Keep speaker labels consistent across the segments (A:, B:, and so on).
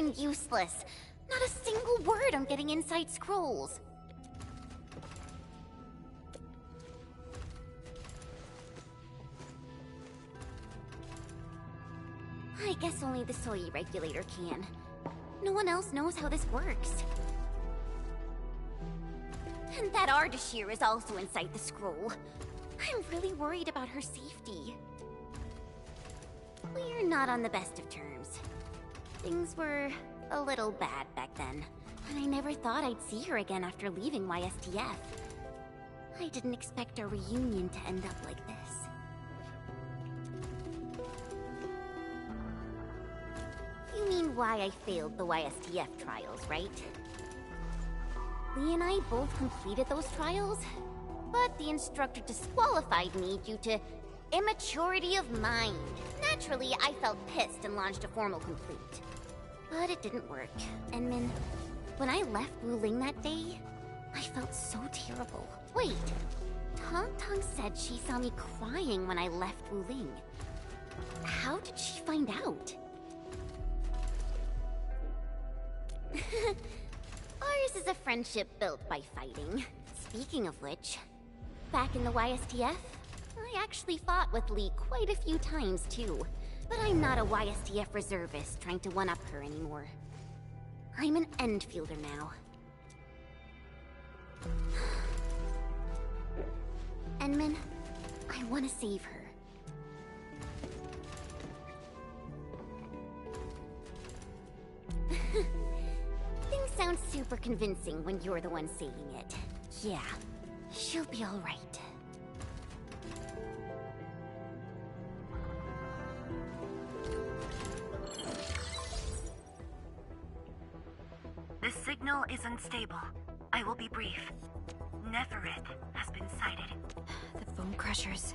A: freaking useless. Not a single word on getting inside scrolls. I guess only the soy regulator can. No one else knows how this works. And that Ardashir is also inside the scroll. I'm really worried about her safety. We're not on the best of terms. Things were a little bad back then, and I never thought I'd see her again after leaving YSTF. I didn't expect our reunion to end up like this. You mean why I failed the YSTF trials, right? Lee and I both completed those trials, but the instructor disqualified me due to immaturity of mind. Naturally, I felt pissed and launched a formal complaint. But it didn't work. And Min, when I left Wuling that day, I felt so terrible. Wait, Tong Tong said she saw me crying when I left Wuling. How did she find out? Ours is a friendship built by fighting. Speaking of which, back in the YSTF, I actually fought with Lee quite a few times too. But I'm not a YSTF reservist trying to one-up her anymore. I'm an Endfielder now. Enmin, I want to save her. Things sound super convincing when you're the one saying it. Yeah, she'll be all right.
B: The signal is unstable. I will be brief. Neferith has been sighted.
C: The Foam Crushers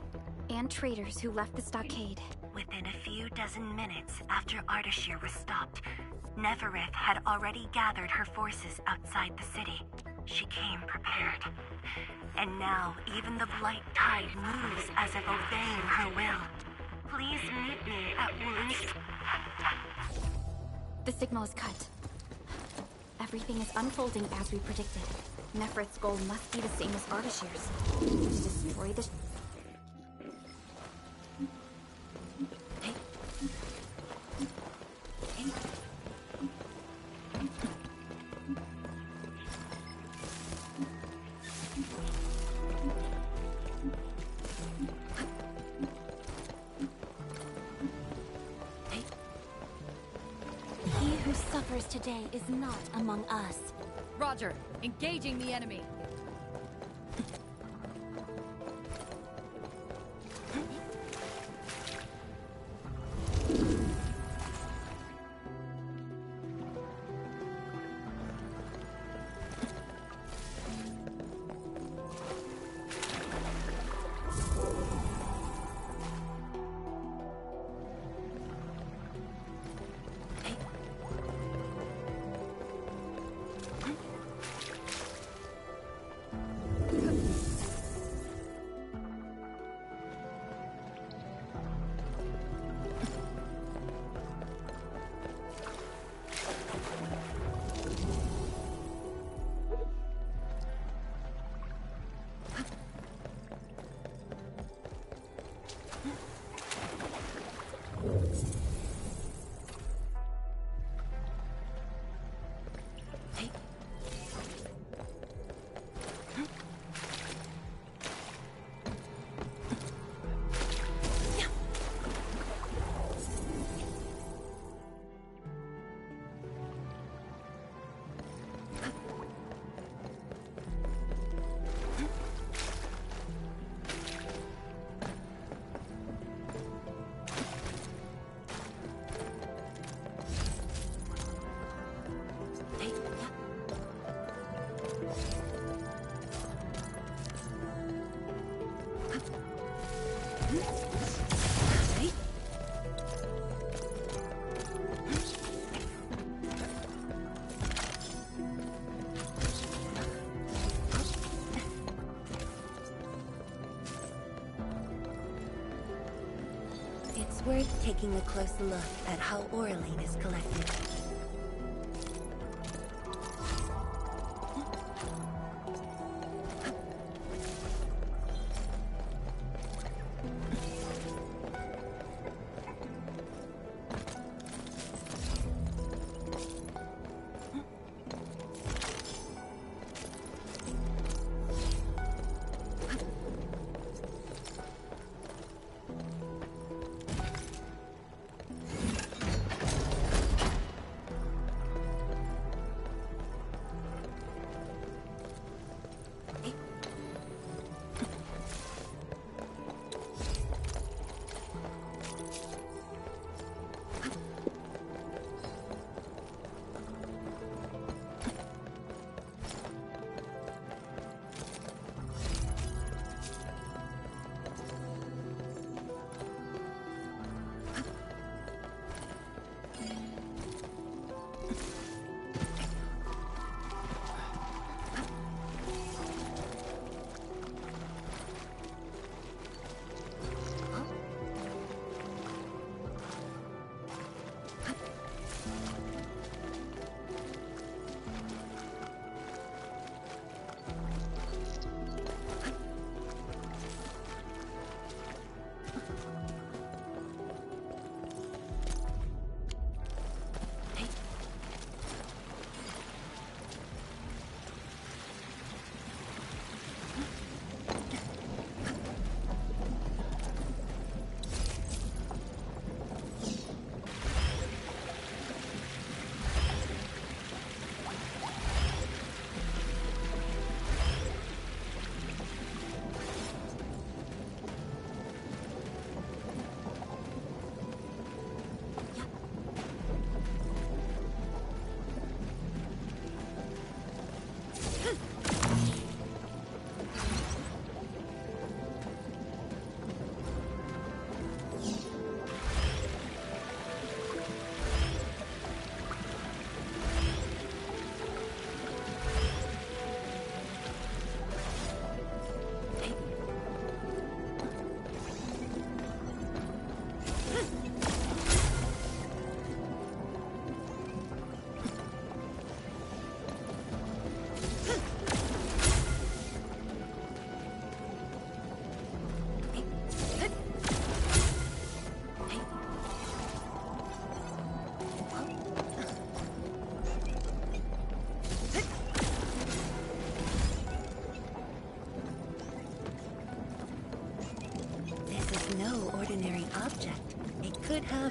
C: and traitors who left the stockade.
B: Within a few dozen minutes after Ardashir was stopped, Neferith had already gathered her forces outside the city. She came prepared. And now even the Blight Tide moves as if obeying her will. Please meet me at once.
C: The signal is cut. Everything is unfolding as we predicted. Neferith's goal must be the same as Ardashir's. To destroy the...
A: He who suffers today is not among us.
D: Roger, engaging the enemy.
B: It's worth taking a close look at how Oraline is collected.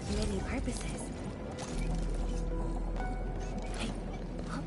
B: serve many purposes. Hey, huh?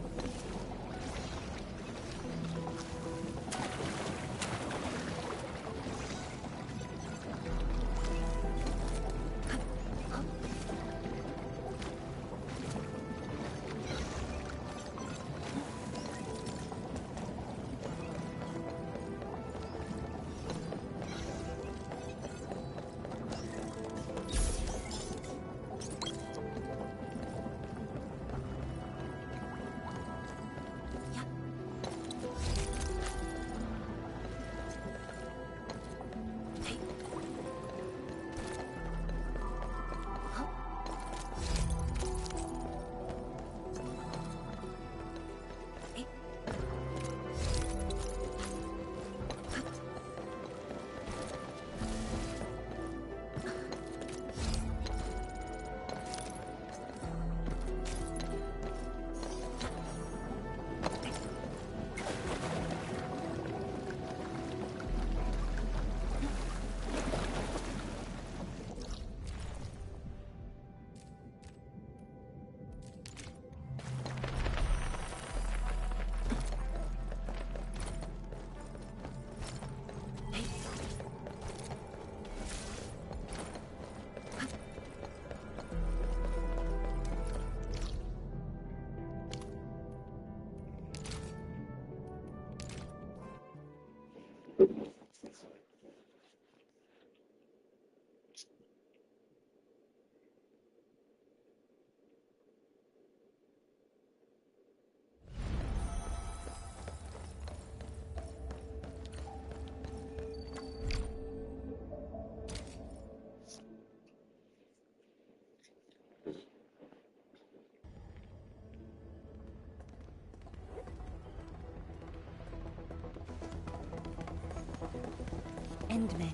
B: Endman,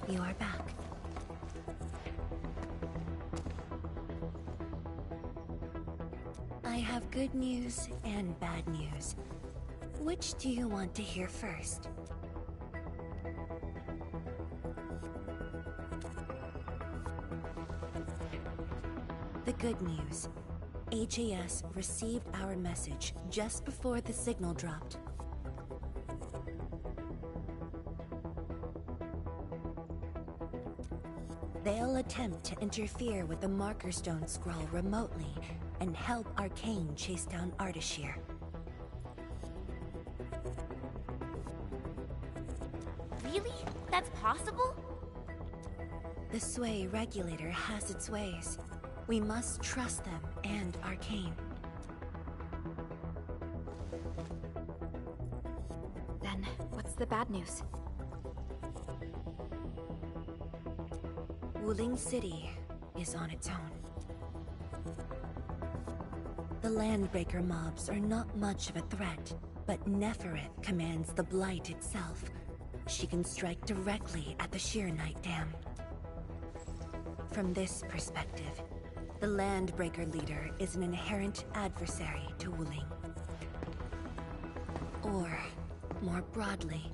B: you are back. I have good news and bad news. Which do you want to hear first? The good news. HAS received our message just before the signal dropped. They'll attempt to interfere with the Marker Stone scroll remotely and help Arcane chase down Ardashir.
A: Really? That's possible?
B: The Sway regulator has its ways. We must trust them and Arcane.
C: Then, what's the bad news?
B: Wuling City is on its own. The Landbreaker mobs are not much of a threat, but Nefereth commands the Blight itself. She can strike directly at the Sheer Knight Dam. From this perspective, the Landbreaker leader is an inherent adversary to Wuling. Or, more broadly,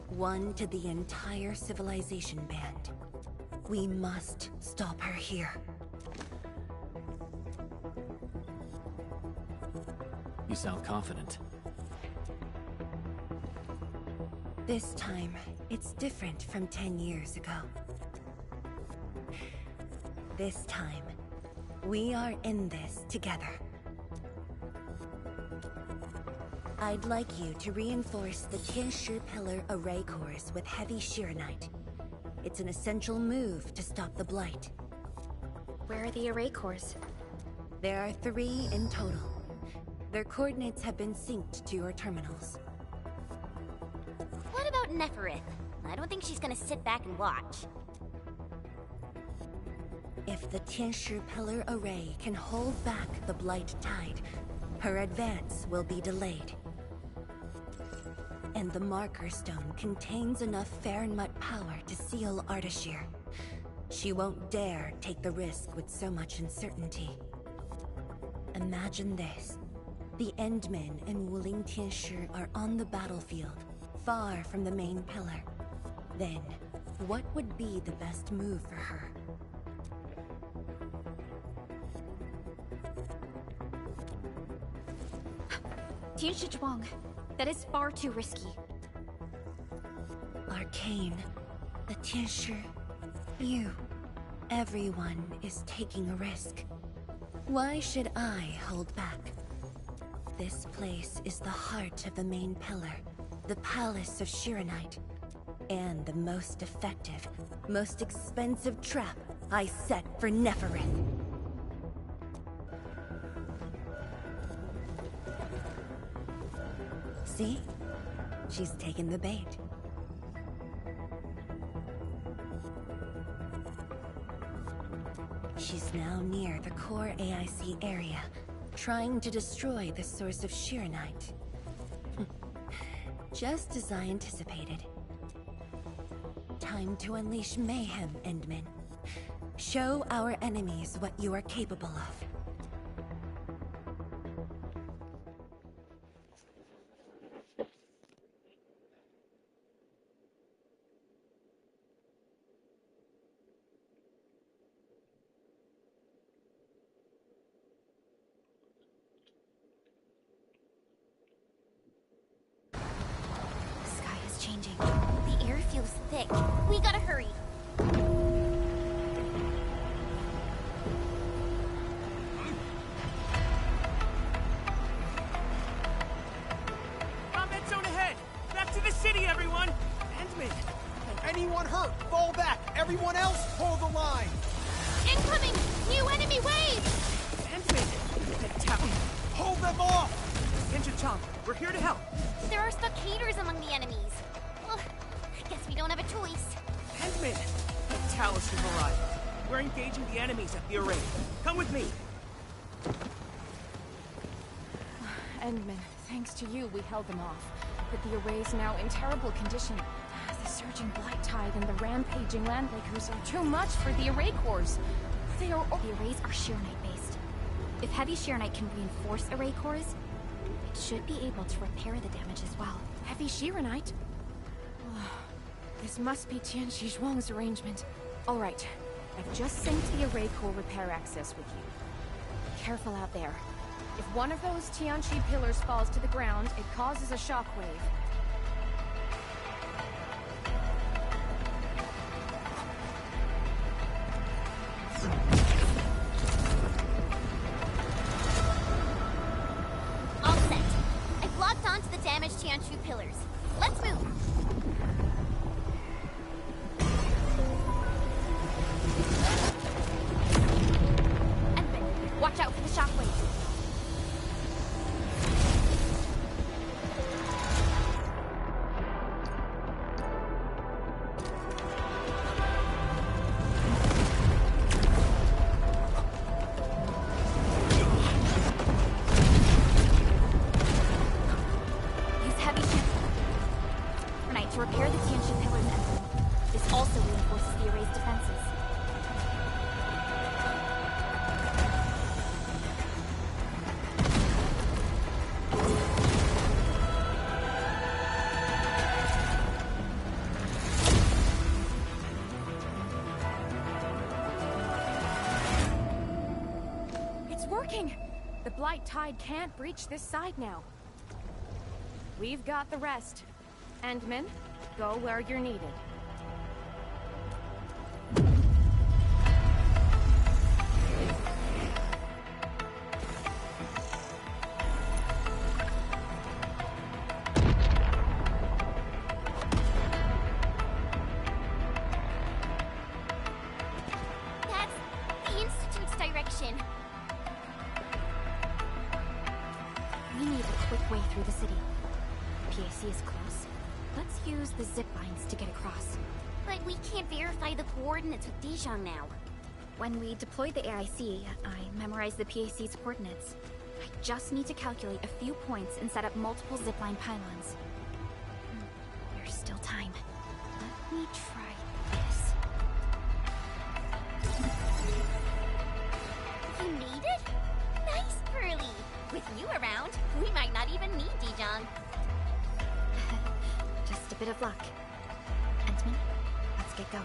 B: one to the entire civilization band. We must stop her here.
E: You sound confident.
B: This time, it's different from 10 years ago. This time, we are in this together. I'd like you to reinforce the Tianshi Pillar array cores with heavy Sheeranite. It's an essential move to stop the Blight.
C: Where are the array cores?
B: There are 3 in total. Their coordinates have been synced to your terminals.
A: What about Nefereth? I don't think she's gonna sit back and watch.
B: If the Tianshi Pillar array can hold back the Blight tide, her advance will be delayed. And the Marker Stone contains enough Fahrenheit power to seal Ardashir. She won't dare take the risk with so much uncertainty. Imagine this. The Endmen and Wuling Tianshi are on the battlefield, far from the main pillar. Then, what would be the best move for her?
C: Tianshi Zhuang, that is far too risky.
B: Arcane, the Tianshi, you, everyone is taking a risk. Why should I hold back? This place is the heart of the main pillar, the Palace of Shiranite, and the most effective, most expensive trap I set for Neferith. See? She's taken the bait. She's now near the core AIC area, trying to destroy the source of Shiranite. Just as I anticipated. Time to unleash mayhem, Endman. Show our enemies what you are capable of.
A: Sky is changing. The air feels thick. We gotta hurry.
F: Combat zone ahead! Back to the city, everyone! Endman!
G: Anyone hurt, fall back! Everyone else, hold the line!
A: Incoming! New enemy wave!
F: Endman! That town!
G: Hold them off!
F: Ninja Chomp, we're here to help!
A: There are stockaders among the enemies. Well, I guess we don't have a choice.
F: Endman! The Talus have arrived. We're engaging the enemies at the array. Come with me!
H: Endman, thanks to you, we held them off. But the array's now in terrible condition. The surging blight tide and the rampaging landbreakers are too much for the array cores.
C: The arrays are Shiranite based. If heavy Shiranite can reinforce array cores, it should be able to repair the damage as well.
H: Heavy Shiranite? This must be Tianshi Zhuang's arrangement. All right, I've just synced the array core repair access with you. Be careful out there. If one of those Tianshi pillars falls to the ground, it causes a shockwave.
A: All set. I've locked onto the damaged Tianshu pillars. Let's move. Endman, watch out for the shockwave. Use heavy Shiranite to repair the Tianshu pillars, Endman. This also reinforces the array's defenses.
H: It's working! The blight tide can't breach this side now. We've got the rest. Endman, go where you're needed.
A: That's the Institute's direction.
C: We need a quick way through the city. PAC is close. Let's use the zip lines to get across.
A: But we can't verify the coordinates with Dijon now.
C: When we deployed the AIC, I memorized the PAC's coordinates. I just need to calculate a few points and set up multiple zipline pylons. There's still time. Let me try this.
A: You made it? Nice, Pearly. With you around, we might not even need Dijon.
C: Just a bit of luck. Endman, let's get going.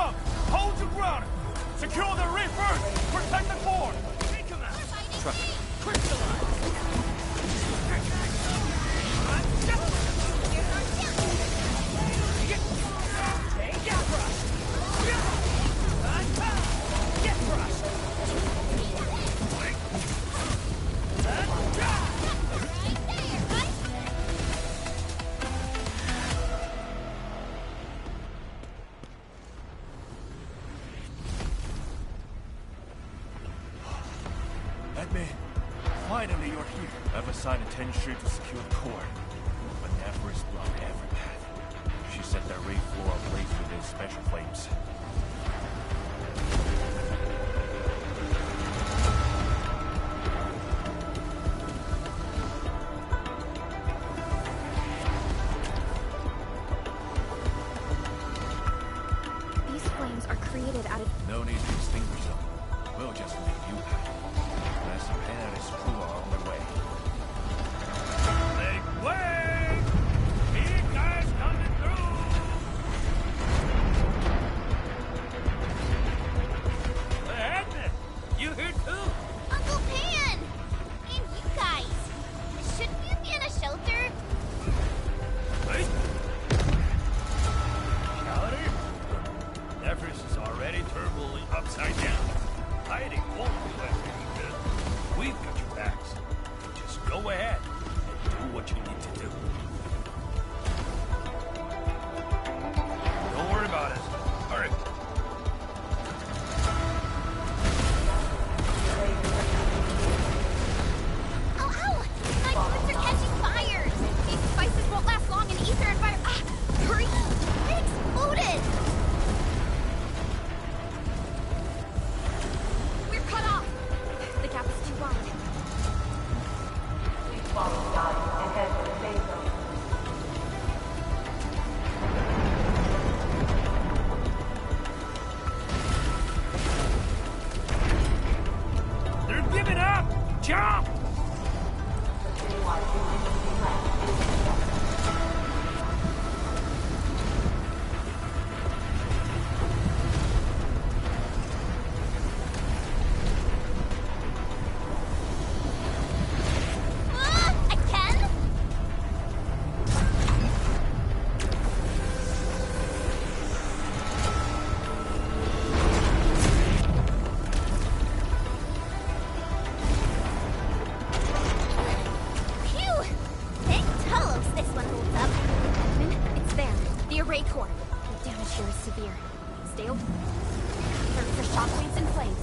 I: strong! Hold your ground! Secure the reef first! Protect the core! Take him out!
E: Trust me.
I: Crystallize! Take out crush! Get crushed!
J: Edme, finally you're here. I've assigned attention to secure the core, but Nefer is blocked every path. She set the raid floor ablaze with those special flames.
C: These flames are created out of...
J: No need to extinguish them. We'll just make you happy. Master Pen and his crew are on their way.
I: Make way! Big guys coming through! Edmund, you here too?
A: Uncle Pan! And you guys! Shouldn't we be in a shelter?
I: Hey? Howdy? Everest is already turbulently upside down. Hiding won't do anything good. We've got your backs. Just go ahead and do what you need to do. Don't worry about it. All right.
A: Oh, ow! My boots are catching fire! These spices won't last long in ether and fire. Ah! Hurry! It exploded!
C: We're cut off! The gap is too wide.
I: They're giving up! Jump!
A: Again? Phew! Thank Talos this one holds up.
C: Edmund, it's there. The array core. The damage here is severe. Stay open. Search for shockwaves and flames.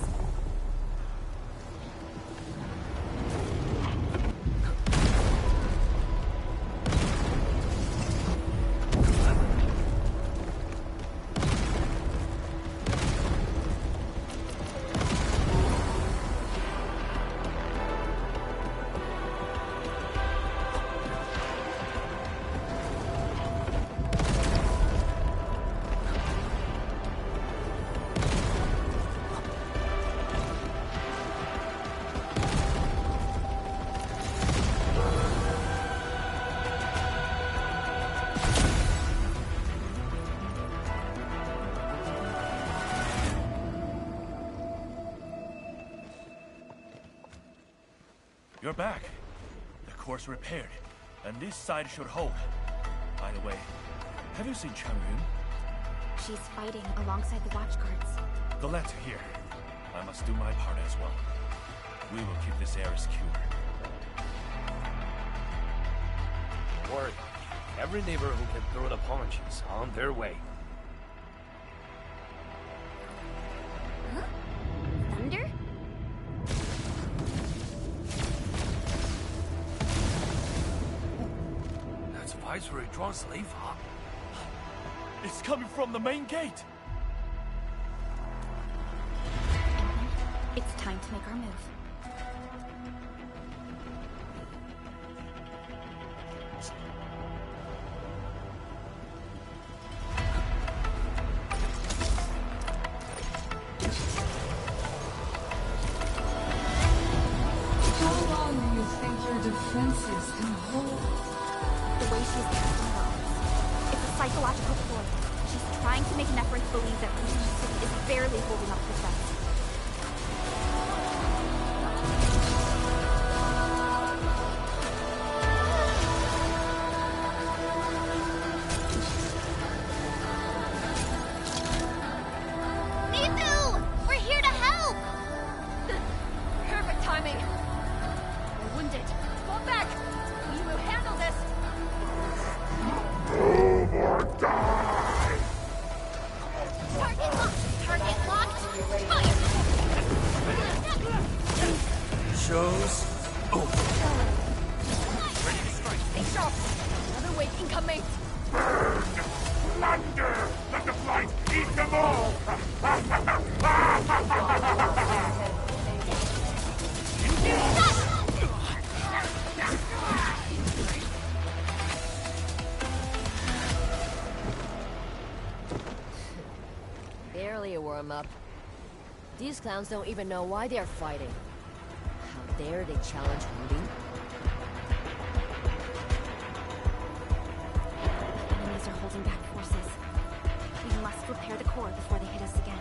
J: You're back. The core's repaired, and this side should hold. By the way, have you seen Chang Yun?
C: She's fighting alongside the watch guards.
J: The latter here. I must do my part as well. We will keep this area secure.
I: Don't worry. Every neighbor who can throw the punch is on their way.
A: Huh? Thunder?
I: That's Viceroy Drawn Slave Hub.
J: It's coming from the main gate!
C: It's time to make our move.
K: How long do you think your defenses can hold?
C: The way she's casting bombs. It's a psychological ploy. She's trying to make Neferith believe that Lucian's city is barely holding up the test.
L: Barely a warm-up. These clowns don't even know why they're fighting. How dare they challenge Rudy?
C: Enemies are holding back forces. We must repair the core before they hit us again.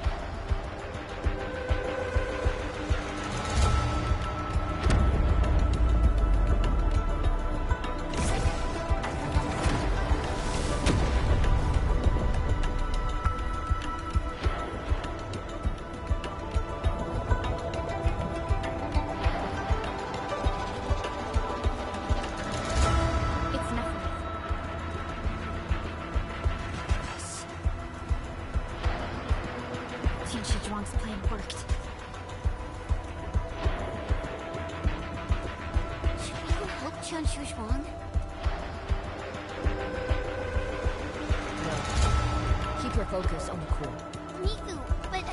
L: Focus on the core.
A: Miku, but...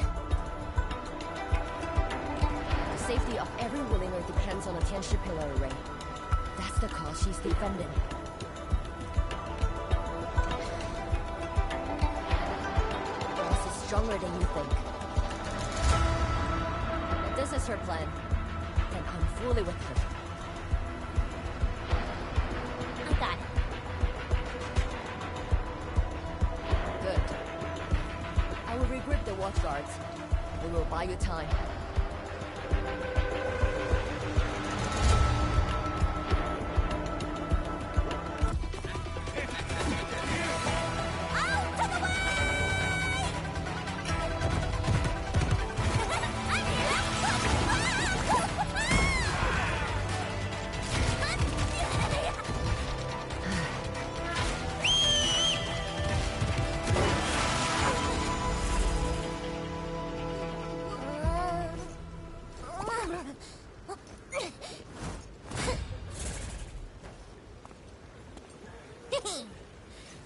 L: The safety of every Willinger depends on the Tianshi Pillar array. That's the cause she's defending. Boss is stronger than you think. If this is her plan, then I'm fully with her.
A: I got it.
L: I will regroup the watch guards. We will buy you time.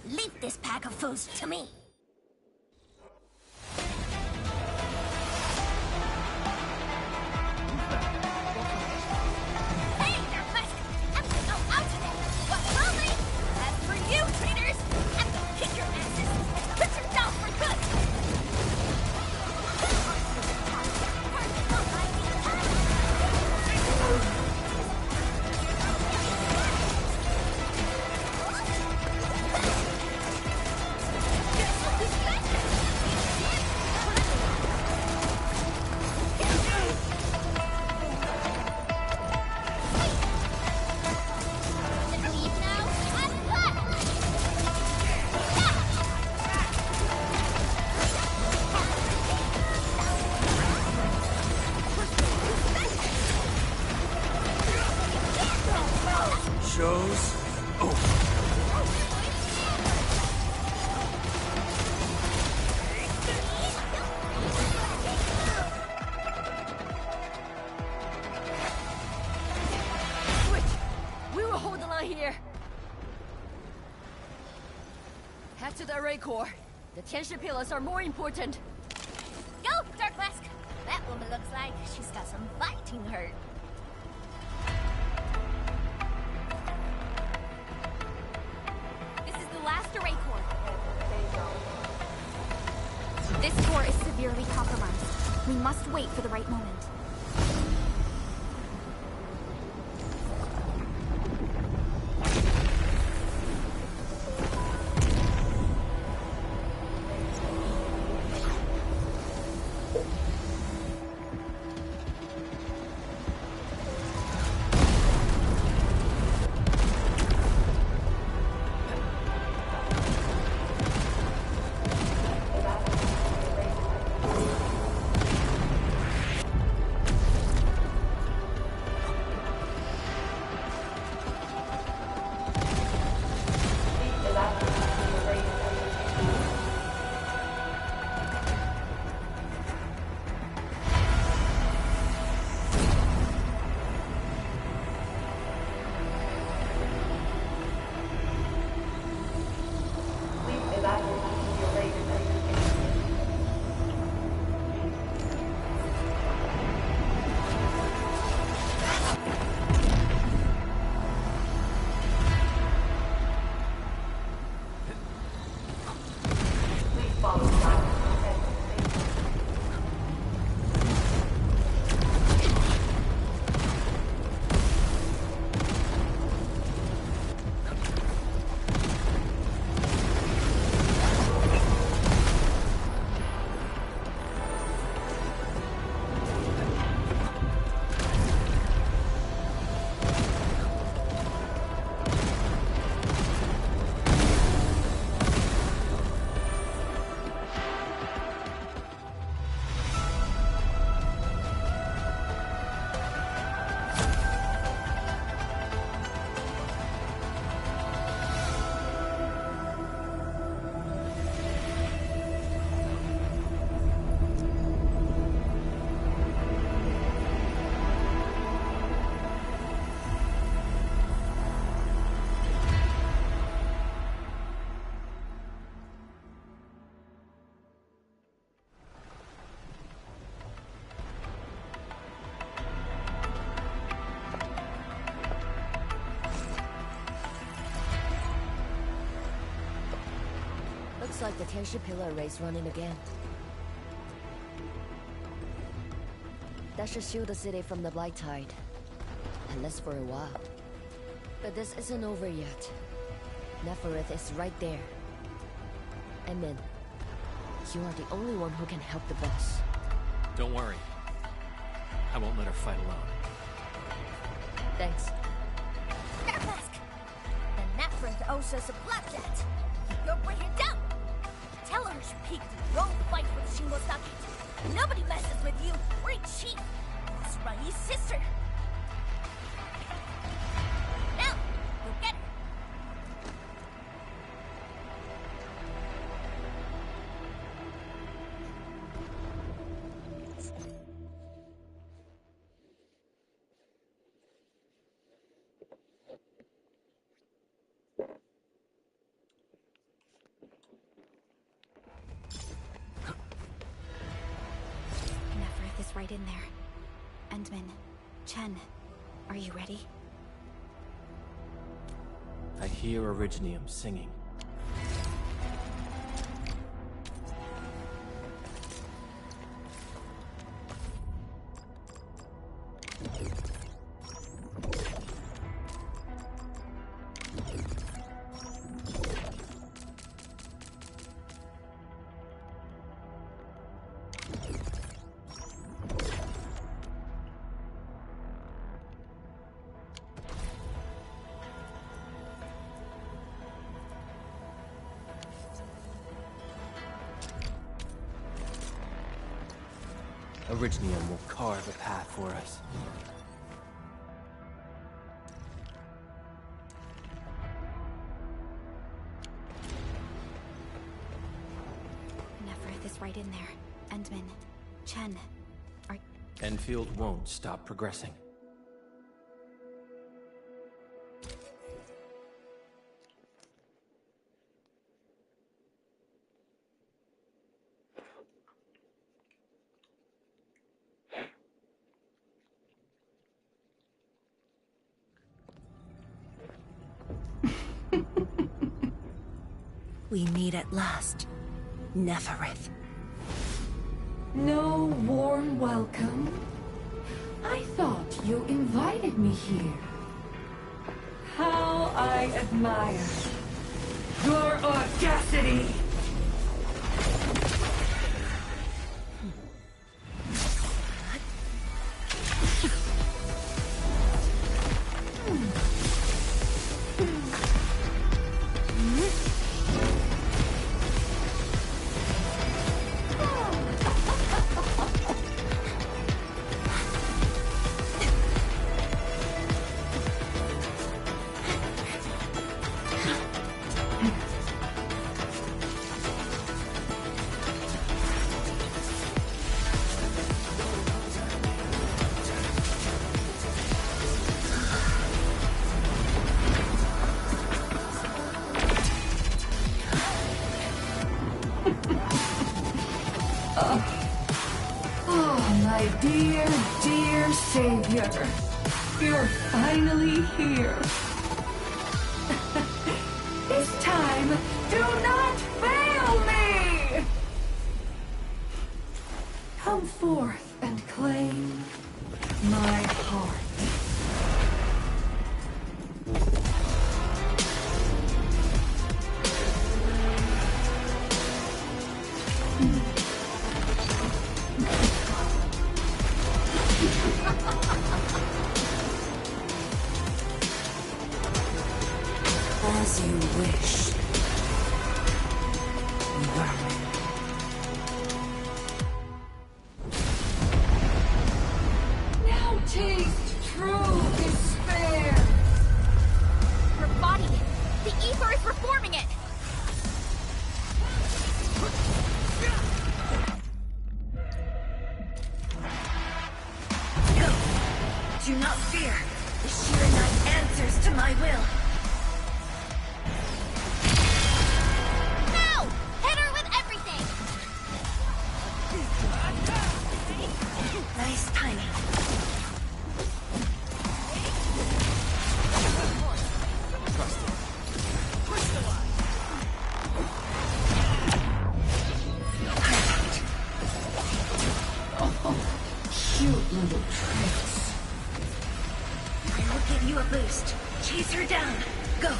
A: Leave this pack of fools to me. Hey, they're fast. I'm gonna go out today. What will they? As for you, traitors, I'm gonna kick your asses and put you down for good.
L: Head to the array core. The Tianshi pillars are more important.
A: Go, Dark Mask. That woman looks like she's got some fighting hurt.
C: This is the last array core. This core is severely compromised. We must wait for the right moment.
L: Looks like the Tianshi pillar array's running again. That should shield the city from the Blight Tide. At least for a while. But this isn't over yet. Nefereth is right there. Min, you are the only one who can help the boss.
E: Don't worry. I won't let her fight alone.
L: Thanks.
M: Mask! The Nefereth owes us a blackjack. You'll bring it down. Tell her she peeked in your fight with Shingosaki. Nobody messes with you. We're cheap. It's Rai's sister. Now, go get her.
C: Nefereth is right in there. Endman, Chen, are you ready?
E: I hear Originium singing. Originium will carve a path for us.
C: Nefereth is right in there. Endman, Chen, are...
E: Enfield won't stop progressing.
B: We meet at last. Nefereth.
K: No warm welcome? I thought you invited me here. How I admire your audacity! My dear, dear savior, you're finally here. This time, do not fail me! Come forth and claim my heart.
B: As you wish. Vermin.
K: Now taste true despair!
C: Her body! The ether is reforming it!
B: Go! Do not fear! The sheer night answers to my will!
A: Now! Hit her with everything!
B: Nice timing.
F: Trust it. Crystallize!
K: Cute little tricks.
B: I will give you a boost. Chase her down. Go.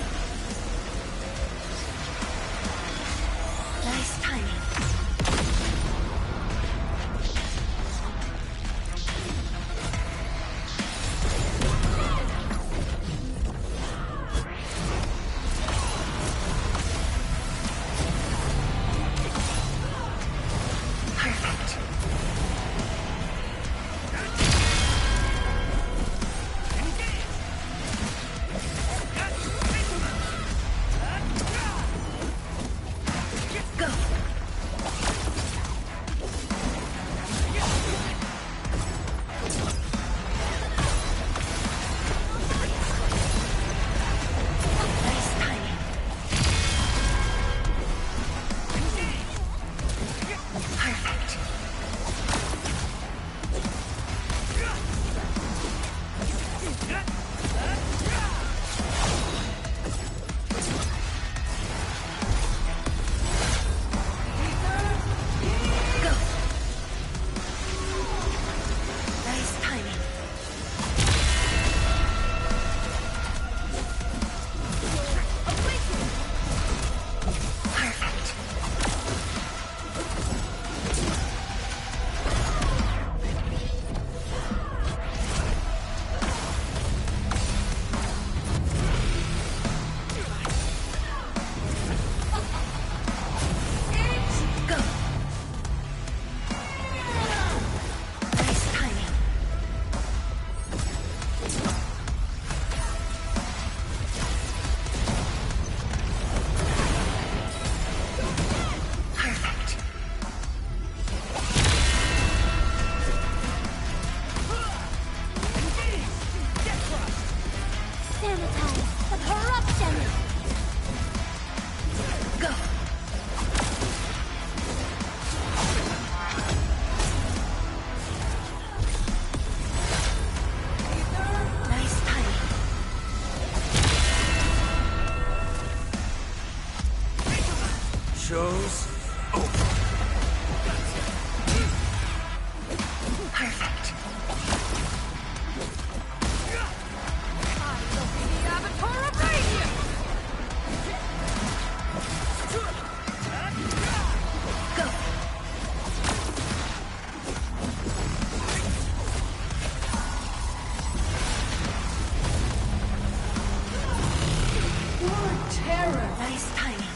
B: Nice timing.
I: Show's over.
B: Perfect.
D: I will be the Avatar of Radiance!
B: Go.
K: What terror!
B: Nice timing.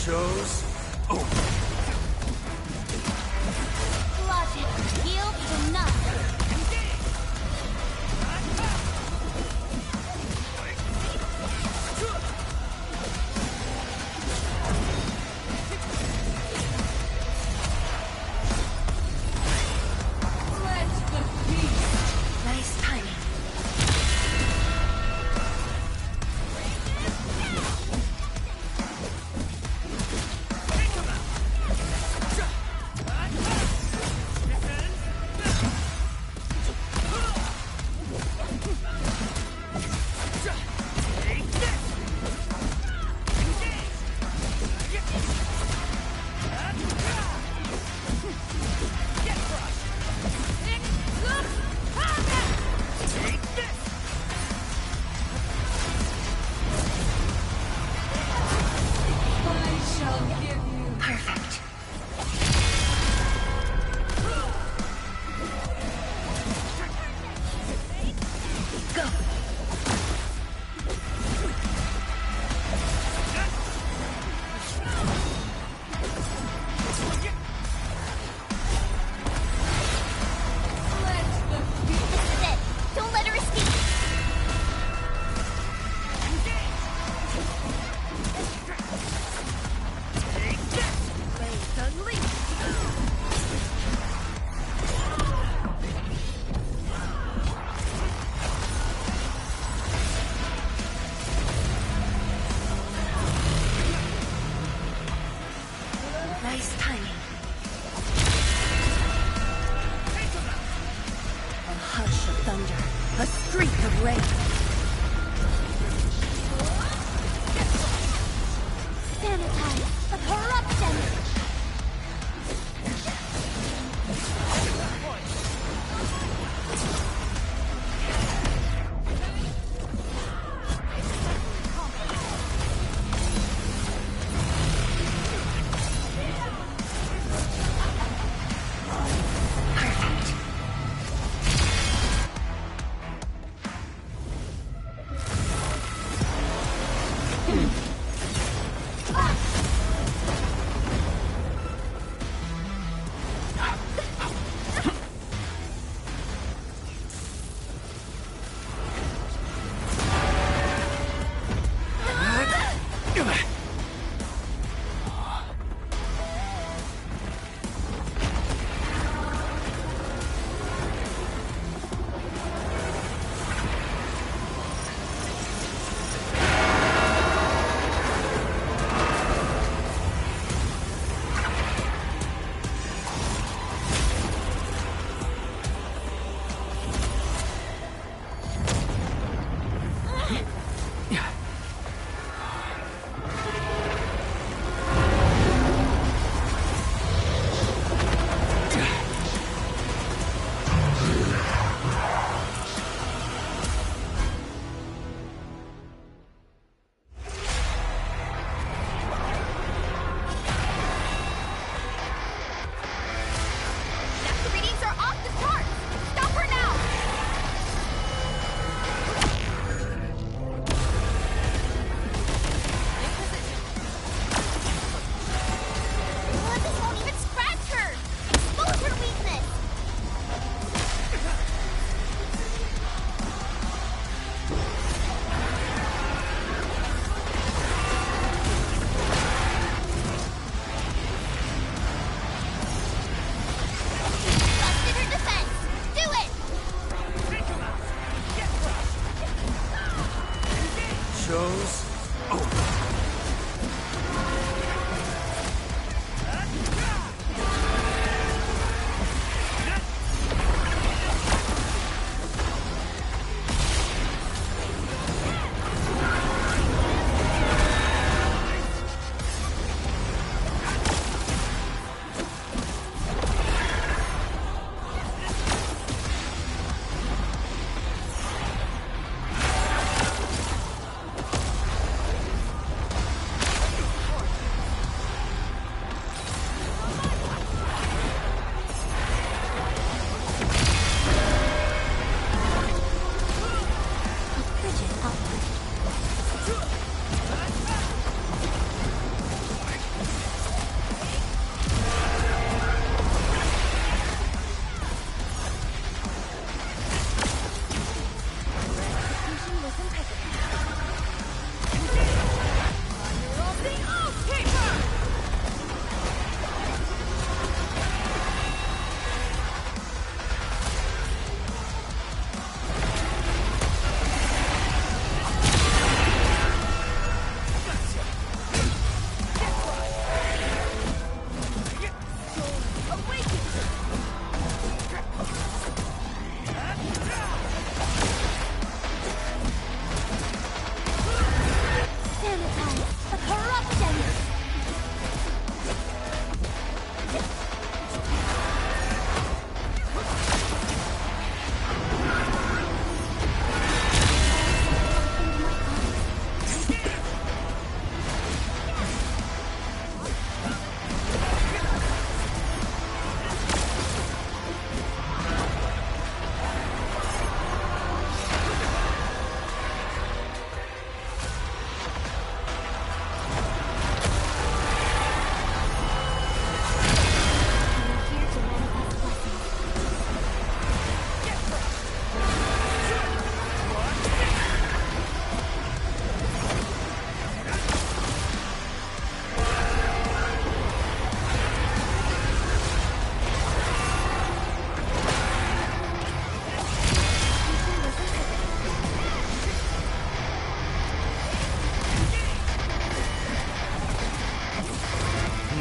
I: Show's over.
A: Logic yields to none.
B: Nice timing. Precise timing. A hush of thunder, a streak of rain.
M: Sanitize the corruption!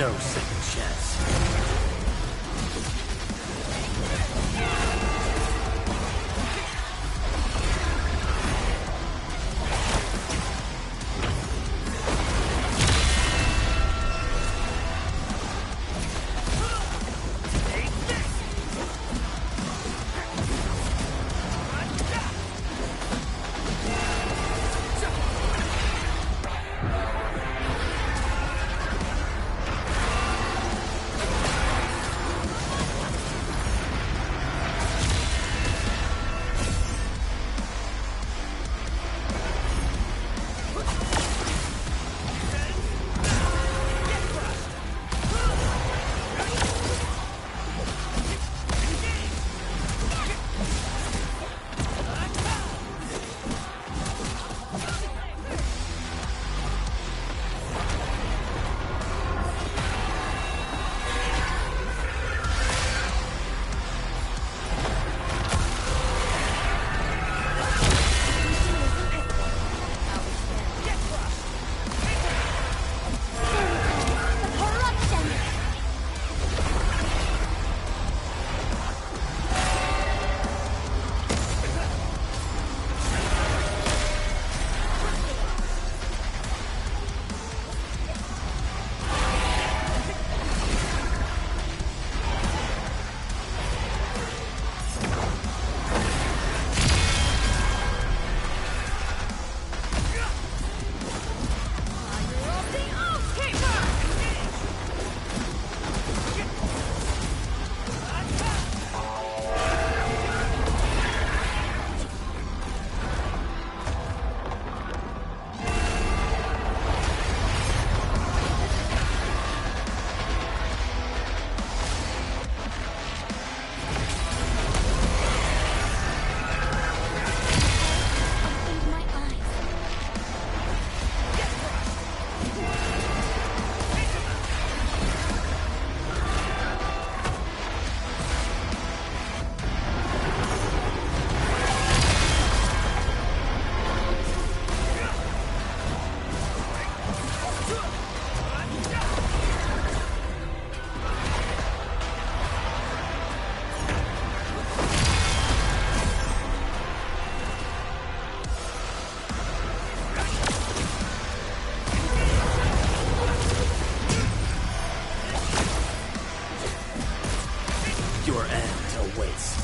E: No second chance. Your end awaits.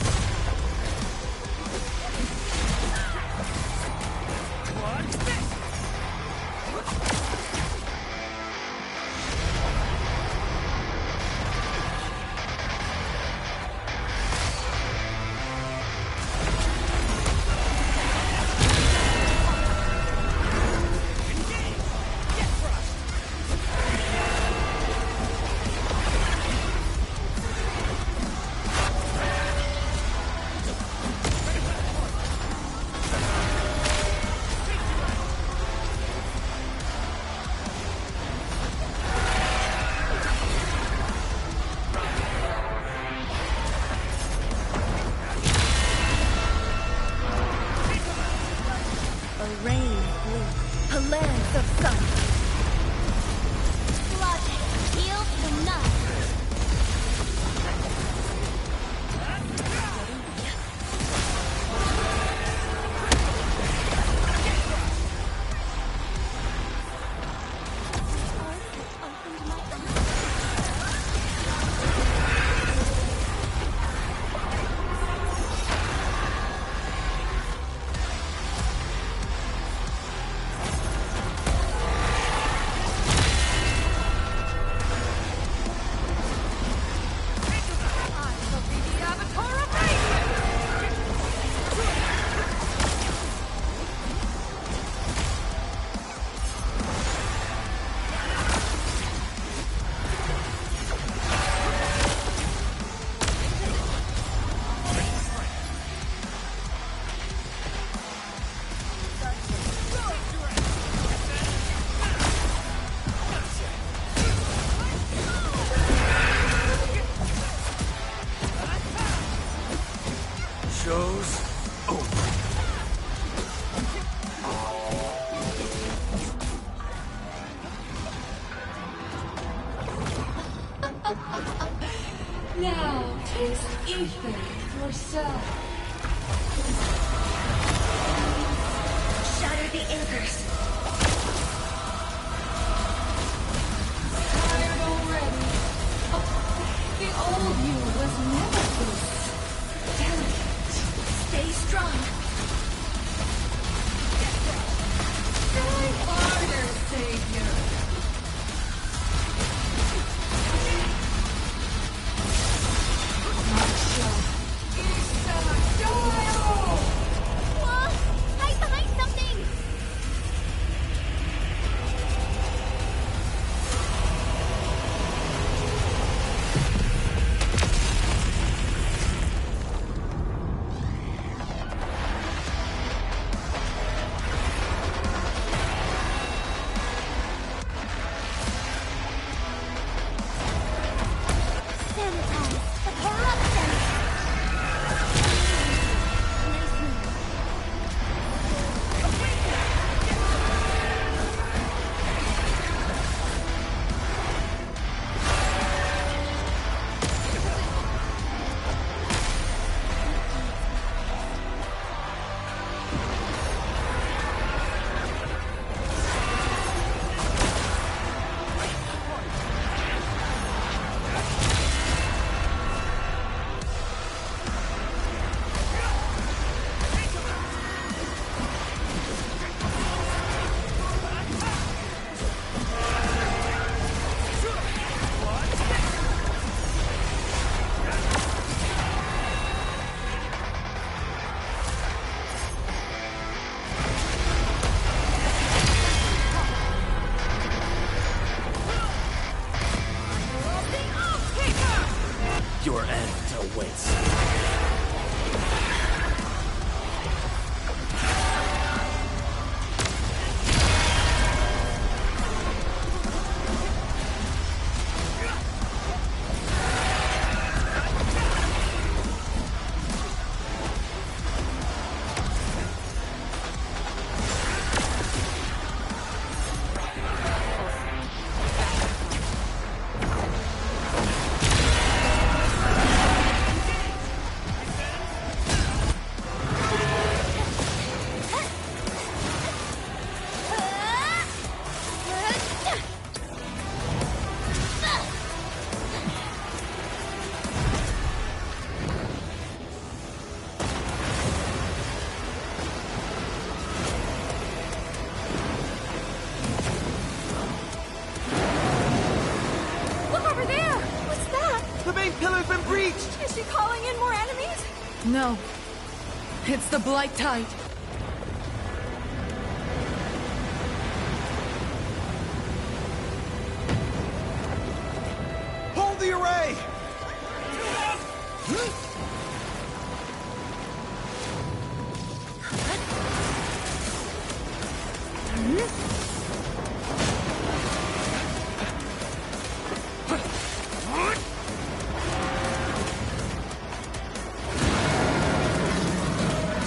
K: Now, taste ether yourself.
B: Shatter the anchors.
K: Tired already? The old you was never this delicate.
B: Stay strong.
K: Try harder, Savior.
A: Whoa! Hide behind something! Sanitize the corruption! Nice move.
J: Your end awaits.
H: Look over there! What's that?
G: The main pillar's been breached!
H: Is she calling in more enemies?
D: No. It's the Blight Tide.
G: Hold the array!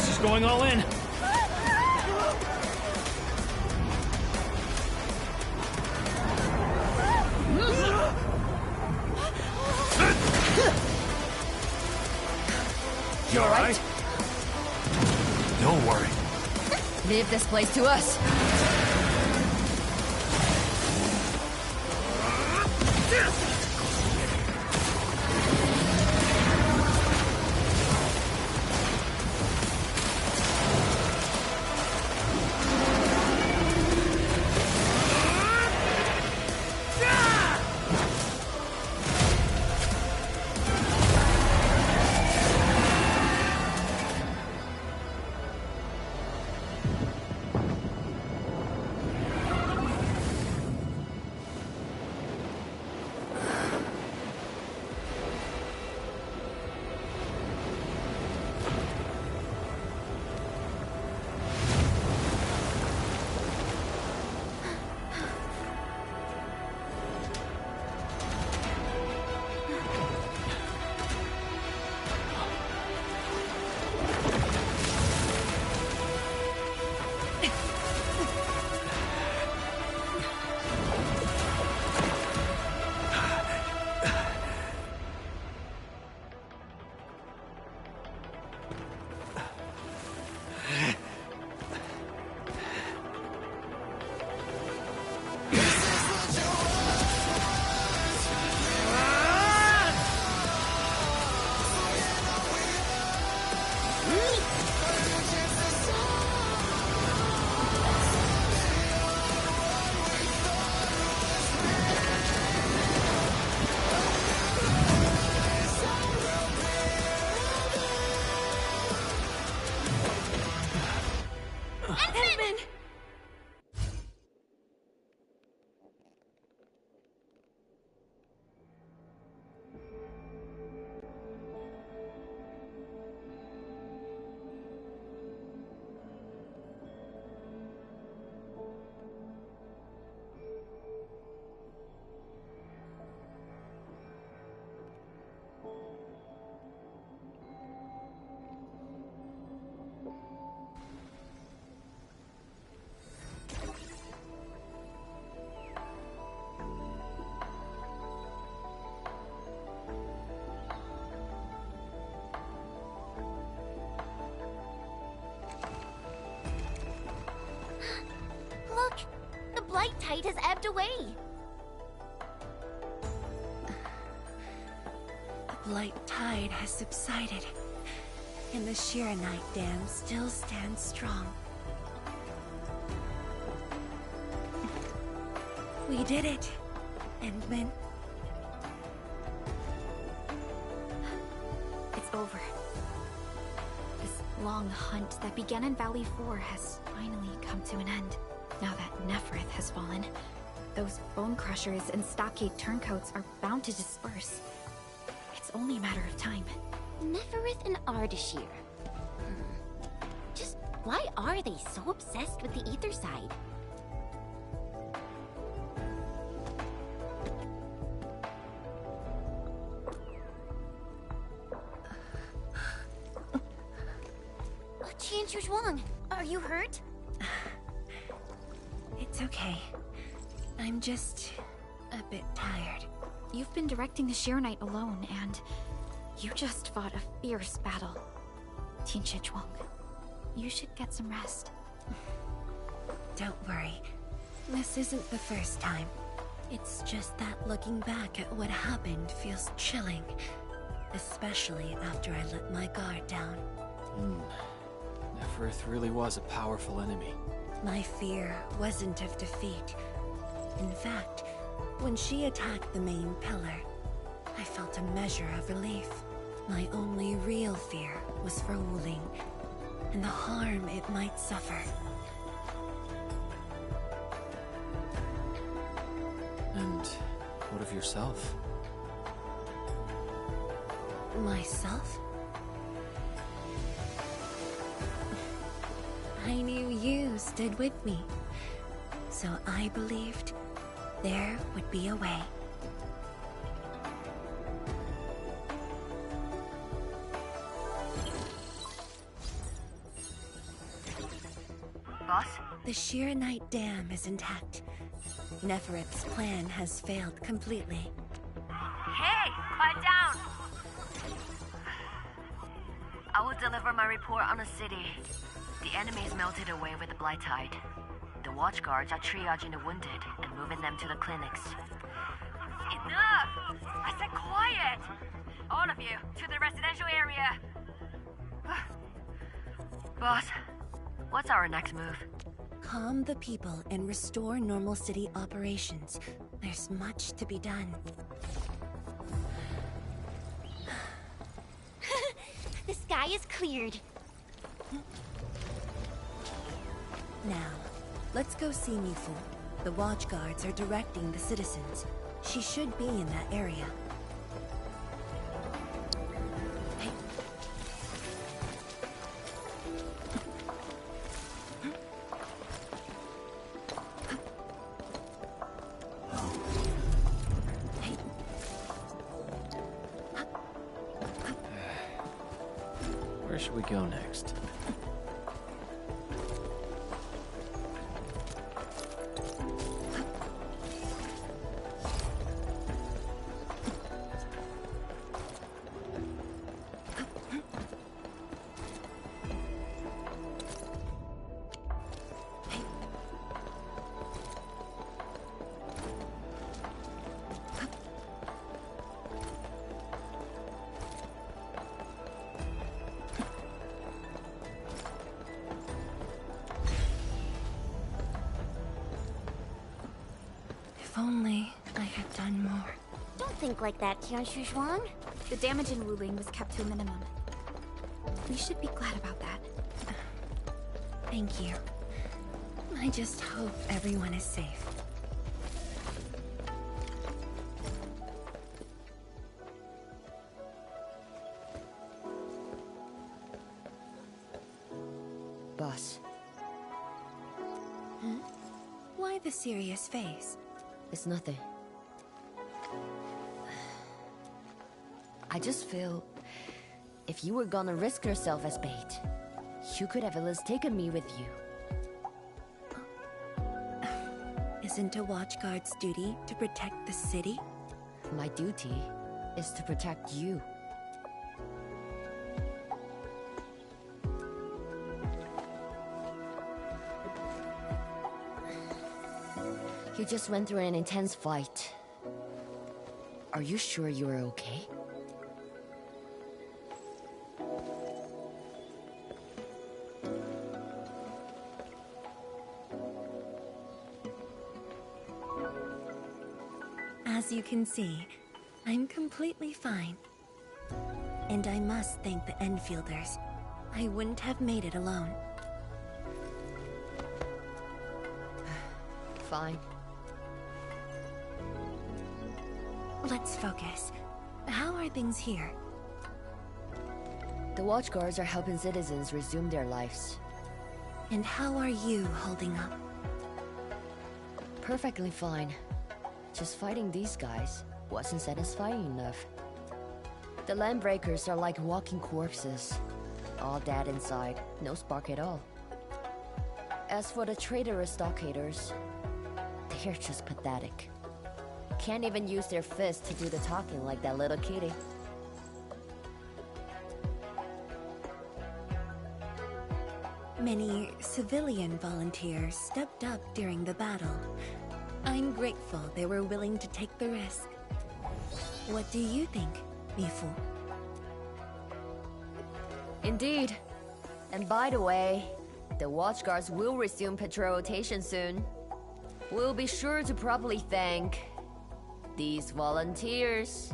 E: She's going all in.
J: You alright? Don't worry.
L: Leave this place to us.
A: light has ebbed away.
B: The blight tide has subsided, and the Shiranite Dam still stands strong. We did it, Endman.
C: It's over. This long hunt that began in Valley 4 has finally come to an end. Now that Neferith has fallen, those bone crushers and stockade turncoats are bound to disperse. It's only a matter of time.
A: Neferith and Ardashir. Just why are they so obsessed with the ether side? Qianchu Zhuang, are you hurt?
B: It's okay. I'm just a bit tired.
C: You've been directing the Shiranite alone, and you just fought a fierce battle. Qianchu Zhuang, you should get some rest.
B: Don't worry. This isn't the first time. It's just that looking back at what happened feels chilling. Especially after I let my guard down.
E: Neferith really was a powerful enemy.
B: My fear wasn't of defeat. In fact, when she attacked the main pillar, I felt a measure of relief. My only real fear was for Wuling, and the harm it might suffer.
E: And what of yourself?
B: Myself? I knew you stood with me, so I believed there would be a way.
N: Boss?
B: The Shiranite Dam is intact. Neferith's plan has failed completely.
N: Hey, quiet down! I will deliver my report on the city. The enemies melted away with the blight tide. The watch guards are triaging the wounded and moving them to the clinics. Enough! I said quiet! All of you, to the residential area! Boss, what's our next move?
B: Calm the people and restore normal city operations. There's much to be done.
A: The sky is cleared.
B: Now, let's go see Mifu. The watch guards are directing the citizens. She should be in that area. Hey.
E: Where should we go next?
B: If only I had done more.
A: Don't think like that, Qianchu Zhuang.
C: The damage in Wuling was kept to a minimum. We should be glad about that.
B: Thank you. I just hope everyone is safe.
L: Boss.
B: Huh? Why the serious face?
L: It's nothing. I just feel... if you were gonna risk yourself as bait, you could have at least taken me with you.
B: Isn't a watchguard's duty to protect the city?
L: My duty is to protect you. You just went through an intense fight. Are you sure you're okay?
B: As you can see, I'm completely fine. And I must thank the Enfielders. I wouldn't have made it alone.
L: Fine.
B: Let's focus. How are things here?
L: The watchguards are helping citizens resume their lives.
B: And how are you holding up?
L: Perfectly fine. Just fighting these guys wasn't satisfying enough. The Landbreakers are like walking corpses. All dead inside, no spark at all. As for the traitorous stockaders, they're just pathetic. Can't even use their fists to do the talking like that little kitty.
B: Many civilian volunteers stepped up during the battle. I'm grateful they were willing to take the risk. What do you think, Mifu?
L: Indeed. And by the way, the watchguards will resume patrol rotation soon. We'll be sure to properly thank these volunteers.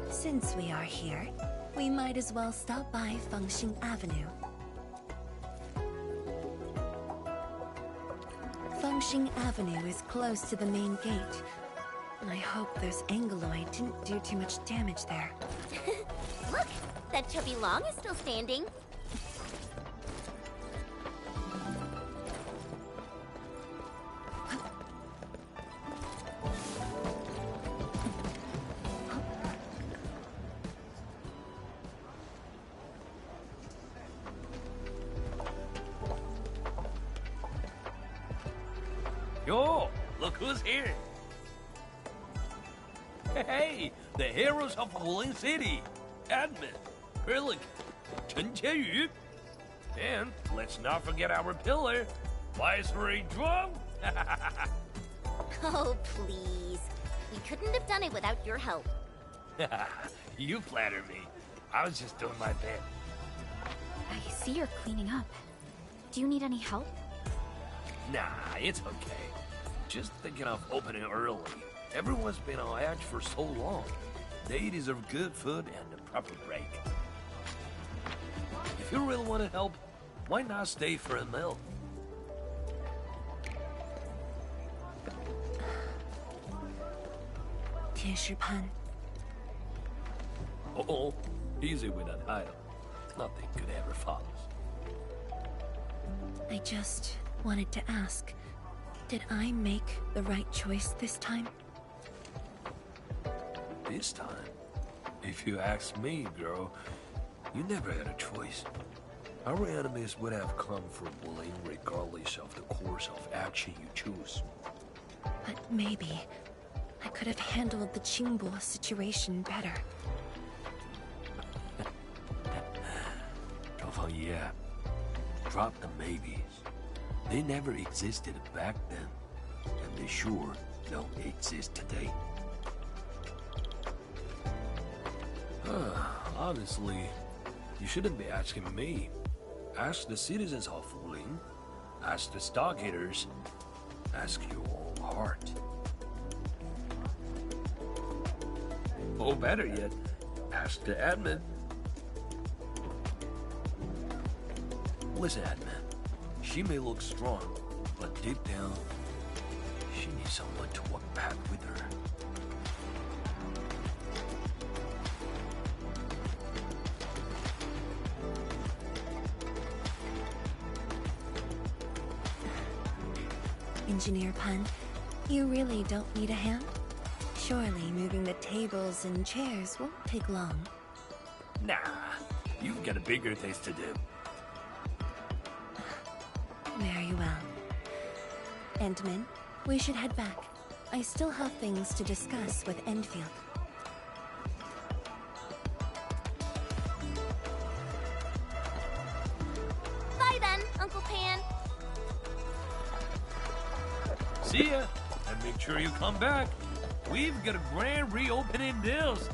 B: Since we are here, we might as well stop by Fengxing Avenue. Fengxing Avenue is close to the main gate. I hope those Angloid didn't do too much damage there.
A: Look! That chubby Long is still standing.
I: Yo, look who's here. Hey, the heroes of Wuling City. Admin, Pelican, Chen Qianyu. And let's not forget our pillar, Viceroy Drum.
A: Oh, please. We couldn't have done it without your help.
I: You flatter me. I was just doing my bit.
C: I see you're cleaning up. Do you need any help?
I: Nah, it's okay. Just thinking of opening early. Everyone's been on edge for so long. They deserve good food and a proper break. If you really want to help, why not stay for a meal?
B: Pan.
I: Oh, easy with that title. Nothing good ever follows.
B: I just wanted to ask, did I make the right choice this time?
I: This time, if you ask me, girl, you never had a choice. Our enemies would have come for Wuling regardless of the course of action you choose.
B: But maybe I could have handled the Qingbo situation better.
I: Yeah, drop the maybes. They never existed back then, and they sure don't exist today. Honestly, you shouldn't be asking me. Ask the citizens of Wuling, ask the stockaders, ask your own heart. Or better yet, ask the admin. Listen, admin. She may look strong, but deep down, she needs someone to walk back with her.
B: Engineer Pan, you really don't need a hand? Surely moving the tables and chairs won't take long.
I: Nah, You've got bigger things to do.
B: Very well. Endman, we should head back. I still have things to discuss with Endfield.
A: Bye then, Uncle Pan.
I: See ya, and make sure you come back. We've got a grand reopening deals.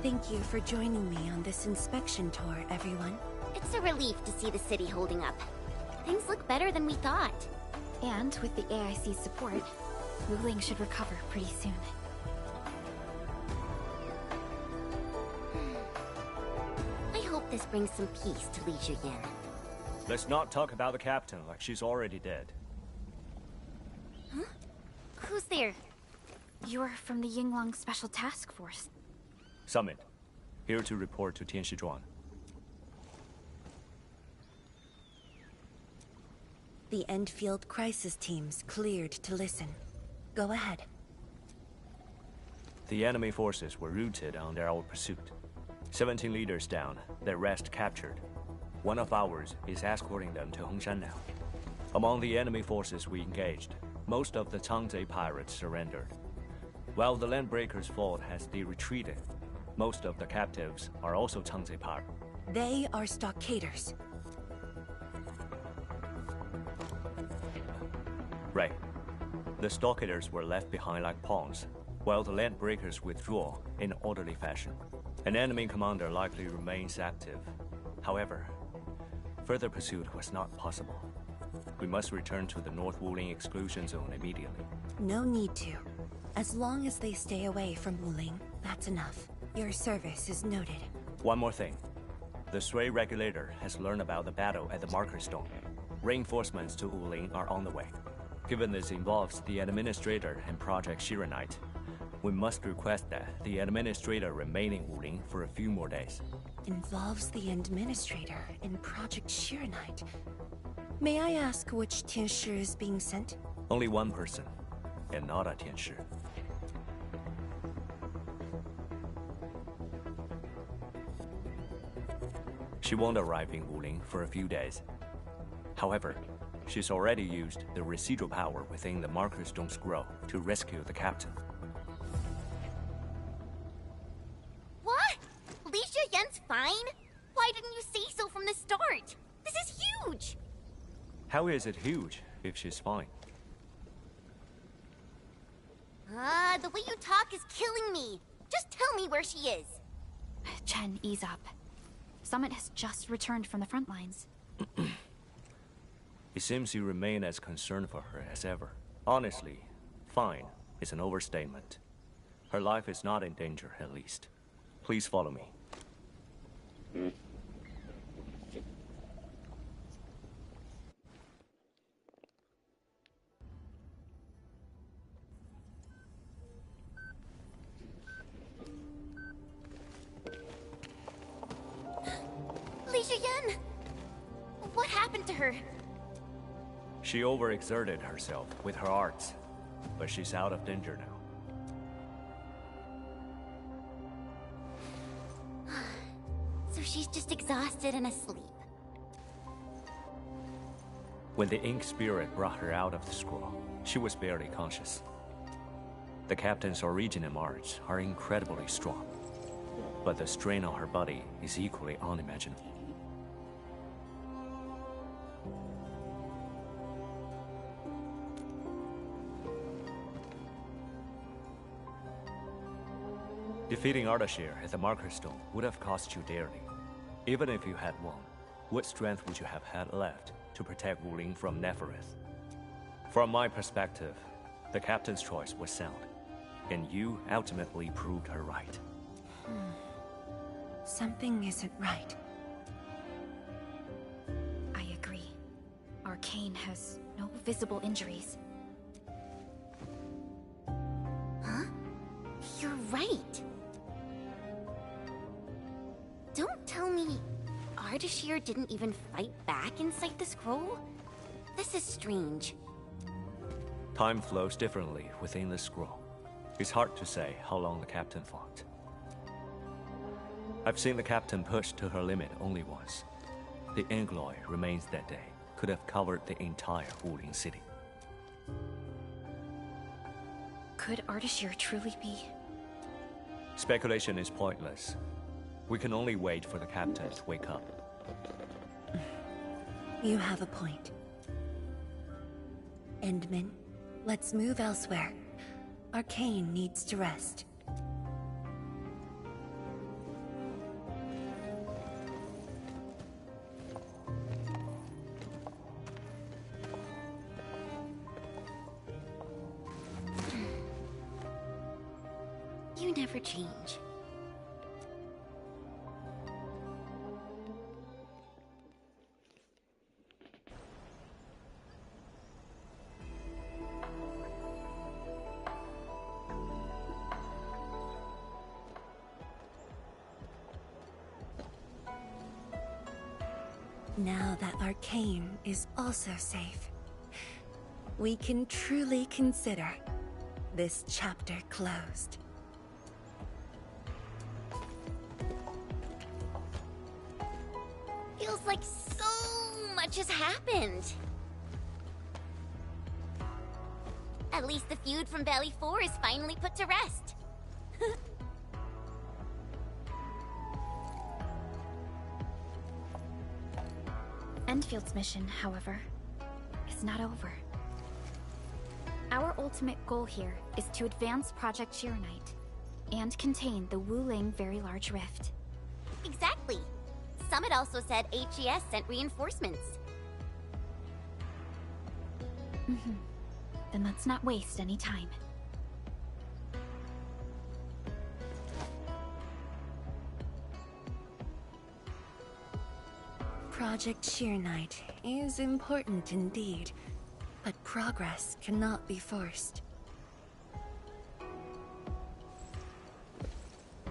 B: Thank you for joining me on this inspection tour, everyone.
A: It's a relief to see the city holding up. Things look better than we thought.
C: And with the AIC's support, Wuling should recover pretty soon.
A: I hope this brings some peace to Li Zhiyan.
J: Let's not talk about the captain like she's already dead.
A: Huh? Who's there?
C: You're from the Yinglong Special Task Force.
J: Summit. Here to report to Tianshizhuang.
B: The Endfield crisis team's cleared to listen. Go ahead.
J: The enemy forces were routed under our pursuit. 17 leaders down, the rest captured. One of ours is escorting them to Hongshan now. Among the enemy forces we engaged, most of the Changzhe pirates surrendered. While the Landbreakers fought as they retreated, most of the captives are also Changzhe pirates.
B: They are stockaders.
J: Right. The stockaders were left behind like pawns, while the Landbreakers withdraw in orderly fashion. An enemy commander likely remains active. However, further pursuit was not possible. We must return to the North Wuling exclusion zone immediately.
B: No need to. As long as they stay away from Wuling, that's enough. Your service is noted.
J: One more thing. The Sui regulator has learned about the battle at the Marker Stone. Reinforcements to Wuling are on the way. Given this involves the Administrator and Project Shiranite, we must request that the Administrator remain in Wuling for a few more days.
B: Involves the Administrator in Project Shiranite. May I ask which Tianshi is being sent?
J: Only one person, and not a Tianshi. She won't arrive in Wuling for a few days. However, she's already used the residual power within the Marker Stone Scroll to rescue the captain.
A: What? Li Zhiyan's fine? Why didn't you say so from the start? This is huge!
J: How is it huge if she's fine?
A: The way you talk is killing me. Just tell me where she is.
C: Chen, ease up. Summit has just returned from the front lines.
J: It seems you remain as concerned for her as ever. Honestly, fine is an overstatement. Her life is not in danger, at least. Please follow me.
A: Li Zhiyan! What happened to her?
J: She overexerted herself with her arts, but she's out of danger now.
A: So she's just exhausted and asleep.
J: When the Ink Spirit brought her out of the scroll, she was barely conscious. The captain's original arts are incredibly strong, but the strain on her body is equally unimaginable. Defeating Ardashir at the Marker Stone would have cost you dearly. Even if you had won, what strength would you have had left to protect Wuling from Nefereth? From my perspective, the captain's choice was sound, and you ultimately proved her right.
B: Something isn't right.
C: I agree. Arcane has no visible injuries.
A: Huh? You're right. Ardashir didn't even fight back inside the scroll? This is strange.
J: Time flows differently within the scroll. It's hard to say how long the captain fought. I've seen the captain pushed to her limit only once. The Angloy remains that day could have covered the entire Wuling city.
C: Could Ardashir truly be?
J: Speculation is pointless. We can only wait for the captain to wake up.
B: You have a point. Endman, let's move elsewhere. Arcane needs to rest.
A: You never change.
B: Now that Arcane is also safe, we can truly consider this chapter closed.
A: Feels like so much has happened. At least the feud from Valley 4 is finally put to rest.
C: Endfield's mission, however, is not over. Our ultimate goal here is to advance Project Shirenite and contain the Wuling Very Large Rift.
A: Exactly. Summit also said HES sent reinforcements.
C: Then let's not waste any time.
B: Project Shirenite is important indeed, but progress cannot be forced.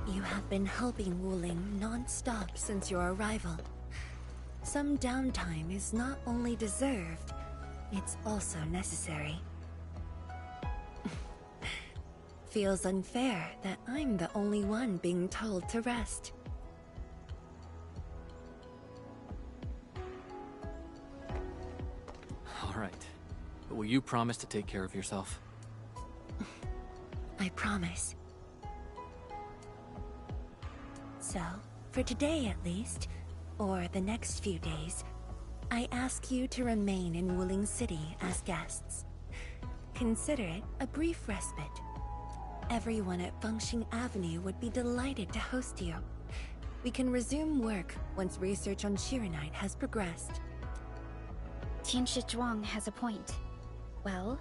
B: You have been helping Wuling non-stop since your arrival. Some downtime is not only deserved, it's also necessary. Feels unfair that I'm the only one being told to rest.
E: All right. But will you promise to take care of yourself?
B: I promise. So, for today at least, or the next few days, I ask you to remain in Wuling City as guests. Consider it a brief respite. Everyone at Fengxing Avenue would be delighted to host you. We can resume work once research on Shirenite has progressed.
C: Tianshi Zhuang has a point. Well,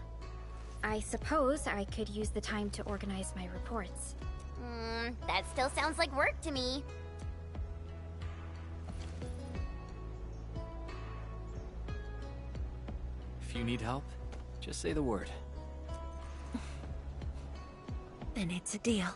C: I suppose I could use the time to organize my reports.
A: That still sounds like work to me.
E: If you need help, just say the word.
B: Then it's a deal.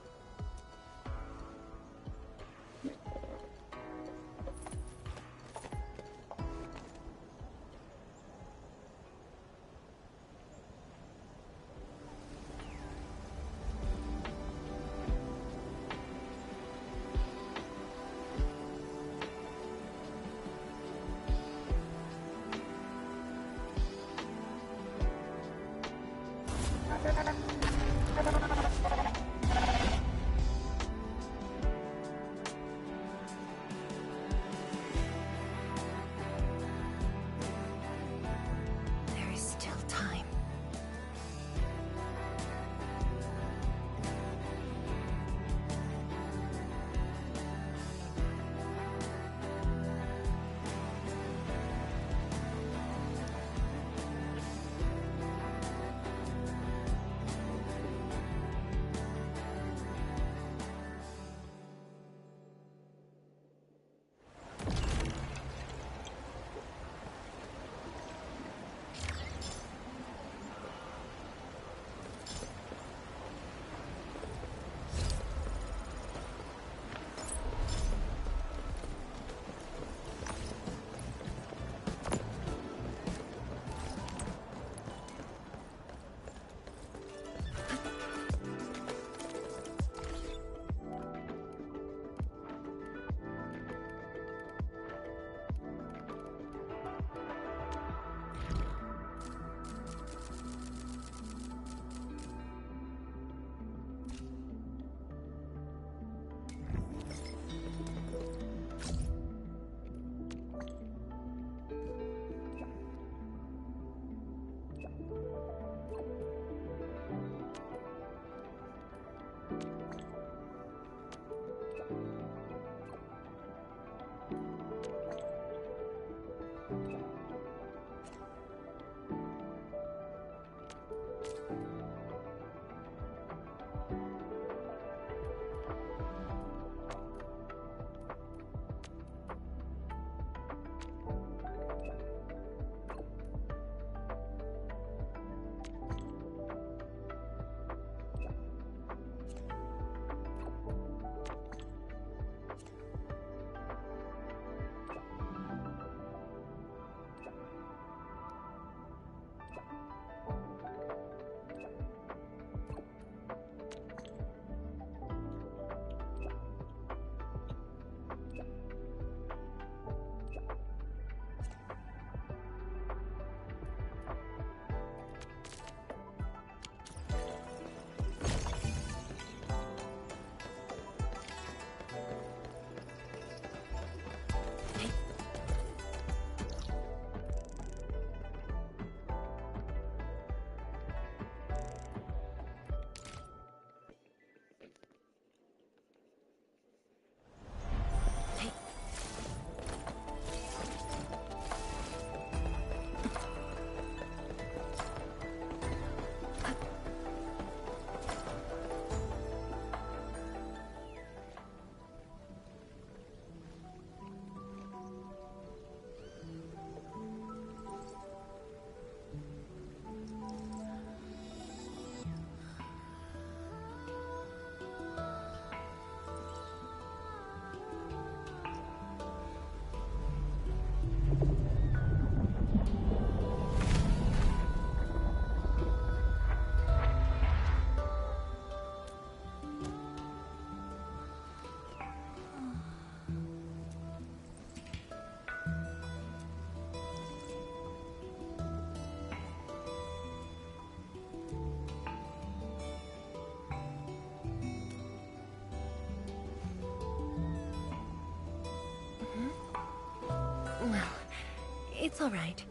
B: It's alright.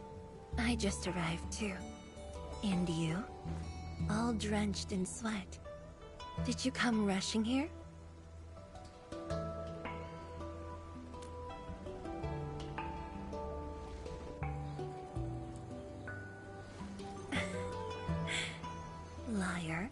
B: I just arrived too. And you? All drenched in sweat. Did you come rushing here? Liar.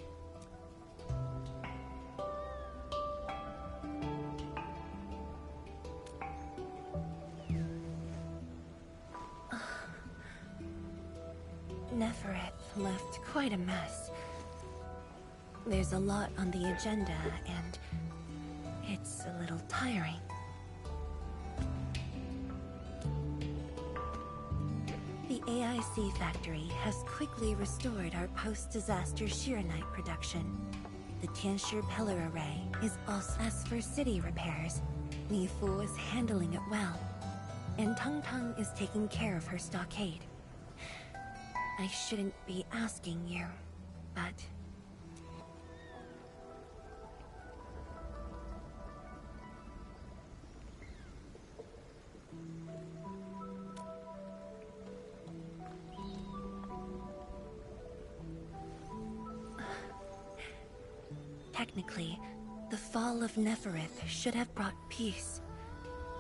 B: Nefereth left quite a mess. There's a lot on the agenda, and it's a little tiring. The AIC factory has quickly restored our post-disaster Shiranite production. The Tianshi pillar array is also... As for city repairs, Nifu is handling it well, and Tung Tung is taking care of her stockade. I shouldn't be asking you, but... Technically, the fall of Nefereth should have brought peace.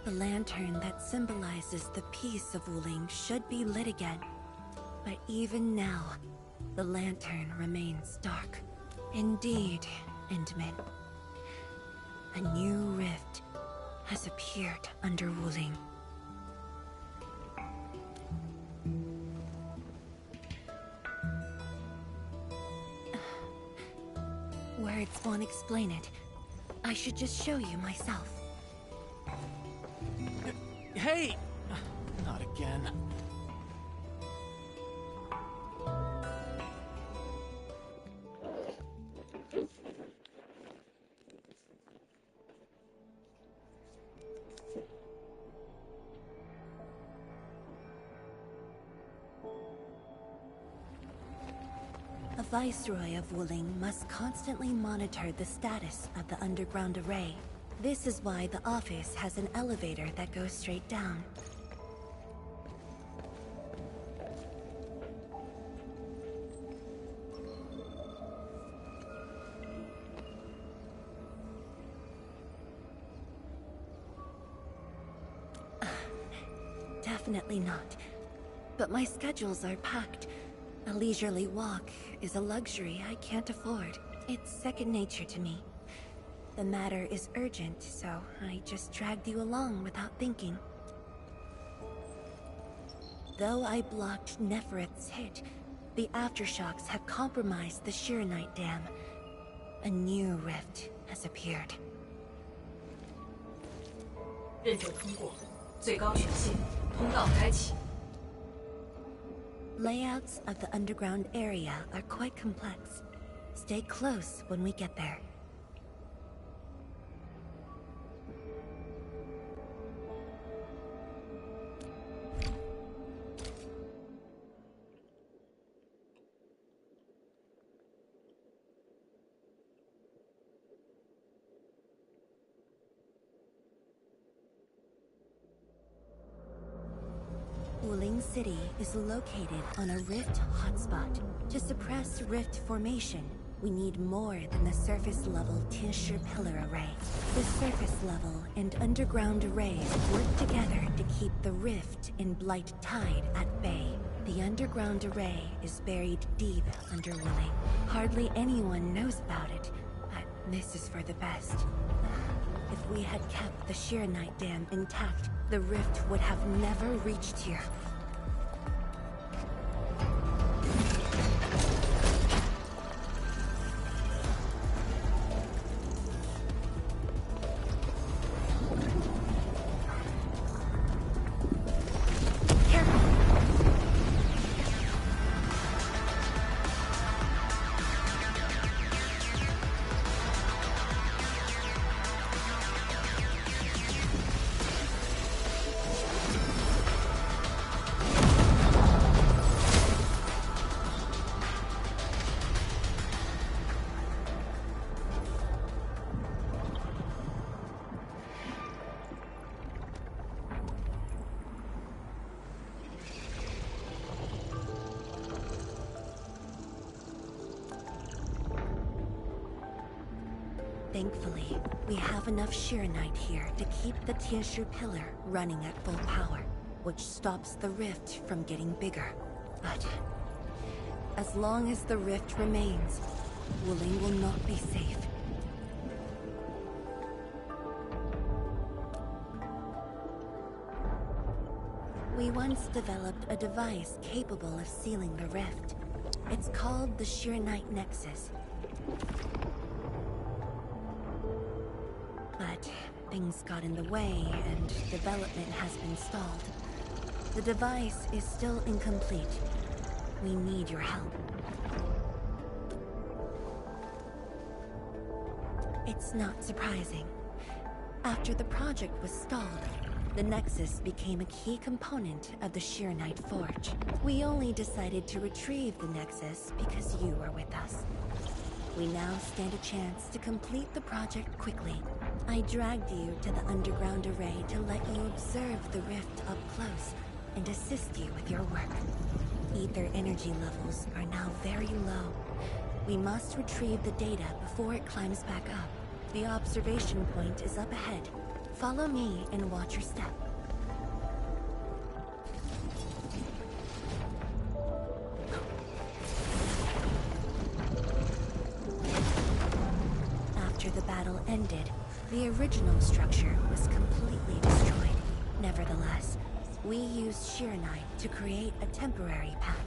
B: The lantern that symbolizes the peace of Wuling should be lit again. But even now, the lantern remains dark. Indeed, Endman. A new rift has appeared under Wuling. Words won't explain it. I should just show you myself.
G: Hey! Not again.
B: A Viceroy of Wuling must constantly monitor the status of the underground array. This is why the office has an elevator that goes straight down. Definitely not. But my schedules are packed. A leisurely walk is a luxury I can't afford. It's second nature to me. The matter is urgent, so I just dragged you along without thinking. Though I blocked Nefereth's hit, the aftershocks have compromised the Shiranite dam. A new rift has appeared.
K: 认证通过，最高权限，通道开启。
B: Layouts of the underground area are quite complex. Stay close when we get there. Wuling City is located on a rift hotspot. To suppress rift formation, we need more than the surface-level Tianshi pillar array. The surface-level and underground arrays work together to keep the rift in Blight Tide at bay. The underground array is buried deep under Wuling. Hardly anyone knows about it, but this is for the best. If we had kept the Shiranite dam intact, the rift would have never reached here.
O: Thankfully, we have enough Shiranite here to keep the Tianshu pillar running at full power, which stops the rift from getting bigger. But as long as the rift remains, Wuling will not be safe. We once developed a device capable of sealing the rift. It's called the Shiranite Nexus. But things got in the way and development has been stalled. The device is still incomplete. We need your help. It's not surprising. After the project was stalled, the Nexus became a key component of the Shiranite Forge. We only decided to retrieve the Nexus because you were with us. We now stand a chance to complete the project quickly. I dragged you to the underground array to let you observe the rift up close and assist you with your work. Ether energy levels are now very low. We must retrieve the data before it climbs back up. The observation point is up ahead. Follow me and watch your step. After the battle ended, the original structure was completely destroyed. Nevertheless, we used Shiranite to create a temporary path.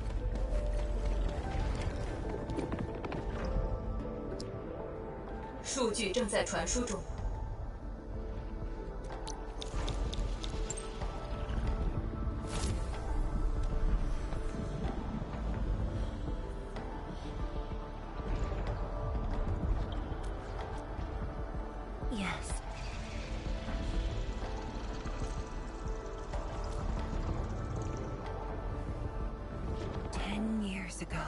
K: 数据正在传输中。
O: Yes. "10 years ago.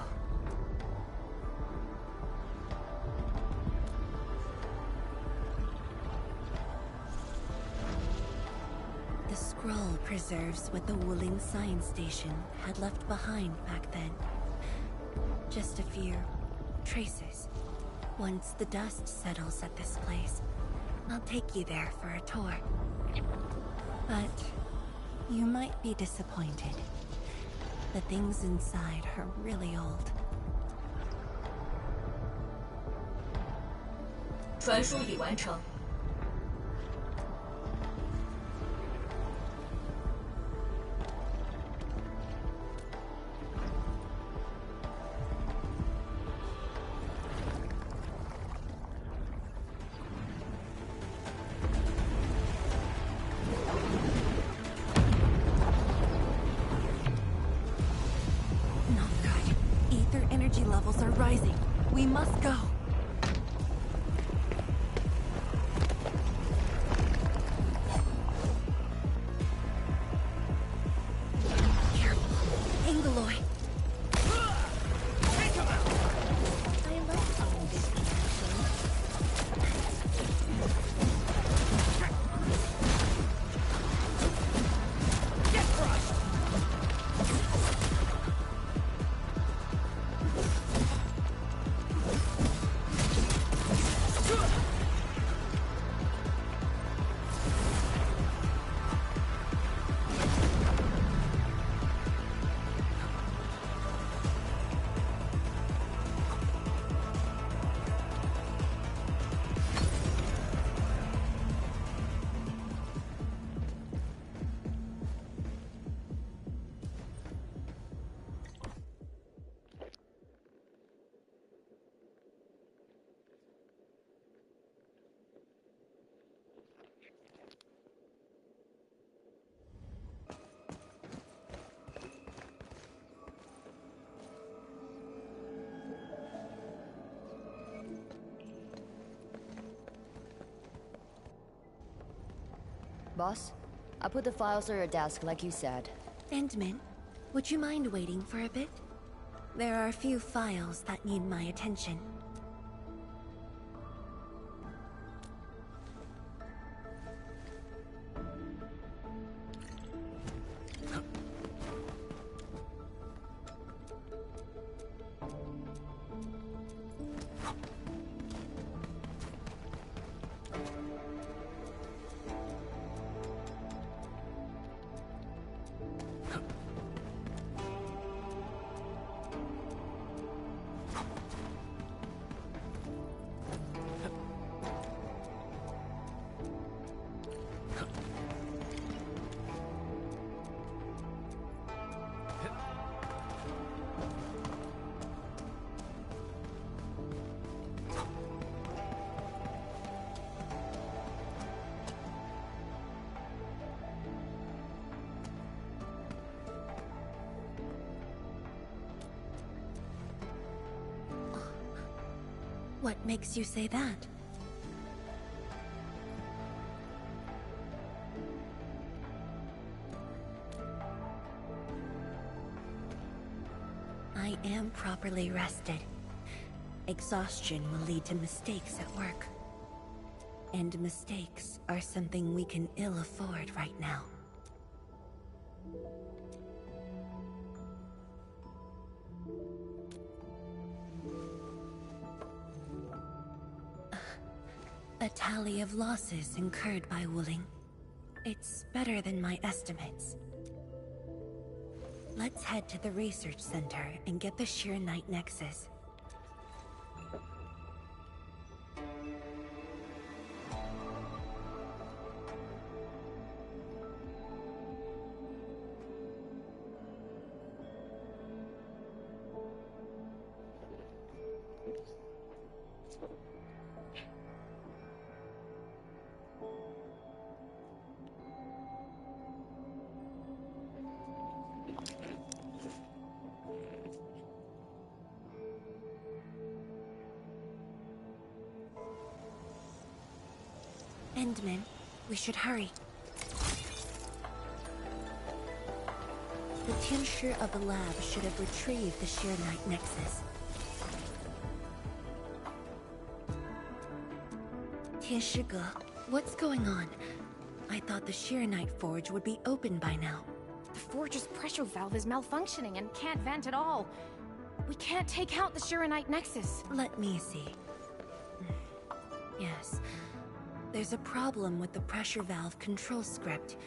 O: The scroll preserves what the Wuling Science Station had left behind back then. Just a few traces. Once the dust settles at this place, I'll take you there for a tour. But you might be disappointed. The things inside are really old.
K: 传输已完成。
O: Not good. Ether energy levels are rising. We must go. Careful. Angaloy.
F: Take him out!
O: I love seeing this in action.
F: Get crushed!
L: Boss, I put the files on your desk like you said.
O: Endman, would you mind waiting for a bit? There are a few files that need my attention. What makes you say that? I am properly rested. Exhaustion will lead to mistakes at work. And mistakes are something we can ill afford right now. A tally of losses incurred by Wuling. It's better than my estimates. Let's head to the research center and get the Sheer Knight Nexus. Endman, we should hurry. The Tianshi of the lab should have retrieved the Sheer Knight Nexus. Tianshi, what's going on? I thought the Sheer Knight Forge would be open by now.
H: The forge's pressure valve is malfunctioning and can't vent at all. We can't take out the Sheer Knight Nexus.
O: Let me see. Yes. There's a problem with the pressure valve control script.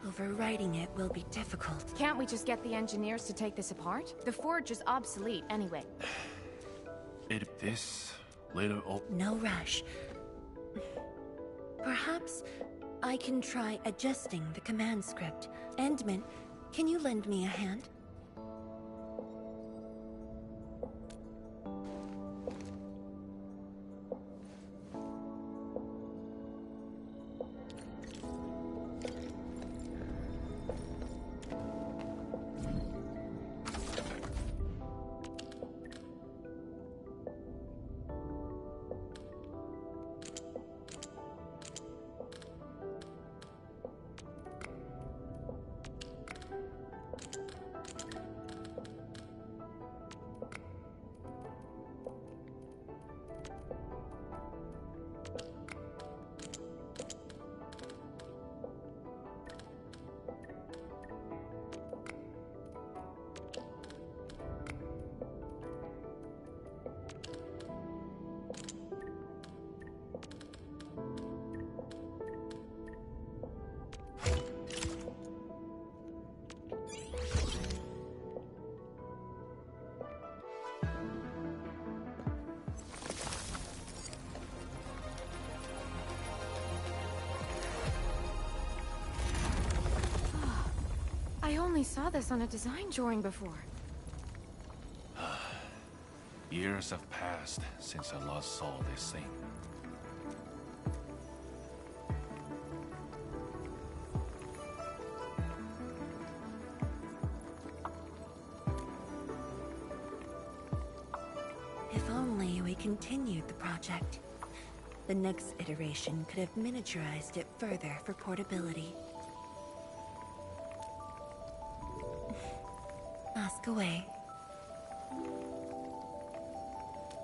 O: Overwriting it will be difficult.
H: Can't we just get the engineers to take this apart? The forge is obsolete anyway.
P: This little...
O: No rush. Perhaps I can try adjusting the command script. Endman, can you lend me a hand?
H: I only saw this on a design drawing before.
P: Years have passed since I last saw this thing.
O: If only we continued the project. The next iteration could have miniaturized it further for portability. Ask away.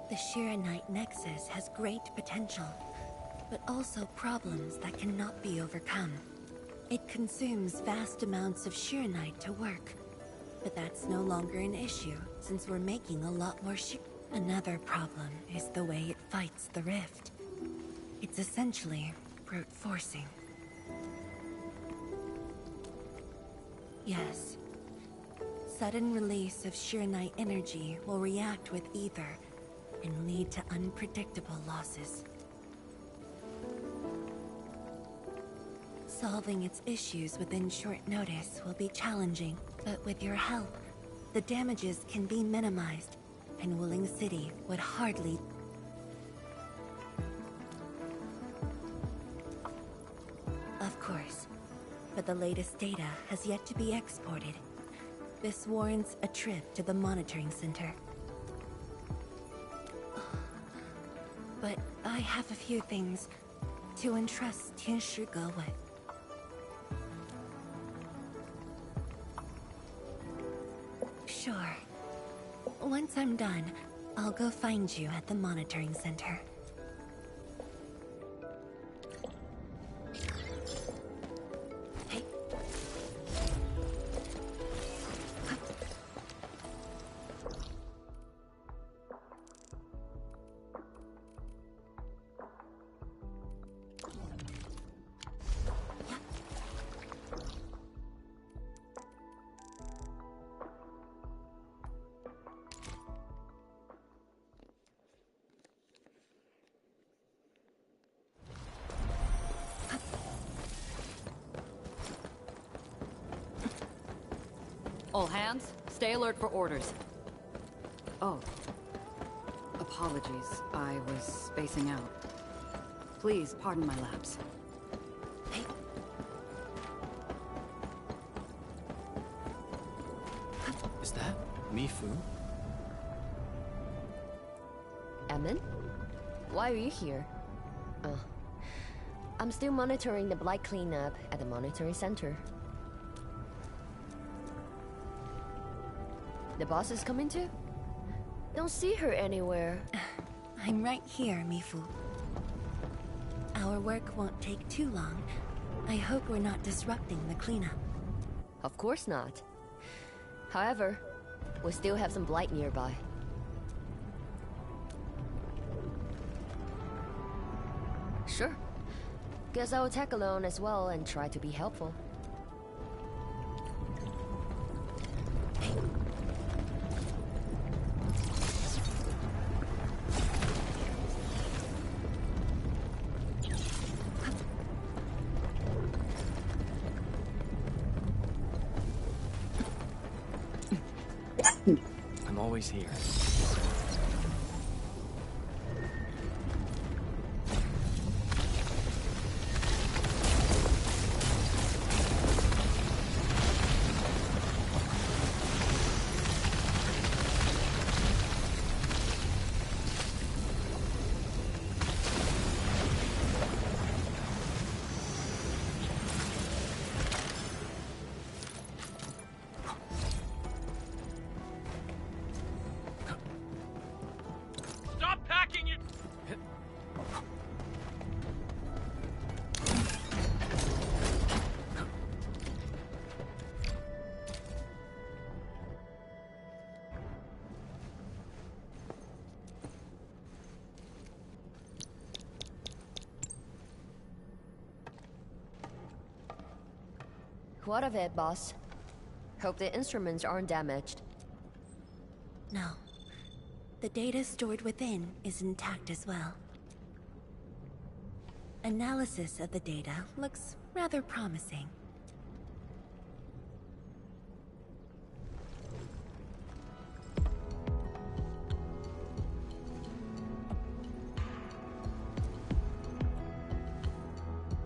O: The Sheer Knight Nexus has great potential, but also problems that cannot be overcome. It consumes vast amounts of Sheer Knight to work, but that's no longer an issue since we're making a lot more Sheer. Another problem is the way it fights the rift. It's essentially brute forcing. Yes. Sudden release of Sheer Knight energy will react with ether and lead to unpredictable losses. Solving its issues within short notice will be challenging, but with your help, the damages can be minimized, and Wuling City would hardly... Of course, but the latest data has yet to be exported. This warrants a trip to the monitoring center. but I have a few things to entrust Tianshi with. Sure. Once I'm done, I'll go find you at the monitoring center. Hey.
Q: All hands, stay alert for orders. Oh. Apologies, I was spacing out. Please pardon my lapse.
O: Hey.
E: Is that Mifu?
L: Emin? Why are you here? I'm still monitoring the blight cleanup at the monitoring center. The boss is coming too? Don't see her anywhere.
O: I'm right here, Mifu. Our work won't take too long. I hope we're not disrupting the cleanup.
L: Of course not. However, we still have some blight nearby. Sure. Guess I'll tag along as well and try to be helpful.
E: I'm always here.
L: What of it, boss? Hope the instruments aren't damaged.
O: No. The data stored within is intact as well. Analysis of the data looks rather promising.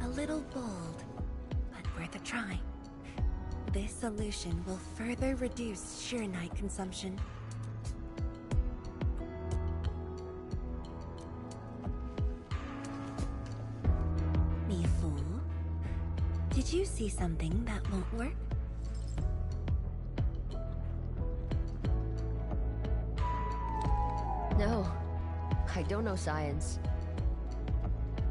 O: A little bold, but worth a try. This solution will further reduce sheer night consumption. Mifu, did you see something that won't work?
L: No, I don't know science.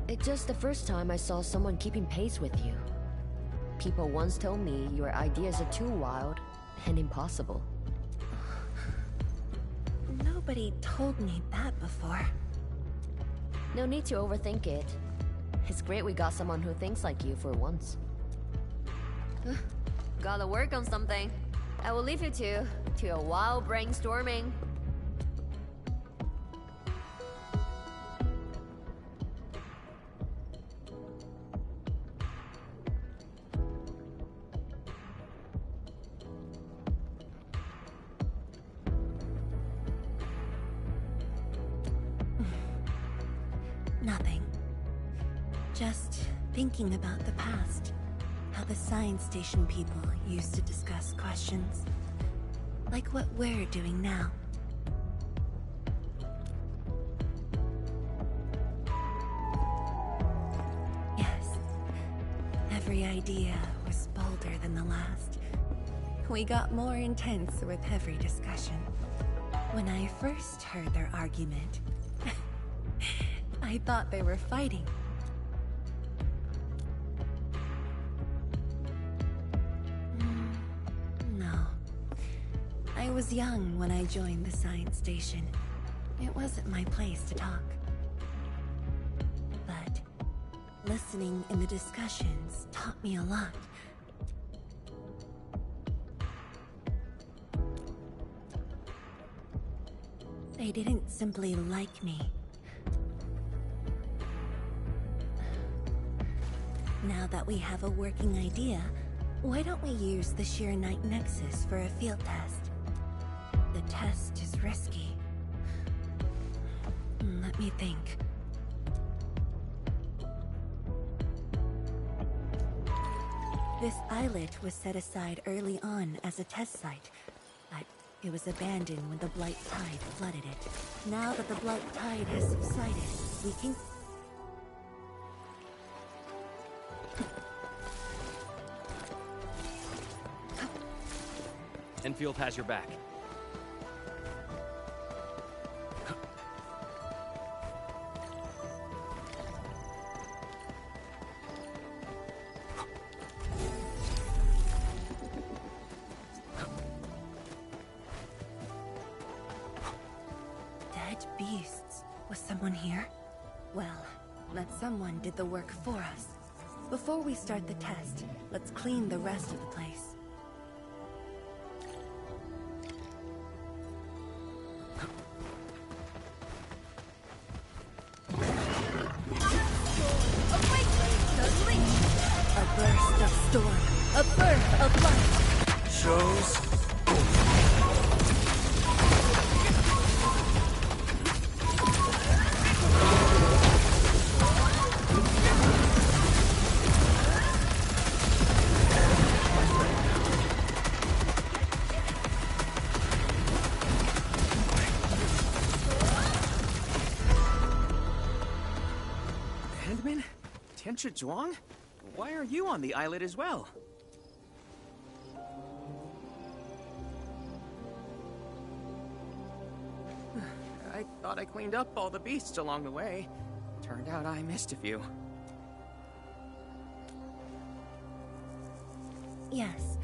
L: It's just the first time I saw someone keeping pace with you. People once told me your ideas are too wild and impossible.
O: Nobody told me that before.
L: No need to overthink it. It's great we got someone who thinks like you for once. Gotta work on something. I will leave you to a wild brainstorming.
O: Nothing. Just thinking about the past. How the science station people used to discuss questions. Like what we're doing now. idea was bolder than the last. We got more intense with every discussion. When I first heard their argument, I thought they were fighting. No. I was young when I joined the science station. It wasn't my place to talk. But listening in the discussions taught me a lot. They didn't simply like me. Now that we have a working idea, why don't we use the Sheer Knight Nexus for a field test? The test is risky. Let me think. This islet was set aside early on as a test site, but it was abandoned when the Blight Tide flooded it. Now that the Blight Tide has subsided, we can...
E: Enfield has your back.
O: Dead beasts. Was someone here? Well, that someone did the work for us. Before we start the test, let's clean the rest of the place. A burst of storm, a birth of light.
I: Shows.
F: Handman? Tianchi Zhuang? Why are you on the islet as well? I thought I cleaned up all the beasts along the way. Turned out I missed a few.
O: Yes,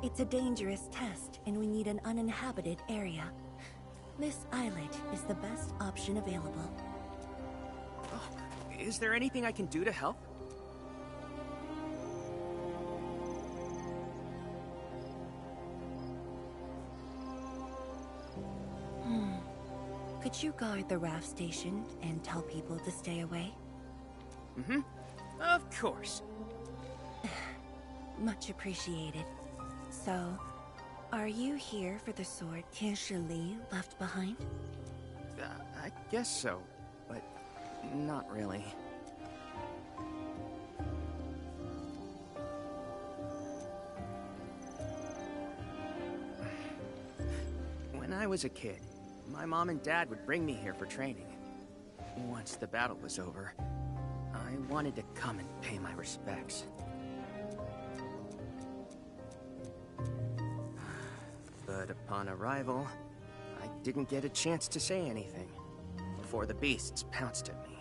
O: it's a dangerous test, and we need an uninhabited area. This islet is the best option available.
F: Oh, is there anything I can do to help?
O: Could you guard the raft station and tell people to stay away?
F: Mm-hmm. Of course.
O: Much appreciated. So, are you here for the sword Tianshi Li left behind?
F: I guess so, but not really. When I was a kid, my mom and dad would bring me here for training. Once the battle was over, I wanted to come and pay my respects. But upon arrival, I didn't get a chance to say anything before the beasts pounced at me.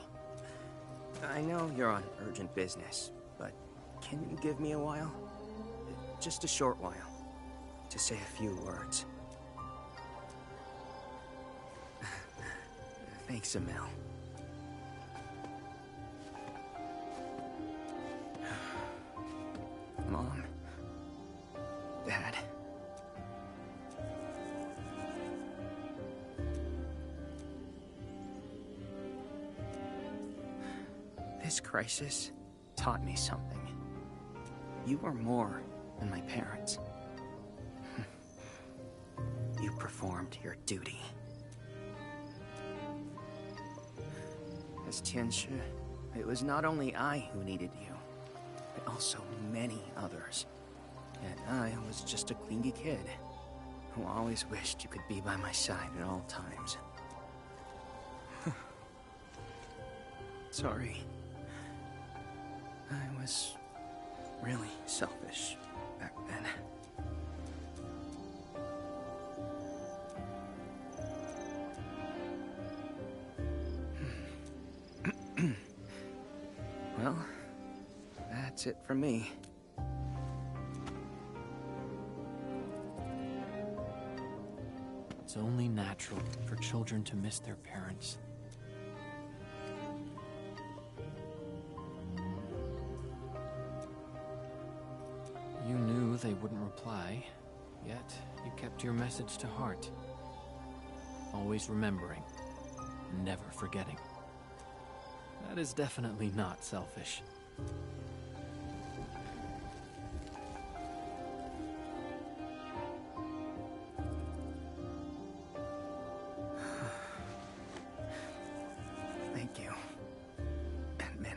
F: I know you're on urgent business, but can you give me a while? Just a short while, to say a few words. Thanks, Emil. Mom. Dad. This crisis taught me something. You were more than my parents. You performed your duty. As Tianshi, it was not only I who needed you, but also many others. And I was just a clingy kid who always wished you could be by my side at all times. Sorry. I was really selfish back then. Well, that's it from me.
E: It's only natural for children to miss their parents. You knew they wouldn't reply, yet you kept your message to heart. Always remembering, never forgetting. That is definitely not selfish.
F: Thank you, Ant-Man.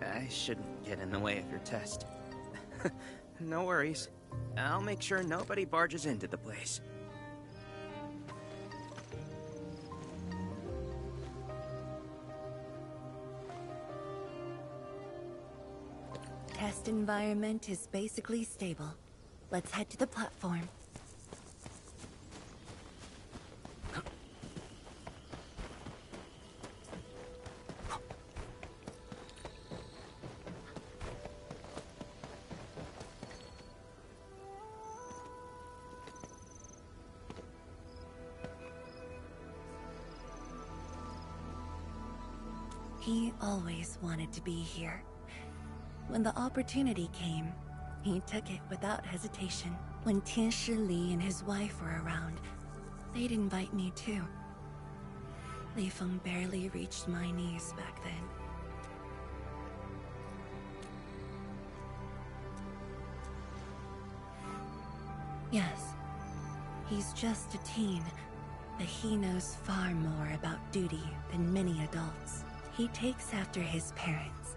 F: I shouldn't get in the way of your test. No worries. I'll make sure nobody barges into the place.
O: Test environment is basically stable. Let's head to the platform. He always wanted to be here. When the opportunity came, he took it without hesitation. When Tianshi Li and his wife were around, they'd invite me too. Li Feng barely reached my knees back then. Yes, he's just a teen, but he knows far more about duty than many adults. He takes after his parents.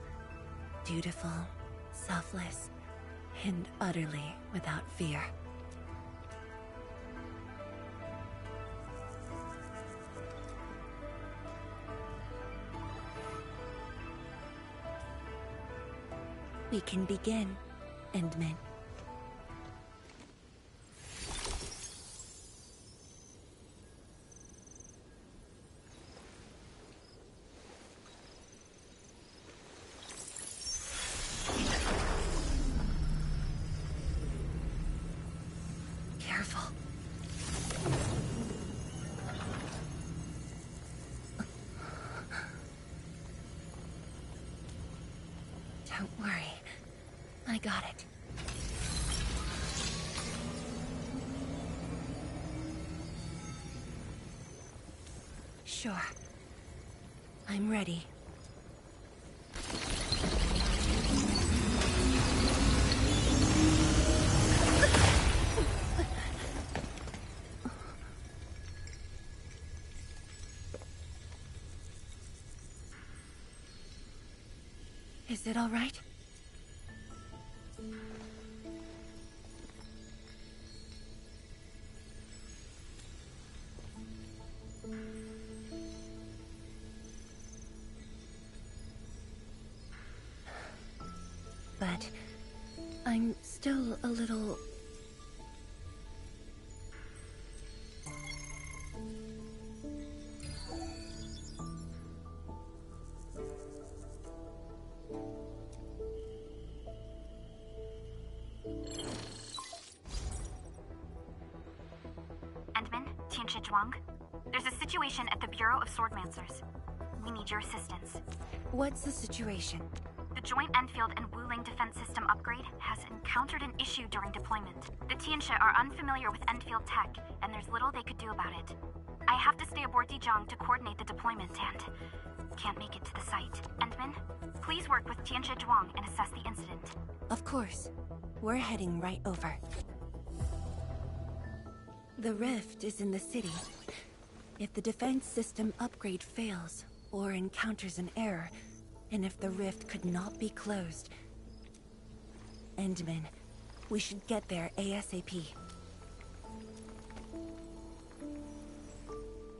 O: Dutiful, selfless, and utterly without fear. We can begin, Endman. Careful. Don't worry. I got it. Sure. I'm ready. Is it all right? But I'm still a little...
C: Endman, Tianshi Zhuang. There's a situation at the Bureau of Swordmancers. We need your assistance.
O: What's the situation?
C: The Joint Enfield and Wuling defense system upgrade has encountered an issue during deployment. The Tianshi are unfamiliar with Enfield tech, and there's little they could do about it. I have to stay aboard Dijiang to coordinate the deployment and can't make it to the site. Endman, please work with Tianshi Zhuang and assess the incident.
O: Of course. We're heading right over. The rift is in the city. If the defense system upgrade fails, or encounters an error, and if the rift could not be closed... Endman, we should get there ASAP.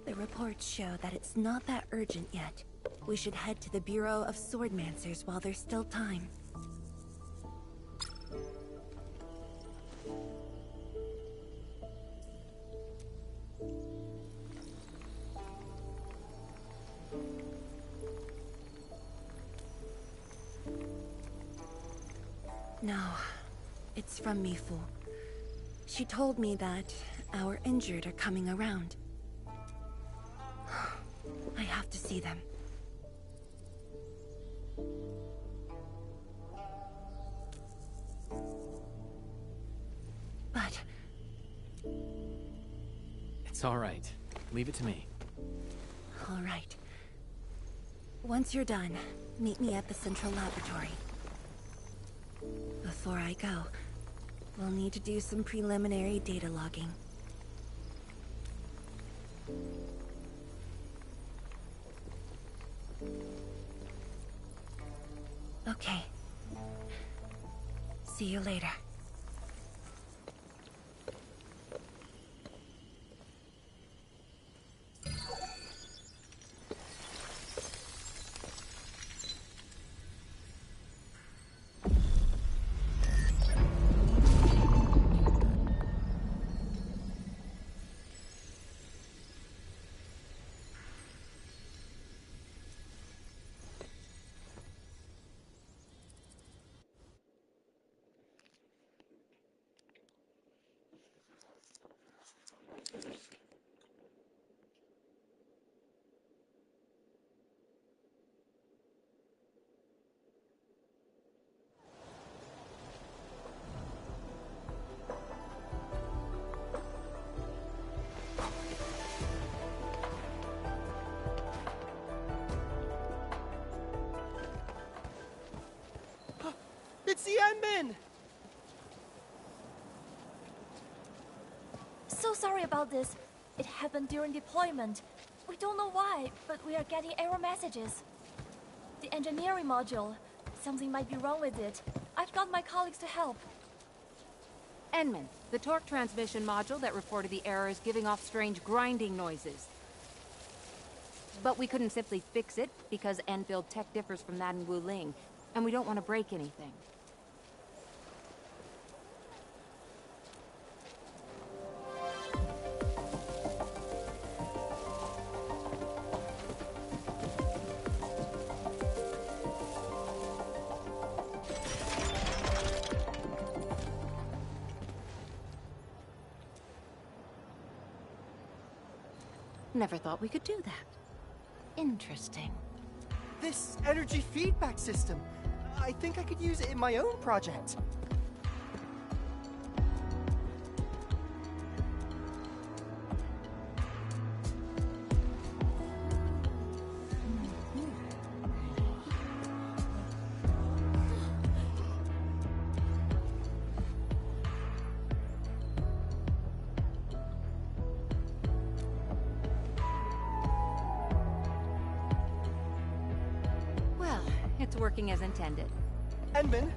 O: The reports show that it's not that urgent yet. We should head to the Bureau of Swordmancers while there's still time. No, it's from Mifu. She told me that our injured are coming around. I have to see them. But...
E: It's all right. Leave it to me.
O: all right. Once you're done, meet me at the central laboratory. Before I go, we'll need to do some preliminary data logging. Okay. See you later.
G: It's the Endman!
M: So sorry about this. It happened during deployment. We don't know why, but we are getting error messages. The engineering module. Something might be wrong with it. I've got my colleagues to help.
H: Enman, the torque transmission module that reported the error is giving off strange grinding noises. But we couldn't simply fix it because Enfield tech differs from that in Wuling, and we don't want to break anything. Never thought we could do that. Interesting.
G: This energy feedback system. I think I could use it in my own project.
H: It's working as intended.
G: Endman,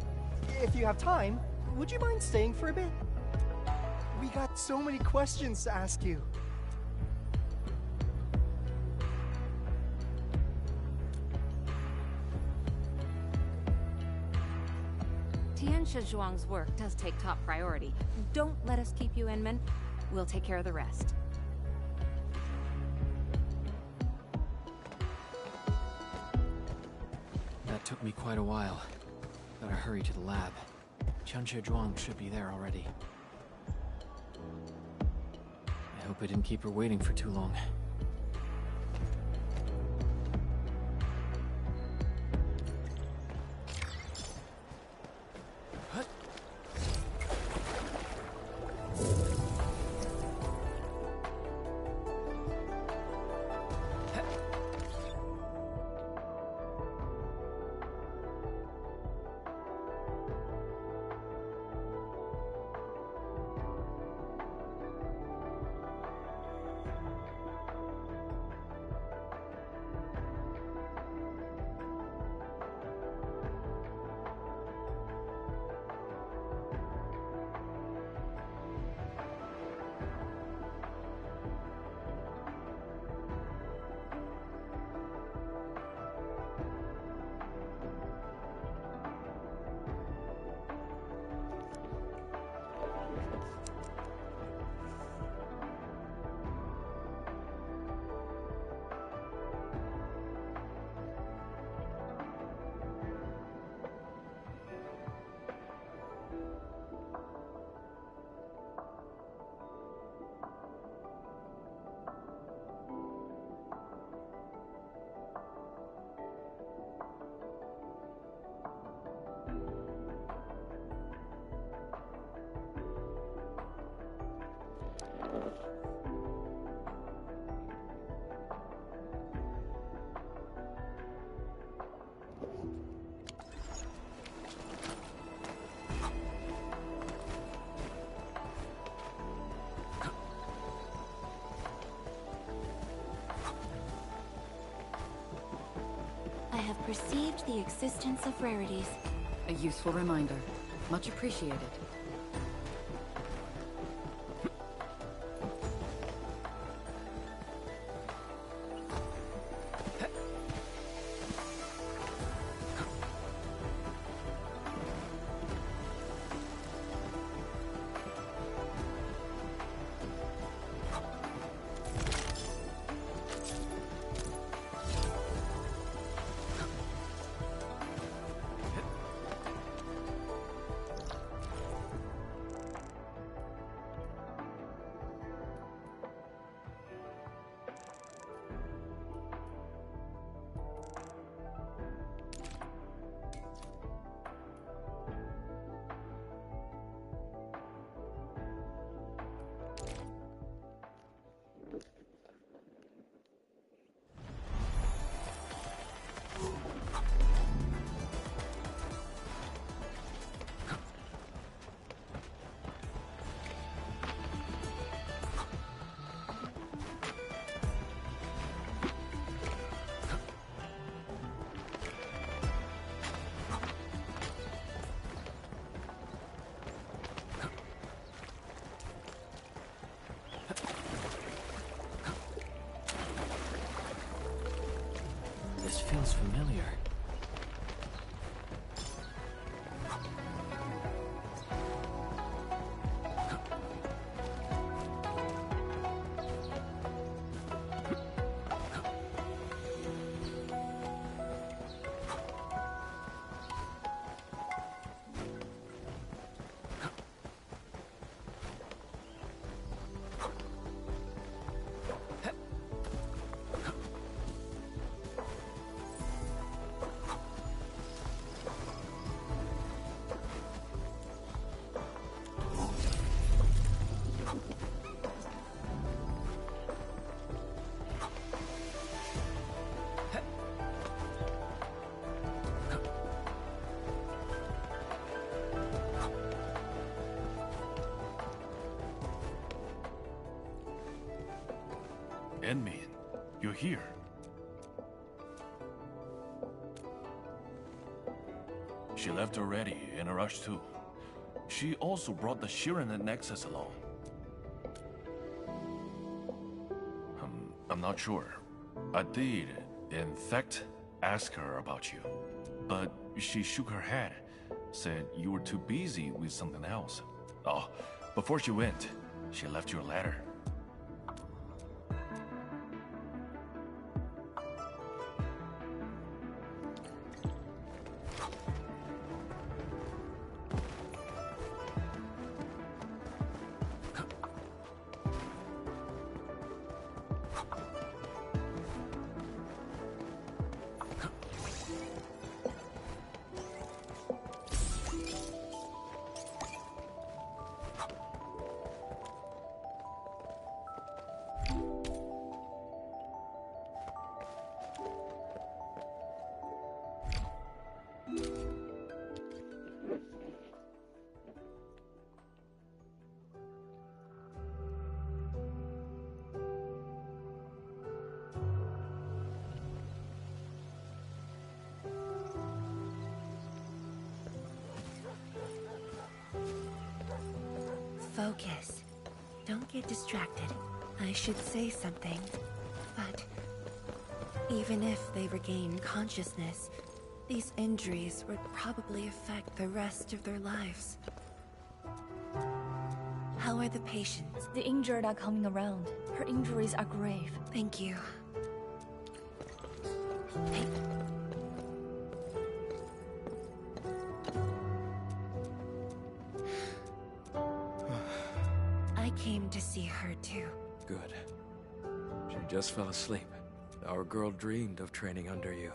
G: if you have time, would you mind staying for a bit? We got so many questions to ask you.
H: Tianxia Zhuang's work does take top priority. Don't let us keep you, Enman. We'll take care of the rest.
E: That took me quite a while. Gotta hurry to the lab. Tianxia Zhuang should be there already. I hope I didn't keep her waiting for too long.
K: perceived the existence of rarities.
Q: A useful reminder. Much appreciated.
E: This feels familiar.
P: Enmin, you're here. She left already, in a rush too. She also brought the Shiren Nexus along. I'm not sure. I did, in fact, ask her about you. But she shook her head, said you were too busy with something else. Oh, before she went, she left you a letter.
O: Focus. Don't get distracted. I should say something, but even if they regain consciousness, these injuries would probably affect the rest of their lives. How are the patients?
R: The injured are coming around. Her injuries are grave.
O: Thank you. Hey. I came to see her too.
S: Good. She just fell asleep. Our girl dreamed of training under you.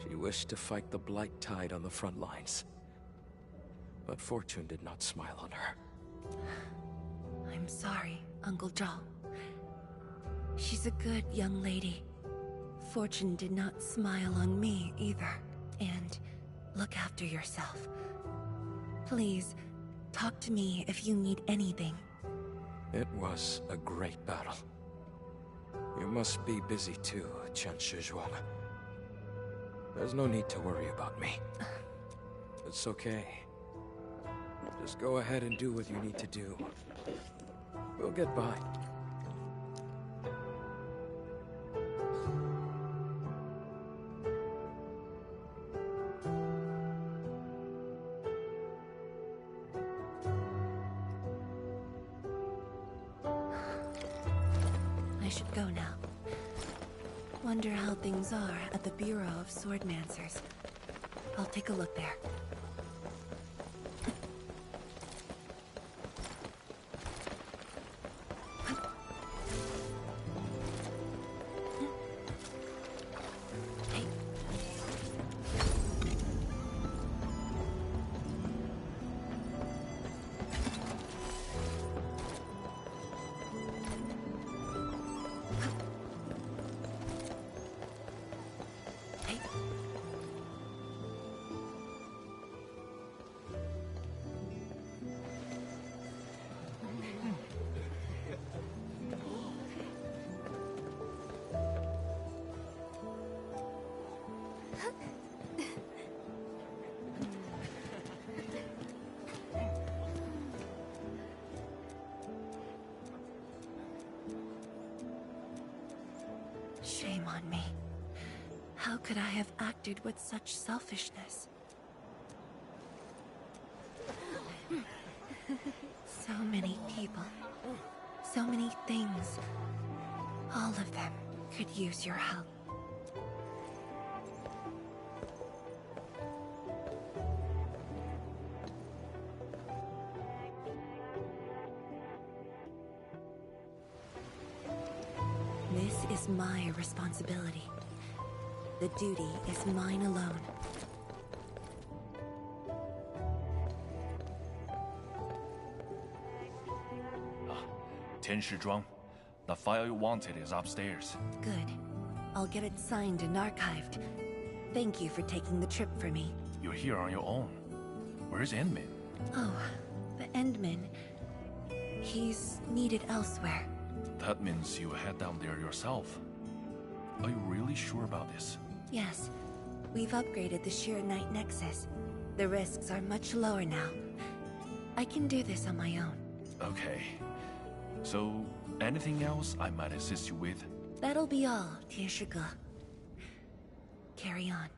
S: She wished to fight the Blight Tide on the front lines. But fortune did not smile on her.
O: I'm sorry, Uncle Zhao. She's a good young lady. Fortune did not smile on me either. And look after yourself. Please, talk to me if you need anything.
S: It was a great battle. You must be busy too, Qian Shizhuang. There's no need to worry about me. It's okay. Just go ahead and do what you need to do. We'll get by.
O: I should go now. Wonder how things are at the Bureau of Swordmancers. I'll take a look there. Shame on me. How could I have acted with such selfishness? So many people. So many things. All of them could use your help. This is my responsibility. The duty is mine alone.
P: Tianshizhuang, the file you wanted is upstairs.
O: Good. I'll get it signed and archived. Thank you for taking the trip for me.
P: You're here on your own. Where's Endmin?
O: Oh, the Endman. He's needed elsewhere.
P: That means you head down there yourself. Are you really sure about this?
O: Yes. We've upgraded the Sheer Knight Nexus. The risks are much lower now. I can do this on my own.
P: Okay. So, anything else I might assist you with?
O: That'll be all, Tianshige. Carry on.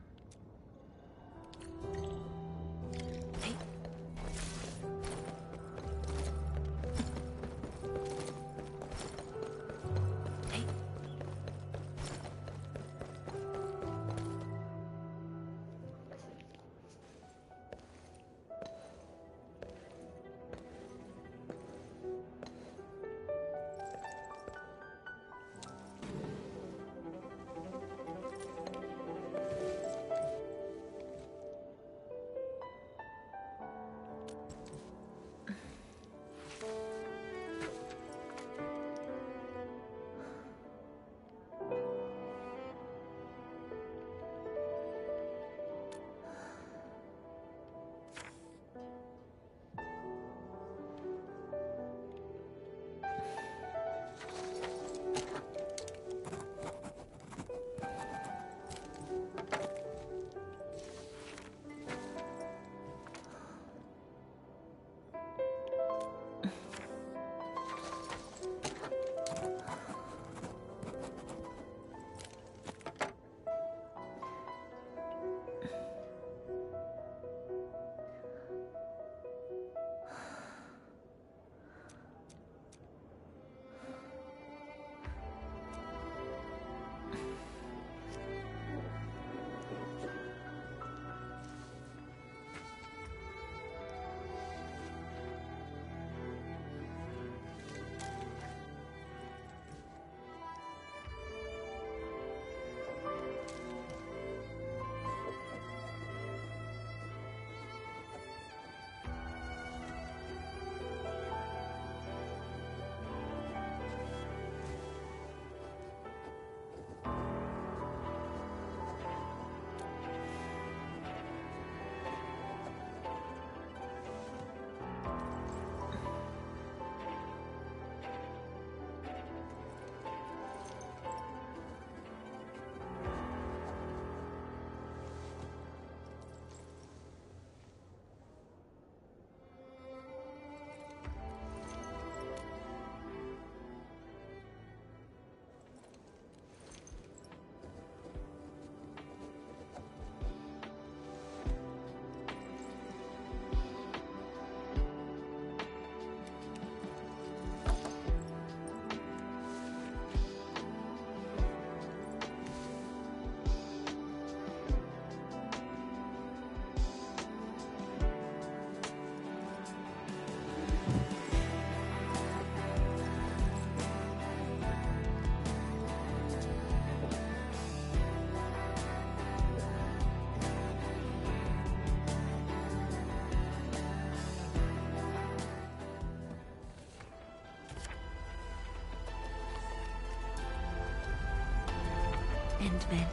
O: Endman.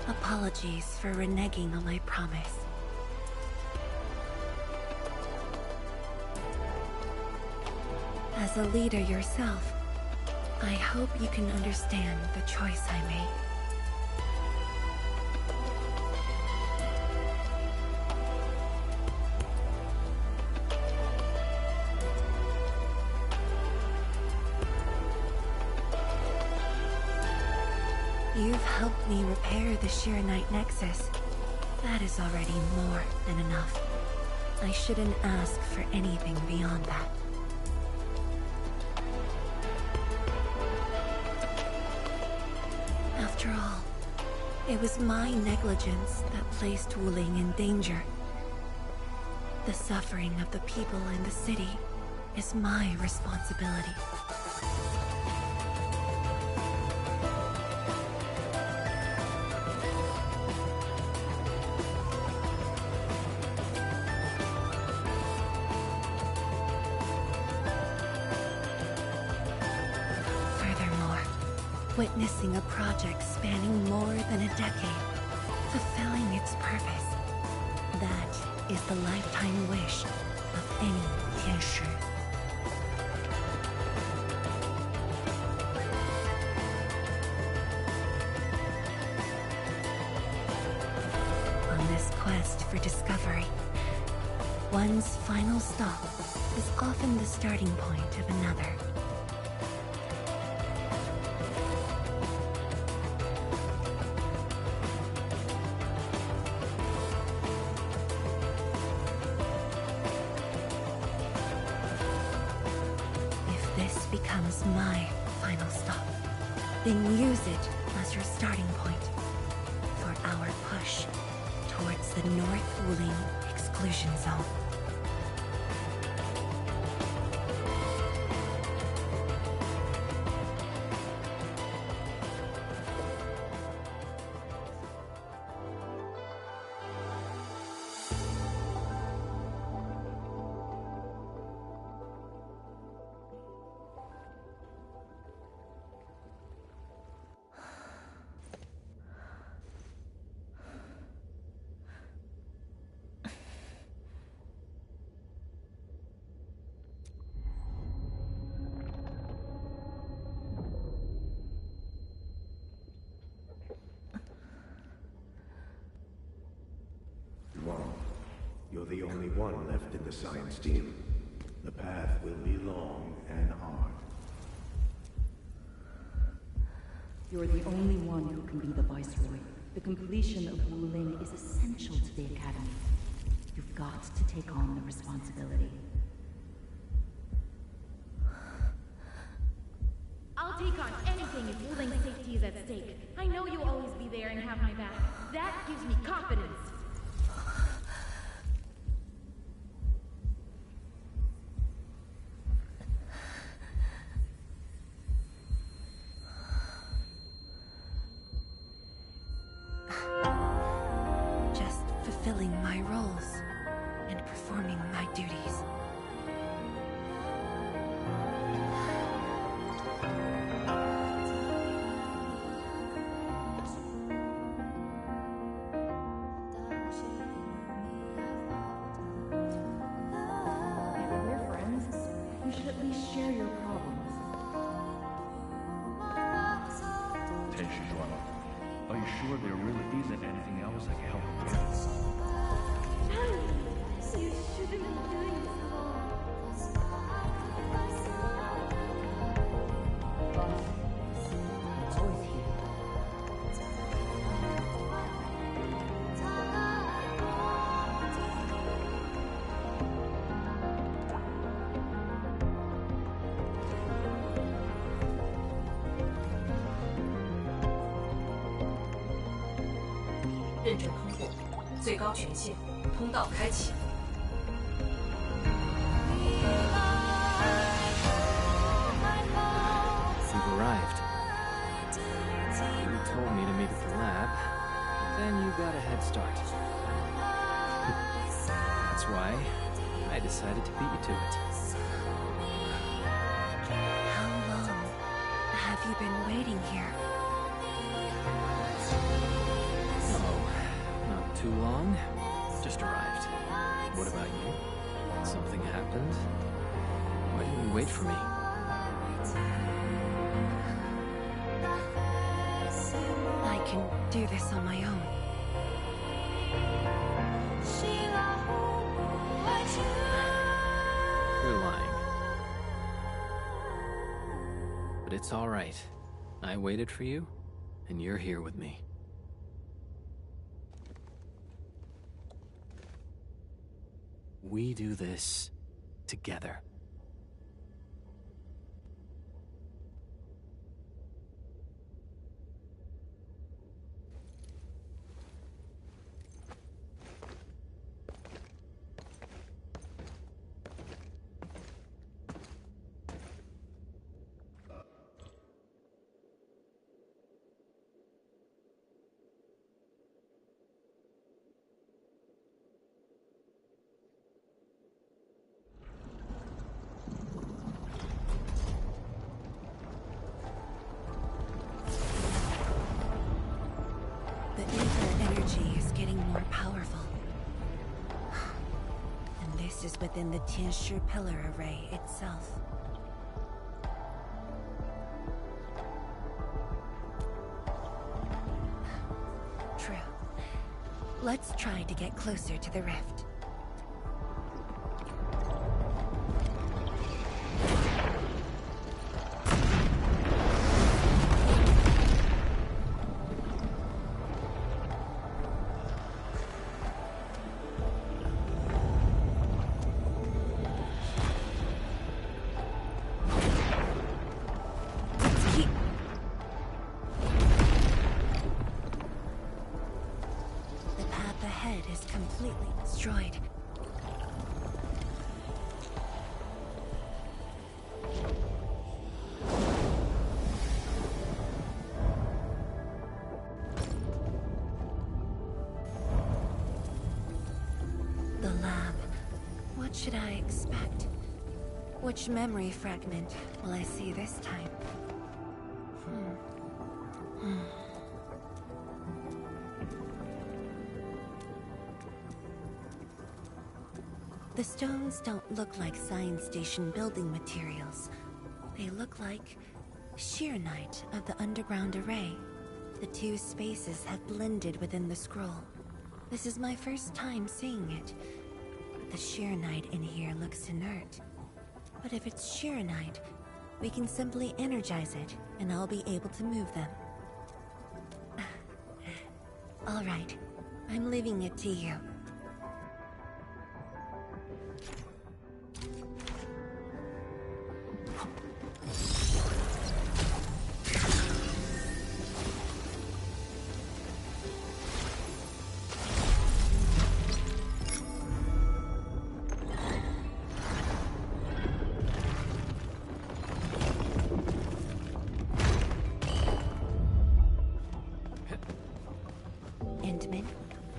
O: Apologies for reneging on my promise. As a leader yourself, I hope you can understand the choice I made. You've helped me repair the Shiranite Nexus. That is already more than enough. I shouldn't ask for anything beyond that. After all, it was my negligence that placed Wuling in danger. The suffering of the people in the city is my responsibility. Witnessing a project spanning more than a decade, fulfilling its purpose. That is the lifetime wish of any Tianshi. On this quest for discovery, one's final stop is often the starting point of another. Becomes my final stop. Then use it as your starting point for our push towards the North Wuling exclusion zone.
T: You're the only one left in the science team. The path will be long and hard.
U: You're the only one who can be the Viceroy. The completion of Wuling is essential to the Academy. You've got to take on the responsibility.
V: I'll take on anything if Wuling's safety is at stake. I know you'll always be there and have my back. That gives me confidence.
O: Just fulfilling my roles and performing my duties.
U: We're friends. You should at least share your problems.
P: Are you sure there really isn't anything else I can help you with?
V: No! You shouldn't be doing this alone.
U: I'm always here.
W: 认证通过，最高权限，通道开启。
E: You've arrived. You told me to meet at the lab, then you got a head start. That's why I decided to beat you to it.
O: How long have you been waiting here?
E: too long. Just arrived. What about you? Something happened? Why didn't you wait for me?
O: I can do this on my own.
E: You're lying. But it's all right. I waited for you, and you're here with me. We do this together.
O: The ether energy is getting more powerful. And this is within the Tianshi pillar array itself. True. Let's try to get closer to the rift. Destroyed. The lab. What should I expect? Which memory fragment will I see this time? The stones don't look like science station building materials. They look like shearnite of the underground array. The two spaces have blended within the scroll. This is my first time seeing it. The shearnite in here looks inert. But if it's shearnite, we can simply energize it, and I'll be able to move them. All right, I'm leaving it to you.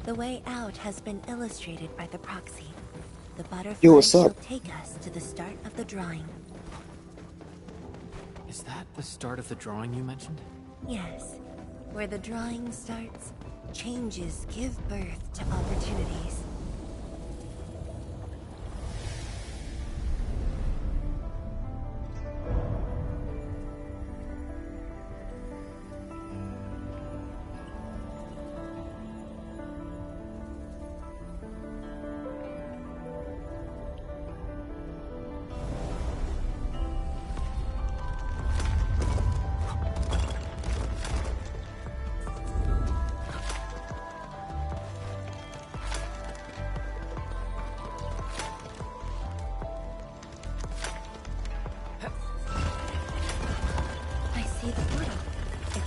O: The way out has been illustrated by the proxy. The butterfly
D: Yo, what's
O: shall
D: up?
O: take us to the start of the drawing.
E: Is that the start of the drawing you mentioned?
O: Yes. Where the drawing starts, changes give birth to opportunities.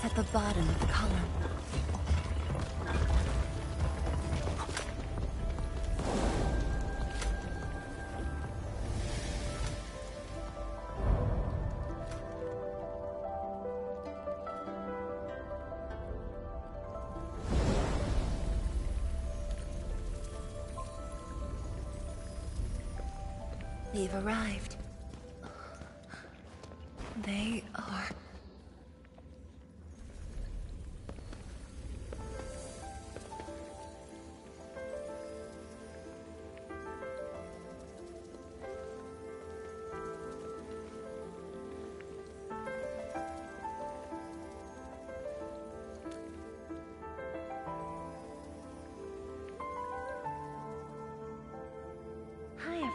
O: At the bottom of the column. They've arrived. They are...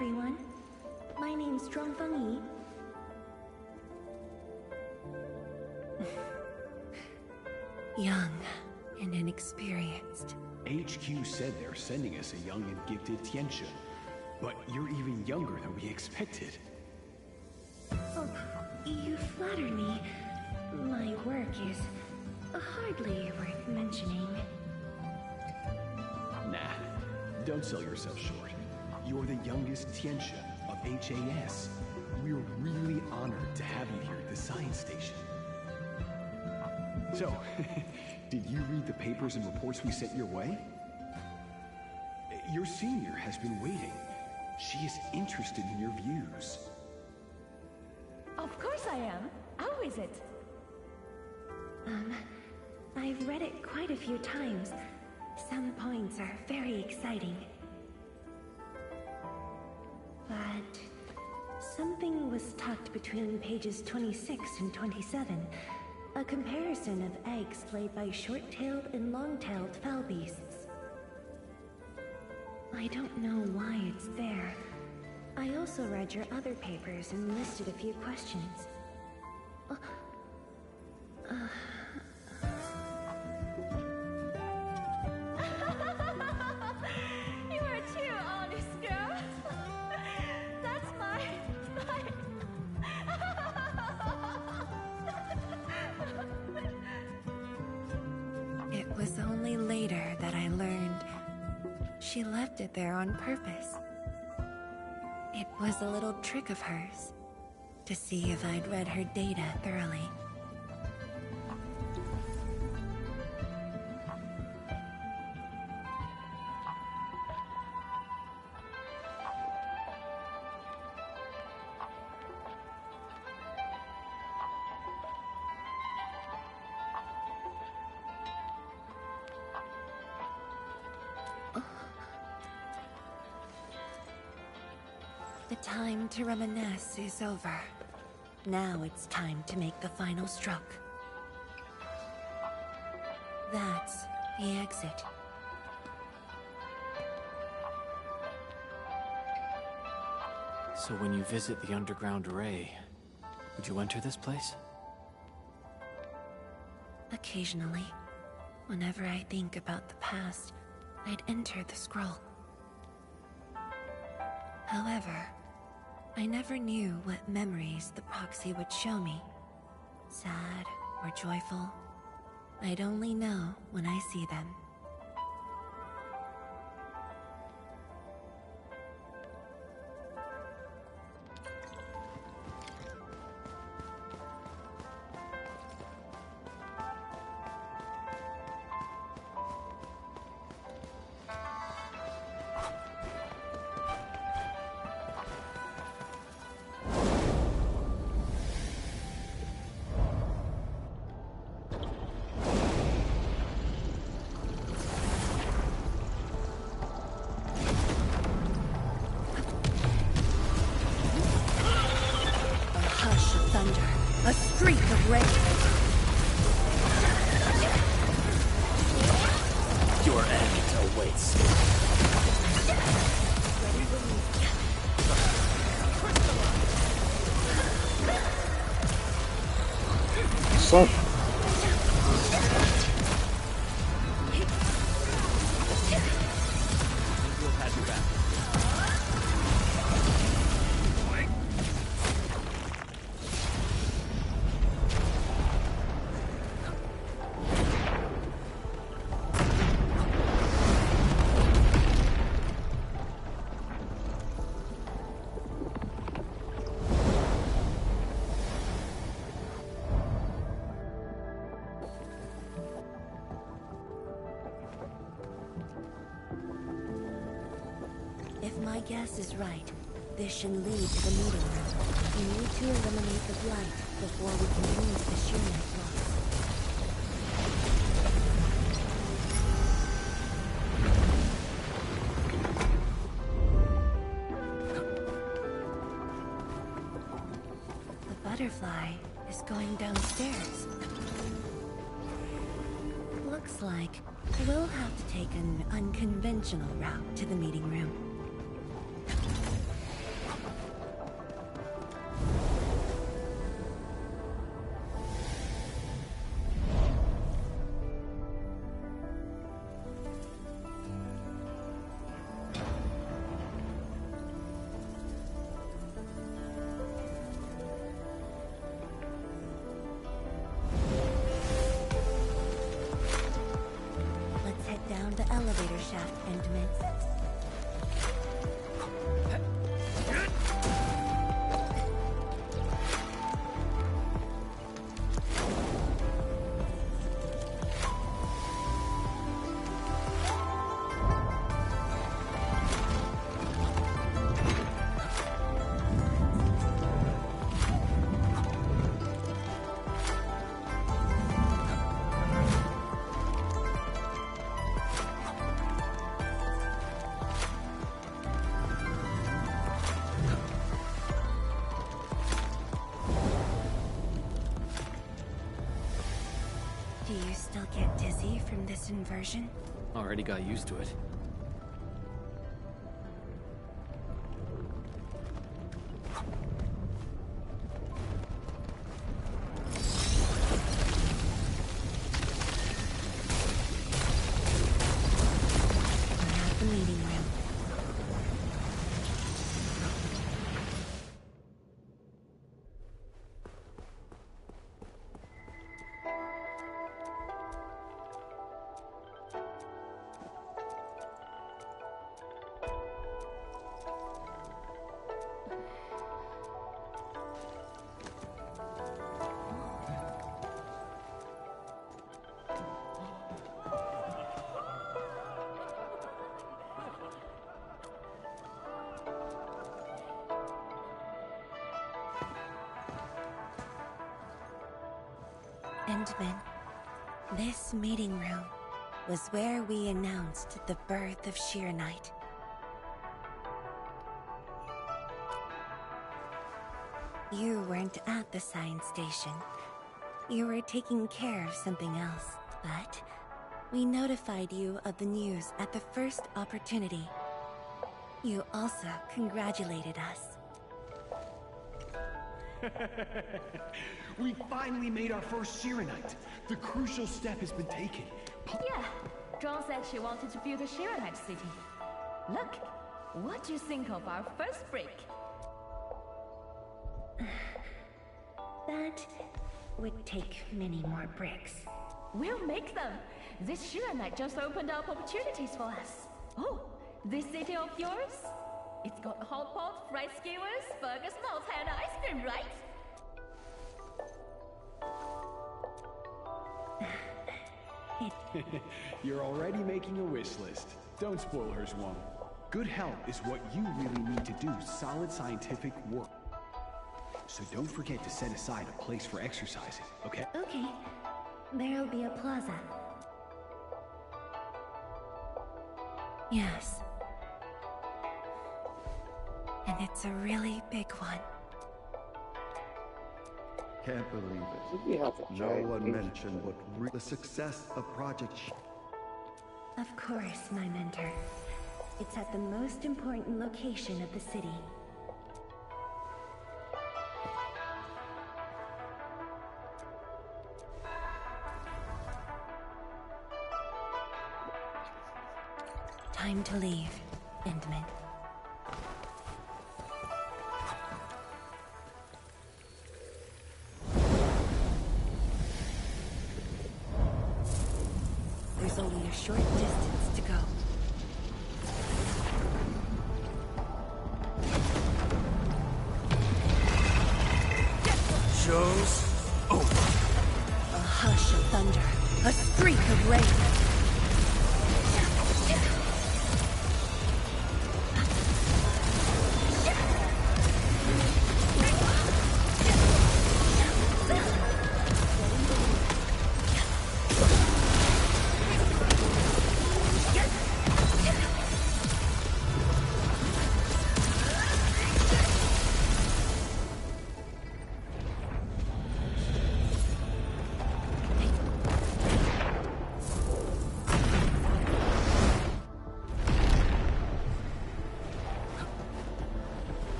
D: everyone. My name's Zhuangfeng Yi. Young and inexperienced.
J: HQ said they're sending us a young and gifted Tianxia, but you're even younger than we expected.
D: Oh, you flatter me. My work is hardly worth mentioning.
J: Nah, don't sell yourself short. You're the youngest Tianxia of HAS. We're really honored to have you here at the science station. So, did you read the papers and reports we sent your way? Your senior has been waiting. She is interested in your views.
V: Of course I am. How is it?
D: I've read it quite a few times. Some points are very exciting. But something was tucked between pages 26 and 27. A comparison of eggs laid by short-tailed and long-tailed fowl beasts. I don't know why it's there. I also read your other papers and listed a few questions.
V: You are too honest, girl. That's my...
D: It was only later that I learned she left it there on purpose. It was a little trick of hers to see if I'd read her data thoroughly. The time to reminisce is over. Now it's time to make the final stroke. That's the exit.
E: So when you visit the underground array, would you enter this place?
D: Occasionally, whenever I think about the past, I'd enter the scroll. However, I never knew what memories the proxy would show me. Sad or joyful, I'd only know when I see them. A streak of rain.
I: Your end awaits.
N: Son.
D: If my guess is right, this should lead to the meeting room. We need to eliminate the blight before we can use the sheer knight blocks. The butterfly is going downstairs. Looks like we'll have to take an unconventional route to the meeting room.
O: get dizzy from this inversion?
E: Already got used to it.
O: The meeting room. Endman, this meeting room was where we announced the birth of Shirenite. You weren't at the science station. You were taking care of something else, but we notified you of the news at the first opportunity. You also congratulated us.
J: We finally made our first Shirenite. The crucial step has been taken.
V: Yeah, John said she wanted to build a Shirenite city. Look, what do you think of our first break?
O: That would take many more bricks.
V: We'll make them. This Shirenite just opened up opportunities for us. Oh, this city of yours? It's got hot pot, fried skewers, burgers, malts, and ice cream, right?
J: You're already making a wish list. Don't spoil her, Zhuang. Good health is what you really need to do solid scientific work. So don't forget to set aside a place for exercising, okay?
O: Okay. There'll be a plaza. Yes. And it's a really big one.
T: Can't believe it. No one mentioned what the success of Project
O: Of course, my mentor. It's at the most important location of the city. Time to leave, Endman. There's only a short distance to go.
I: Show's over.
O: A hush of thunder, a streak of rain.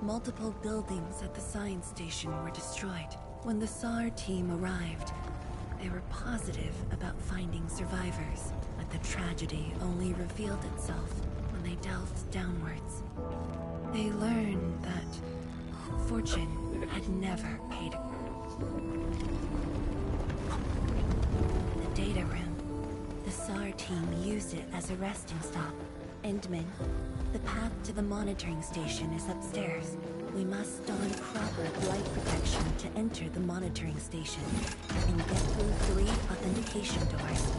O: Multiple buildings at the science station were destroyed. When the SAR team arrived, they were positive about finding survivors, but the tragedy only revealed itself when they delved downwards. They learned that fortune had never paid. The data room. The SAR team used it as a resting stop. Endman, the path to the monitoring station is upstairs. We must don proper light protection to enter the monitoring station and get through 3 authentication doors.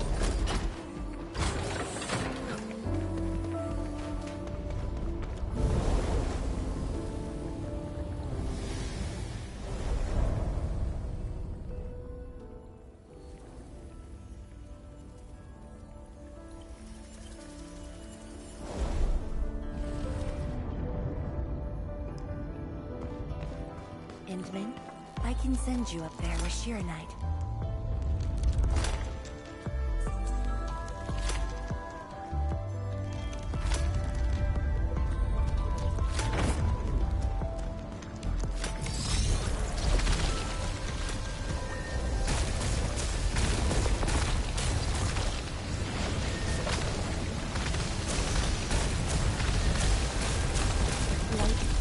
O: Kingsman. I can send you up there with Shiranite.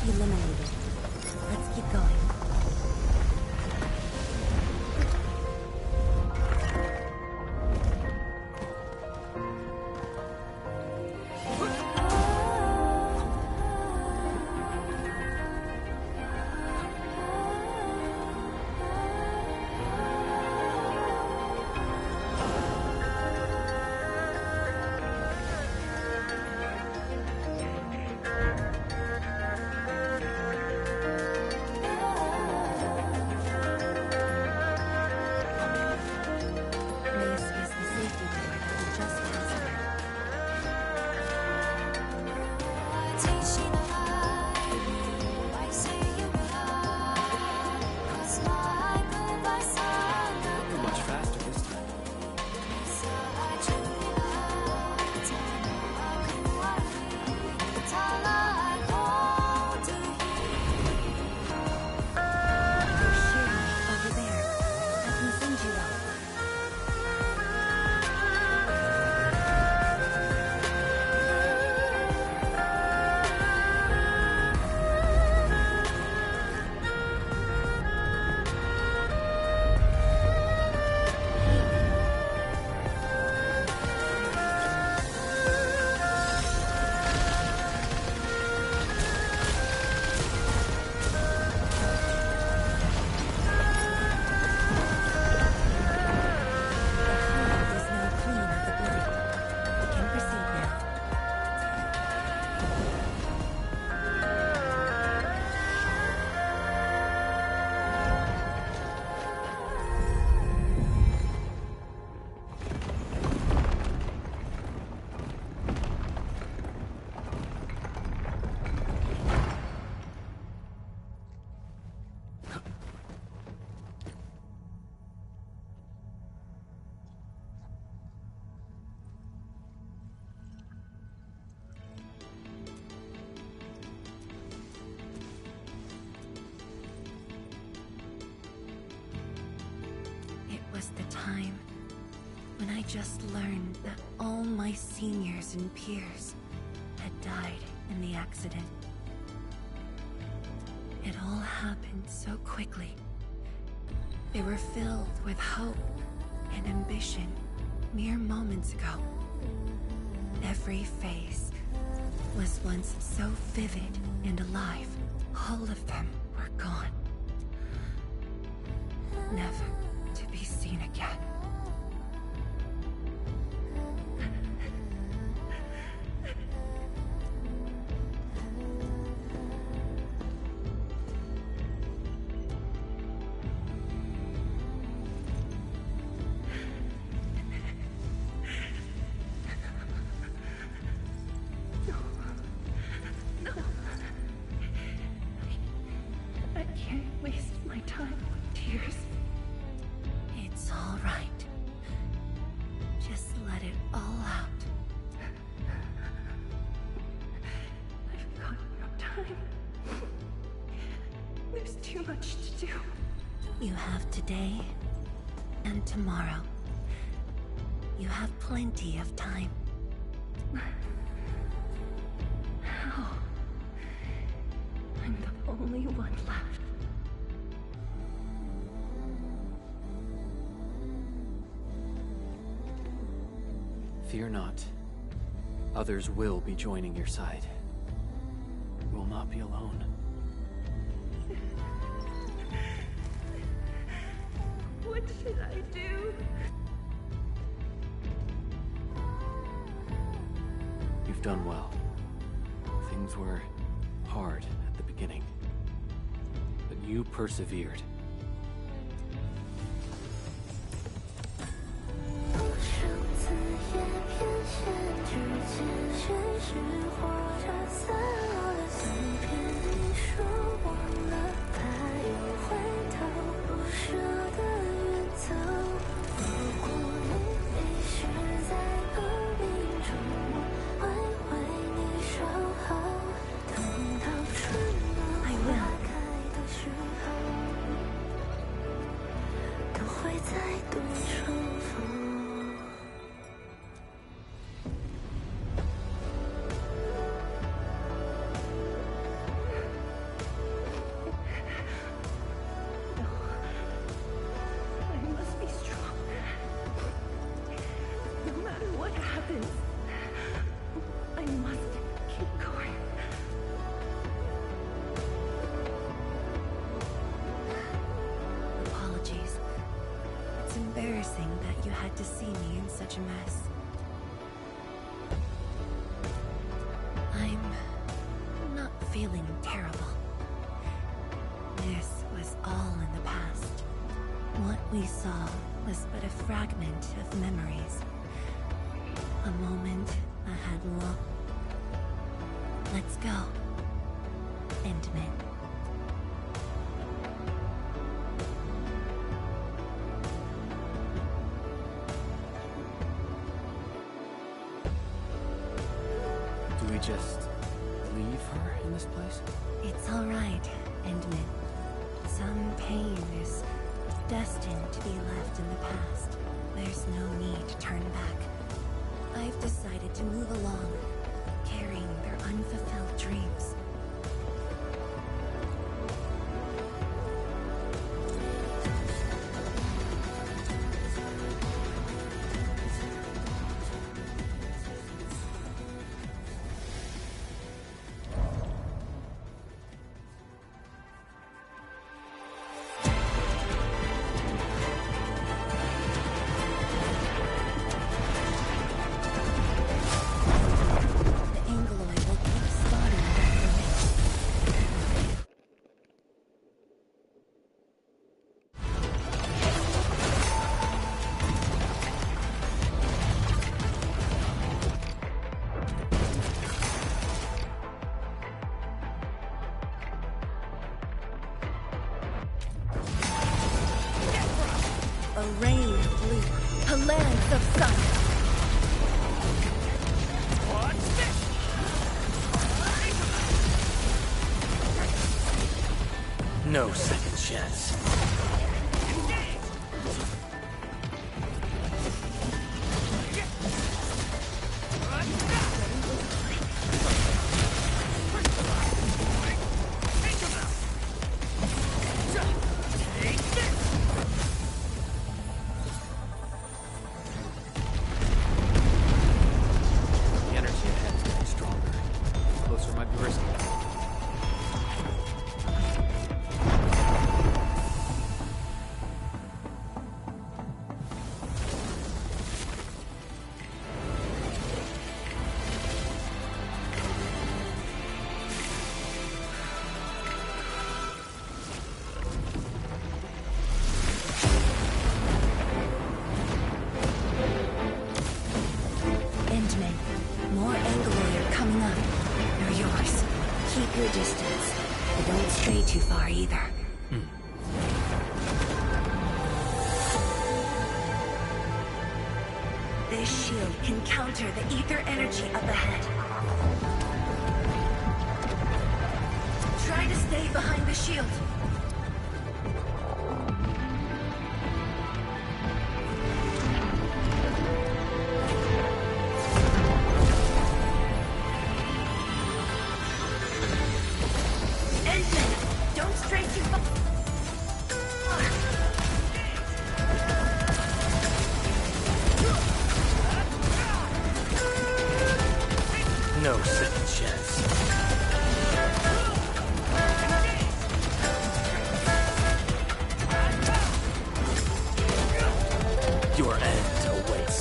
O: Eliminated. Let's keep going. The time when I just learned that all my seniors and peers had died in the accident. It all happened so quickly. They were filled with hope and ambition mere moments ago. Every face was once so vivid and alive. All of them were gone. Never to be seen again.
K: No. I can't waste my time with tears.
O: It's all right. Just let it all out.
K: I've got no time. There's too much to do.
O: You have today and tomorrow. You have plenty of time.
K: How? I'm the only one left.
E: Fear not. Others will be joining your side. You will not be alone.
K: What should I do?
E: You've done well. Things were hard at the beginning, but you persevered.
O: such a mess. I'm not feeling terrible. This was all in the past. What we saw was but a fragment of memories. A moment I had long. Let's go. Intimate.
E: Do we just leave her in this place?
O: It's all right, Endman. Some pain is destined to be left in the past. There's no need to turn back. I've decided to move along, carrying their unfulfilled dreams. A rain of blue, a lance of sun.
I: What's this?
F: No second chance.
E: The energy ahead is getting stronger. Closer might be risky.
O: Endman, more Angaloid are coming up. They're yours. Keep your distance, but don't stray too far either. This shield can counter the ether energy up ahead. Try to stay behind the shield. Endman, don't stray too far.
F: No second chance. Your end awaits.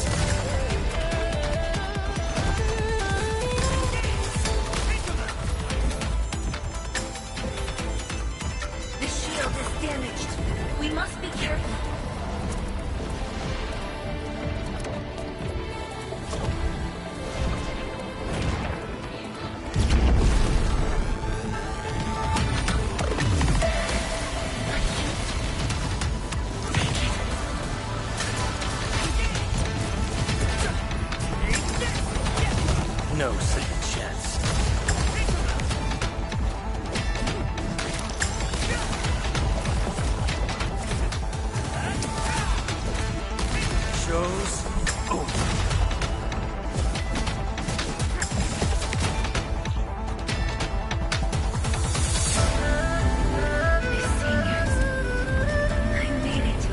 O: The shield is damaged. We must be careful.
F: No second chance. Show's over.
O: I made it.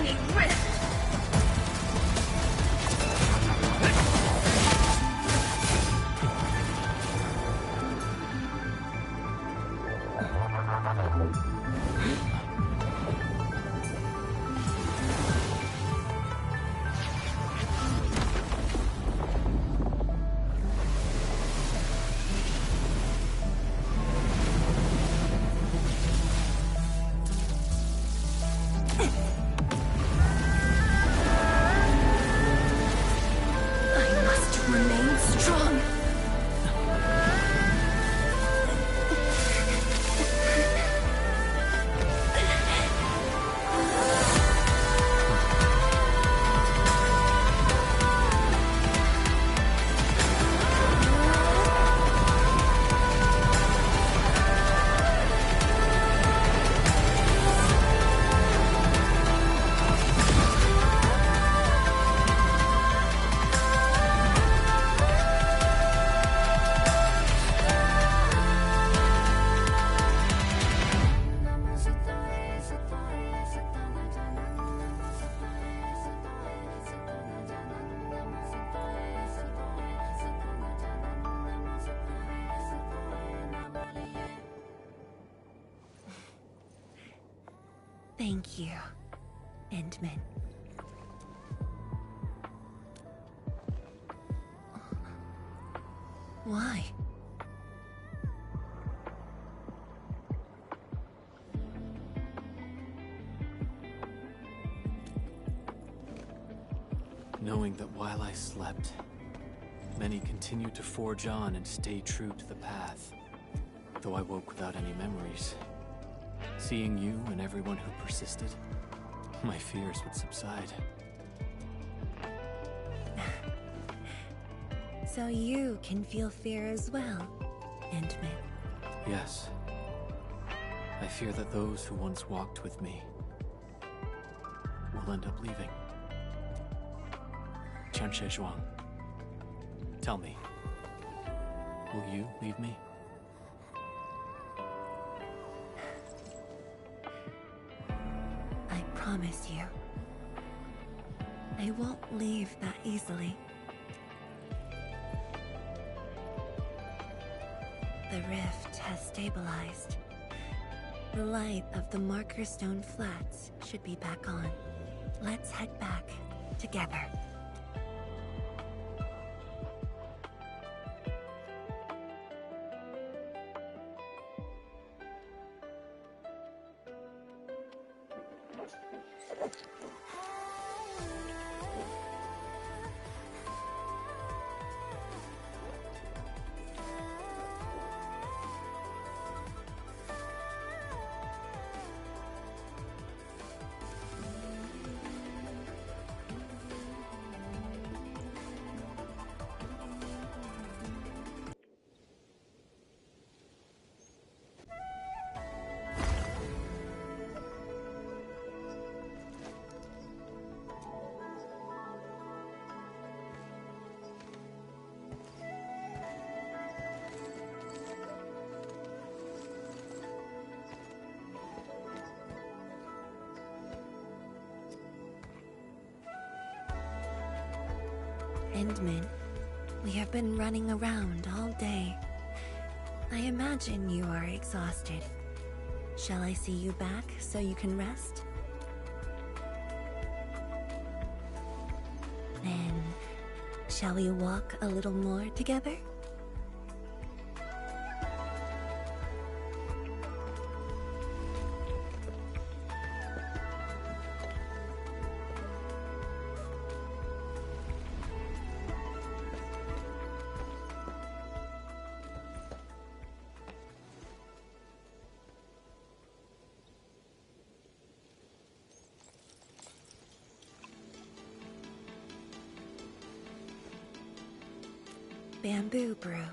M: tiny rift!
O: Thank you, Endman. Why?
E: Knowing that while I slept, many continued to forge on and stay true to the path. Though I woke without any memories, seeing you and everyone who persisted, my fears would subside.
O: So you can feel fear as well, Endman.
E: Yes. I fear that those who once walked with me will end up leaving. Qianche Zhuang, tell me, will you leave me?
O: I promise you, I won't leave that easily. The rift has stabilized. The light of the Marker Stone Flats should be back on. Let's head back together. Endman, we have been running around all day. I imagine you are exhausted. Shall I see you back so you can rest? Then, shall we walk a little more together? Bamboo brew.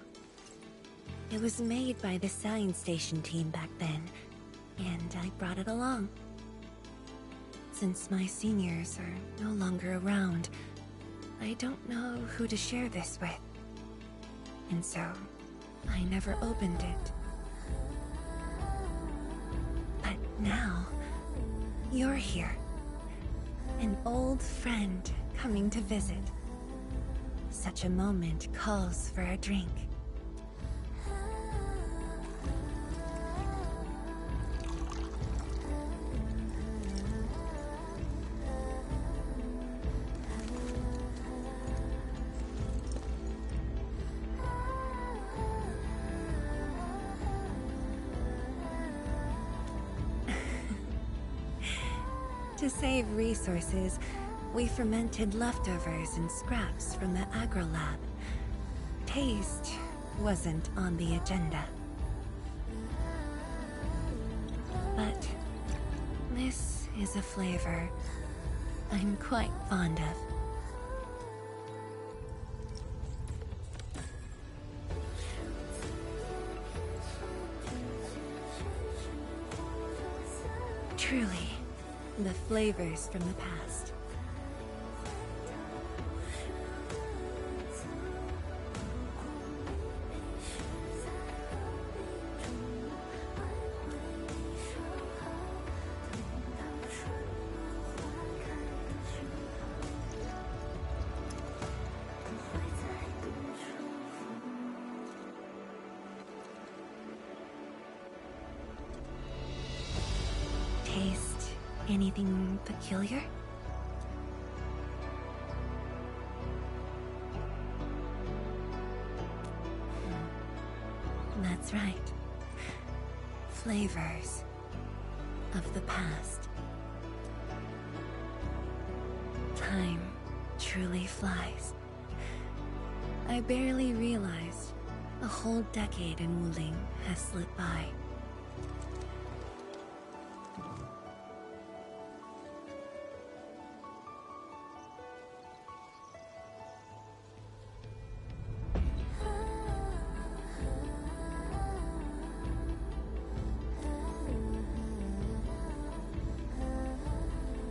O: It was made by the science station team back then, and I brought it along. Since my seniors are no longer around, I don't know who to share this with. And so, I never opened it. But now, you're here. An old friend coming to visit. Such a moment calls for a drink. To save resources, we fermented leftovers and scraps from the agro lab. Taste wasn't on the agenda. But this is a flavor I'm quite fond of. Truly, the flavors from the past. Taste anything peculiar? That's right. Flavors of the past. Time truly flies. I barely realized a whole decade in Wuling has slipped by.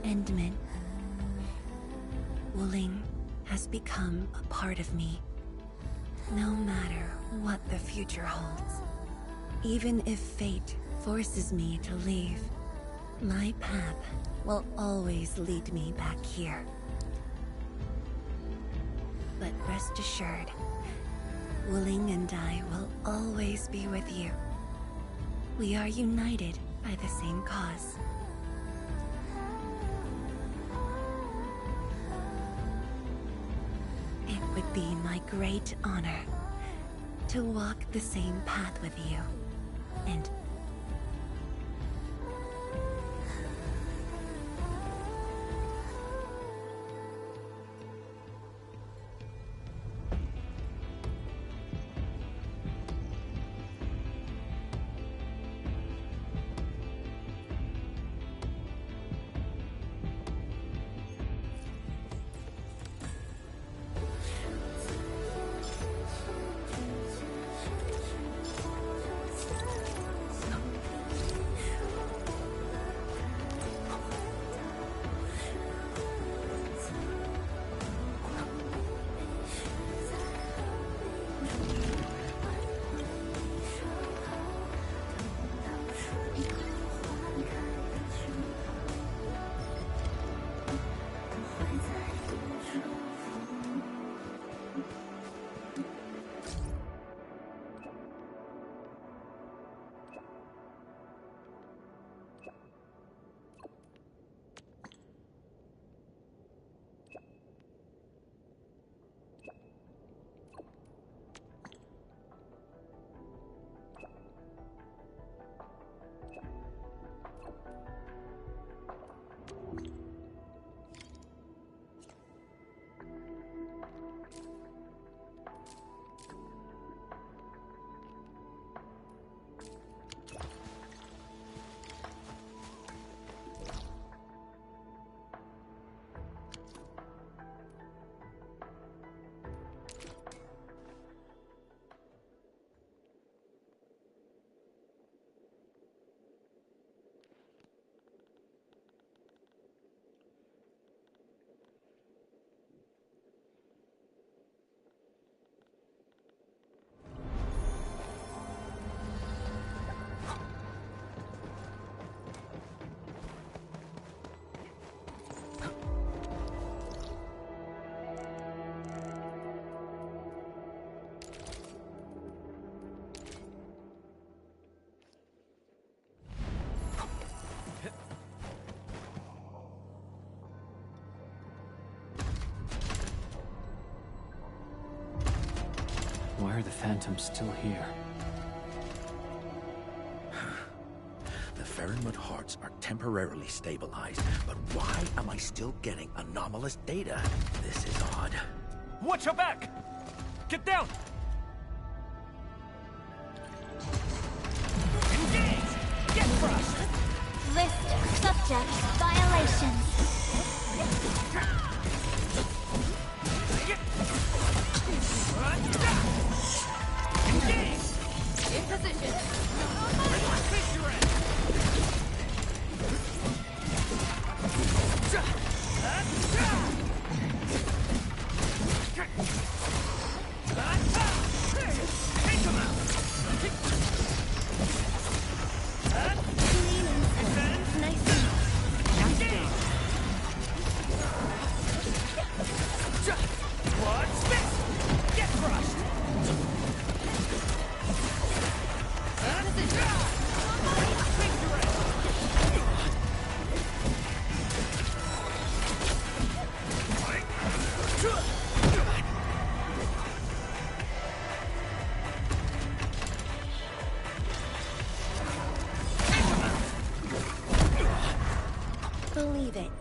O: Endman. Wuling has become a part of me. No matter what the future holds. Even if fate forces me to leave, my path will always lead me back here. But rest assured, Wuling and I will always be with you. We are united by the same cause. It would be my great honor to walk the same path with you, and
E: are the Phantoms still here?
A: The Farinmut hearts are temporarily stabilized, but why am I still getting anomalous data? This is odd.
I: Watch your back! Get down! Engage! Get crushed!
M: List subject violations.
I: Engage!
H: In position.
I: Face your end! Take him out! What's this? Get crushed!
O: Believe it.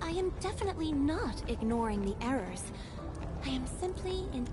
C: I am definitely not ignoring the errors. I am simply in...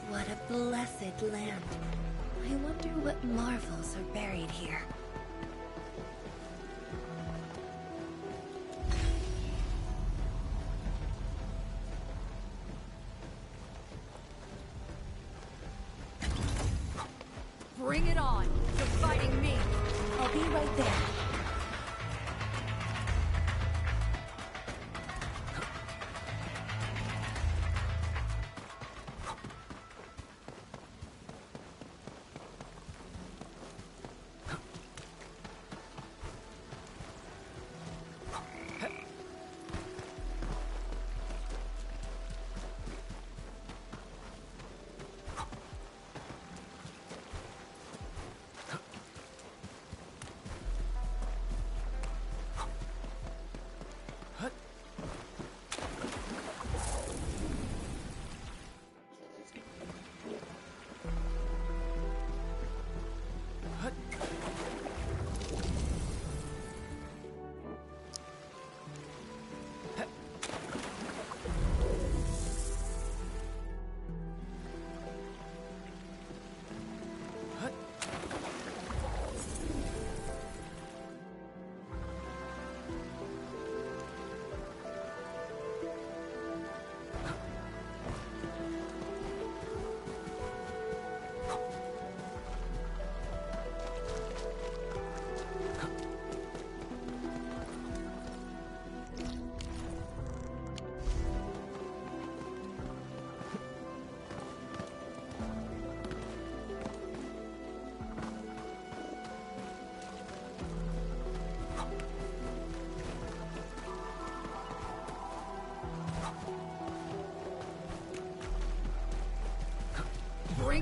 O: What a blessed land. I wonder what marvels are buried here.
H: Bring it on. You're fighting me.
O: I'll be right there.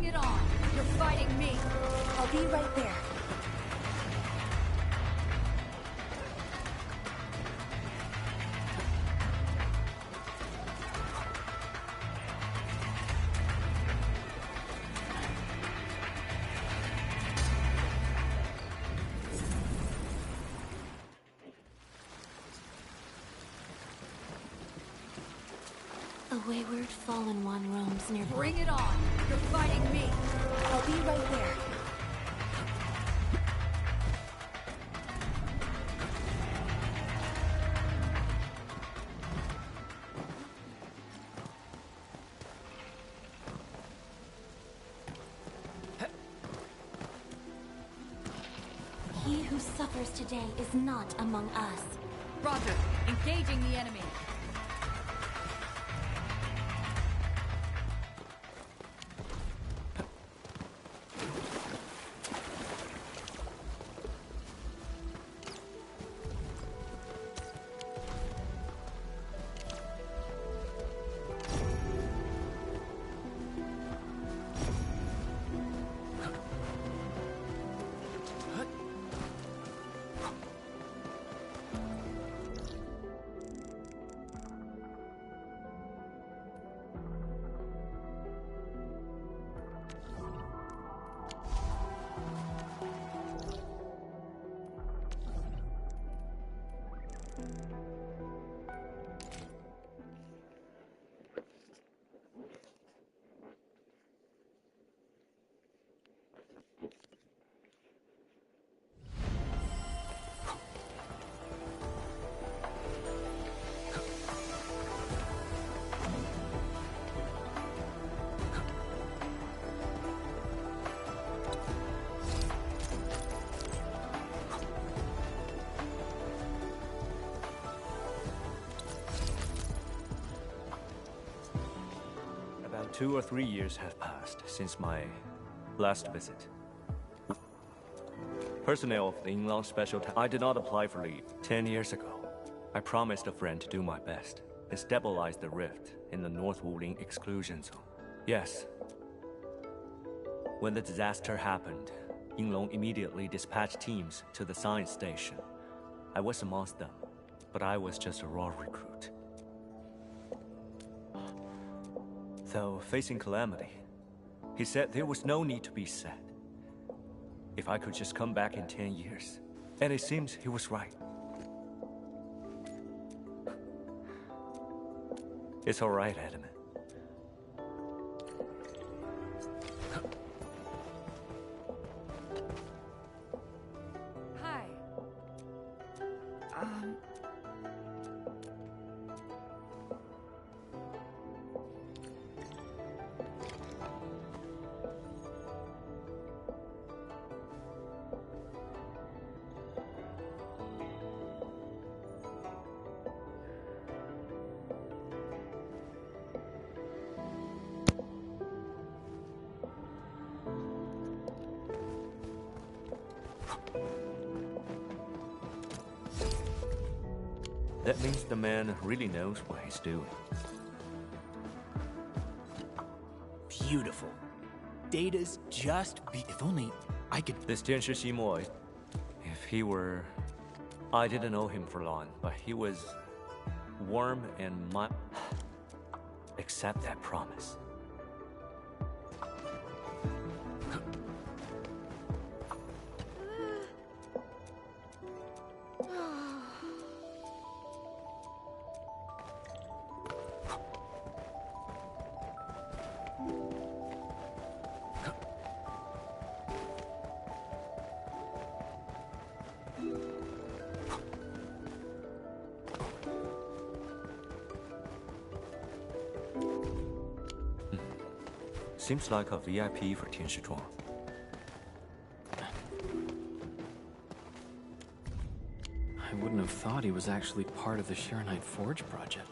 Q: Bring it on! You're fighting me!
O: I'll be right there.
C: A wayward fallen one roams near.
Q: Bring it on! You're fighting me!
O: I'll be right there.
C: He who suffers today is not among us.
Q: Roger! Engaging the enemy!
B: About 2 or 3 years have passed since my last visit. Personnel of the Yinglong Special I did not apply for leave. 10 years ago, I promised a friend to do my best and stabilize the rift in the North Wuling exclusion zone. Yes. When the disaster happened, Yinglong immediately dispatched teams to the science station. I was amongst them, but I was just a raw recruit. Though facing calamity, he said there was no need to be sad. If I could just come back in 10 years. And it seems he was right. It's all right, Edmund.
H: Hi.
B: That means the man really knows what he's doing.
G: Beautiful. Data's just if only I could.
B: This Tianshi Ximoy, if he were... I didn't know him for long, but he was warm and accept that promise. Seems like a VIP for Tianshi Zhuang.
E: I wouldn't have thought he was actually part of the Shiranite Forge project.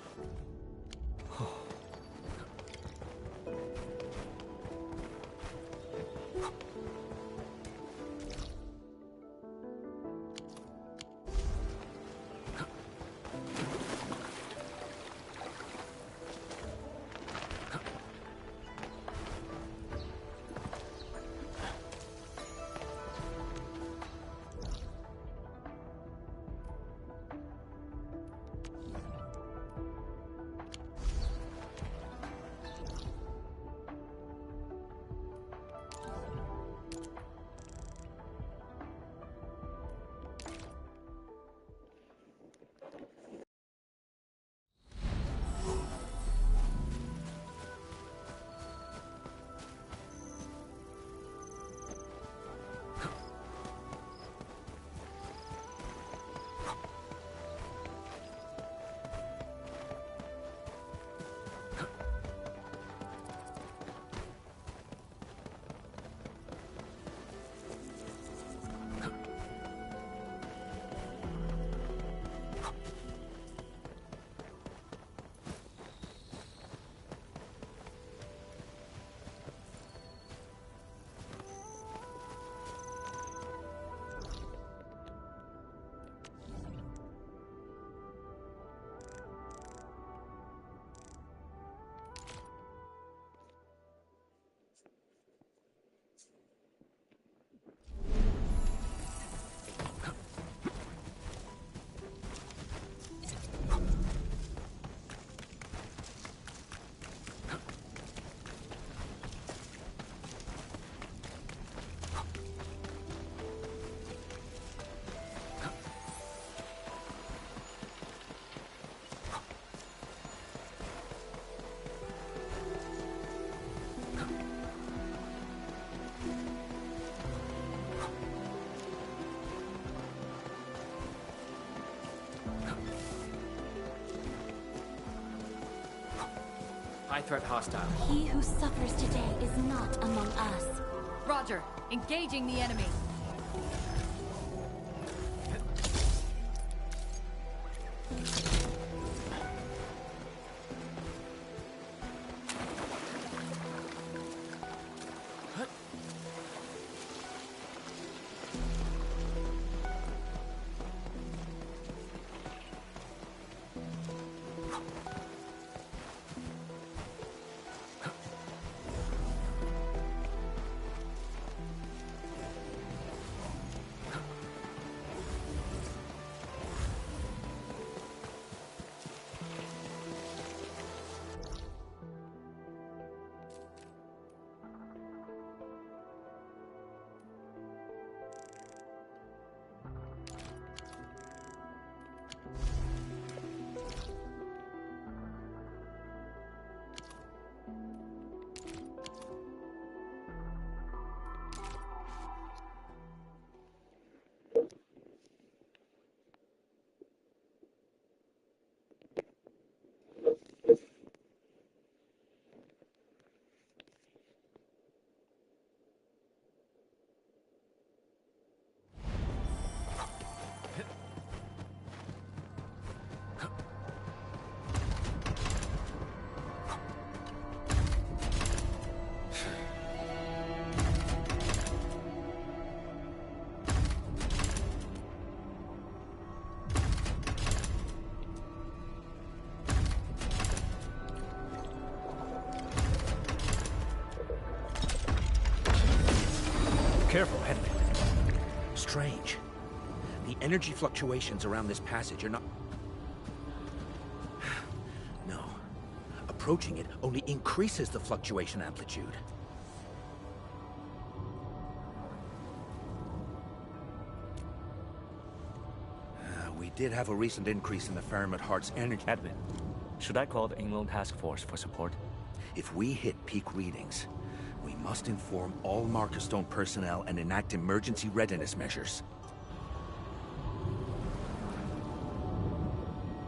G: High threat hostile.
C: He who suffers today is not among us.
Q: Roger. Engaging the enemy.
A: Careful, Edmund. Strange. The energy fluctuations around this passage are not... No. Approaching it only increases the fluctuation amplitude. We did have a recent increase in the Faramid Heart's energy...
B: Edmund, should I call the Inland Task Force for support?
A: If we hit peak readings, we must inform all Markerstone personnel and enact emergency readiness measures.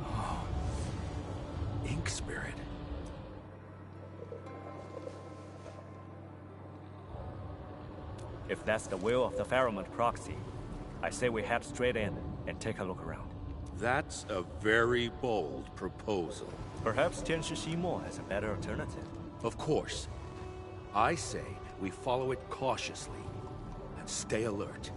A: Oh. Ink Spirit.
B: If that's the will of the Faramid proxy, I say we head straight in and take a look around.
L: That's a very bold proposal.
B: Perhaps Tianshi Shimo has a better alternative.
A: Of course. I say we follow it cautiously and stay alert.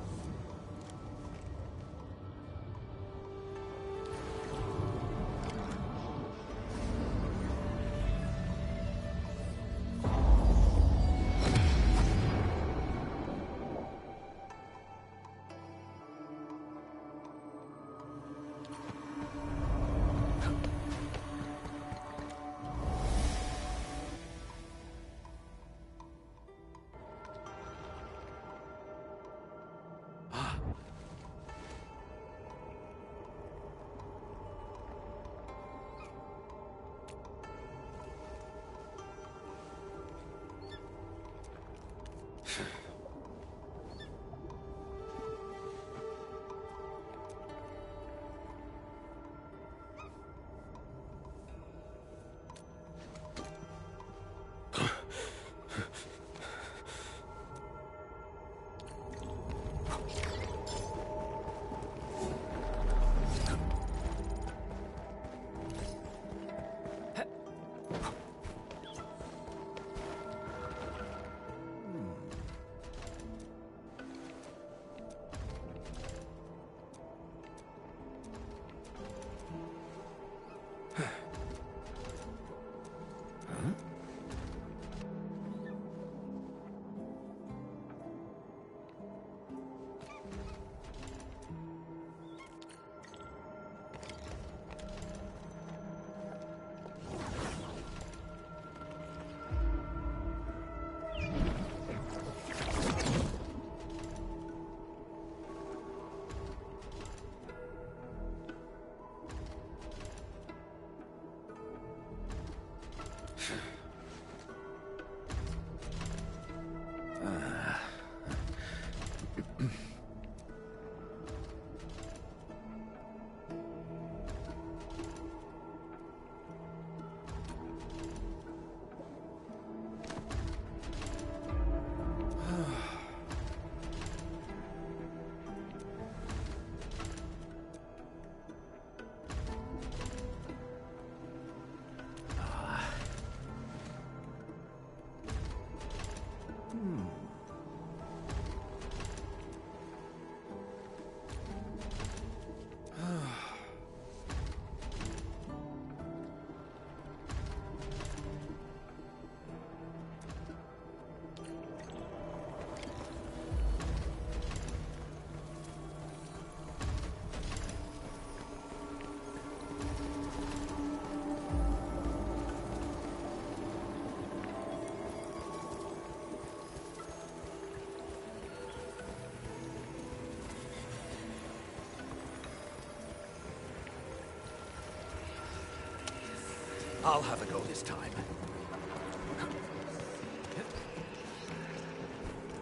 A: I'll have a go this time.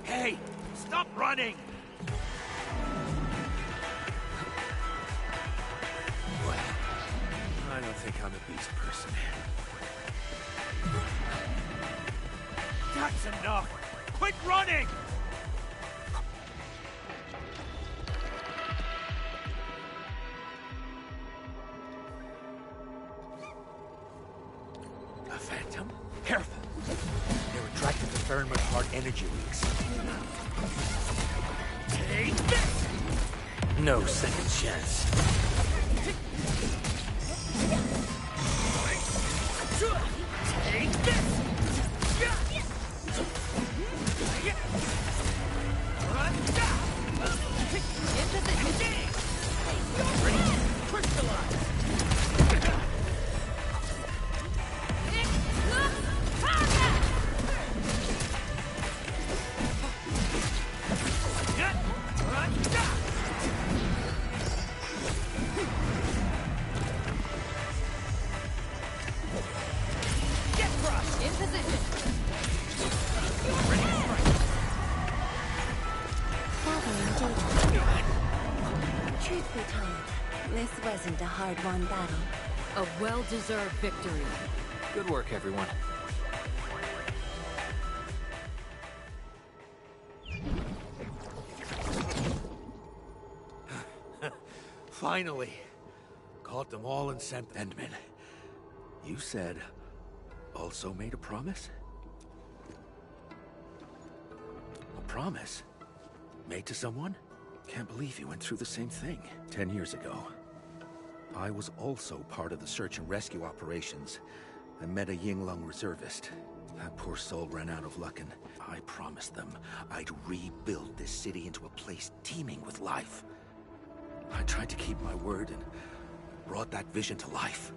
I: Hey, stop running!
A: Well, I don't think I'm a beast person.
I: That's enough! Quit running!
A: A phantom? Careful! They're attracted to Fahrenheit heart energy leaks.
I: Take this!
A: No second chance.
I: Take this!
O: Truth be told, this wasn't a hard-won battle.
Q: A well-deserved victory.
E: Good work, everyone.
A: Finally. Caught them all and sent Endman. You said... also made a promise? A promise? Made to someone? Can't believe you went through the same thing 10 years ago. I was also part of the search and rescue operations. I met a Yinglong reservist. That poor soul ran out of luck, and I promised them I'd rebuild this city into a place teeming with life. I tried to keep my word and brought that vision to life.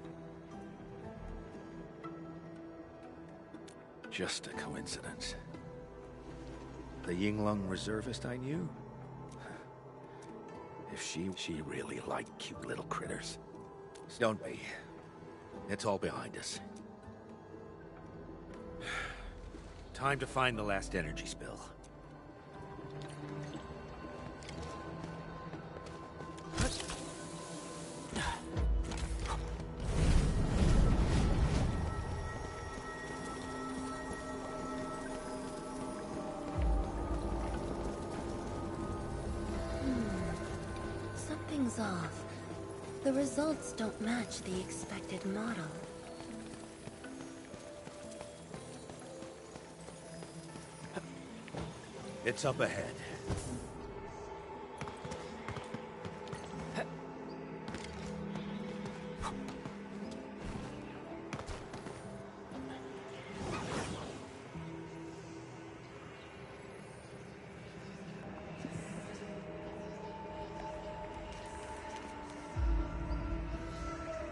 A: Just a coincidence. The Yinglong reservist I knew? If she really liked cute little critters. Don't be. It's all behind us. Time to find the last energy spill.
O: Something's off. The results don't match the expected model.
A: It's up ahead.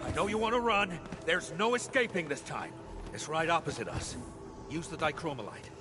A: I know you want to run. There's no escaping this time. It's right opposite us. Use the dichromolite.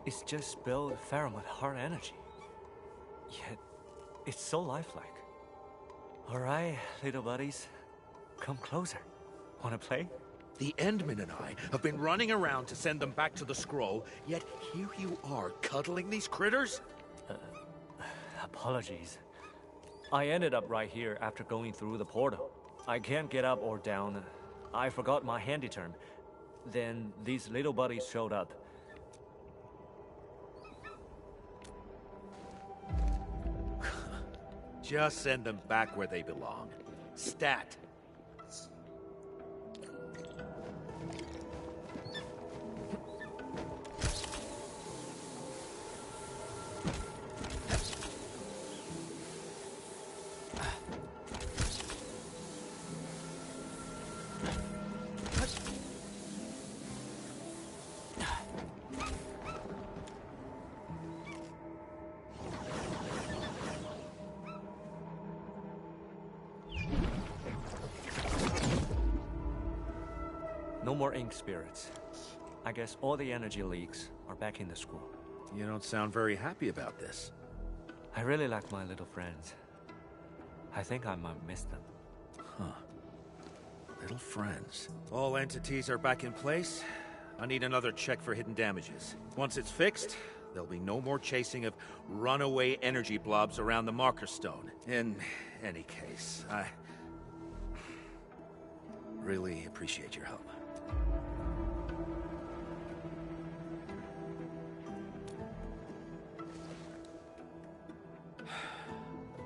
B: It's just spilled ferrum with hard energy. Yet, it's so lifelike. Alright, little buddies. Come closer. Wanna play?
A: The Endmen and I have been running around to send them back to the scroll, yet here you are, cuddling these critters?
B: Apologies. I ended up right here after going through the portal. I can't get up or down. I forgot my handy term. Then these little buddies showed up.
A: Just send them back where they belong. Stat.
B: No more ink spirits. I guess all the energy leaks are back in the school.
A: You don't sound very happy about this.
B: I really like my little friends. I think I might miss them.
A: Huh. Little friends. All entities are back in place. I need another check for hidden damages. Once it's fixed, there'll be no more chasing of runaway energy blobs around the marker stone. In any case, I really appreciate your help.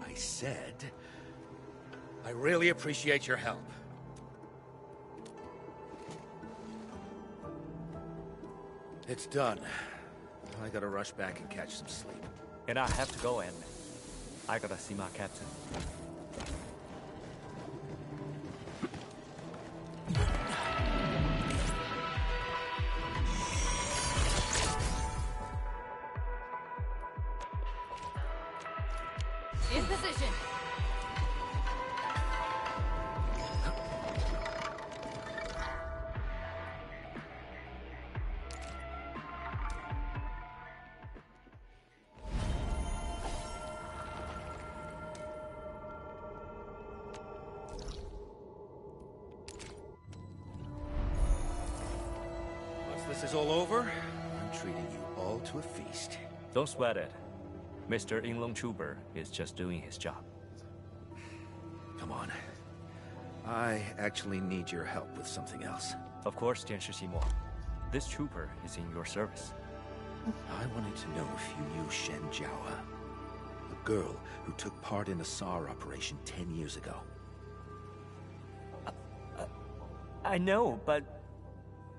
A: I said, I really appreciate your help. It's done. I gotta rush back and catch some sleep.
B: And I have to go, and I gotta see my captain.
Q: In position.
A: Once this is all over, I'm treating you all to a feast.
B: Don't sweat it. Mr. Inglong Chuber is just doing his job.
A: Come on. I actually need your help with something else.
B: Of course, Tianshi Ximo. This trooper is in your service.
A: I wanted to know if you knew Shen Jiaoa, the girl who took part in the SAR operation 10 years ago.
B: I know, but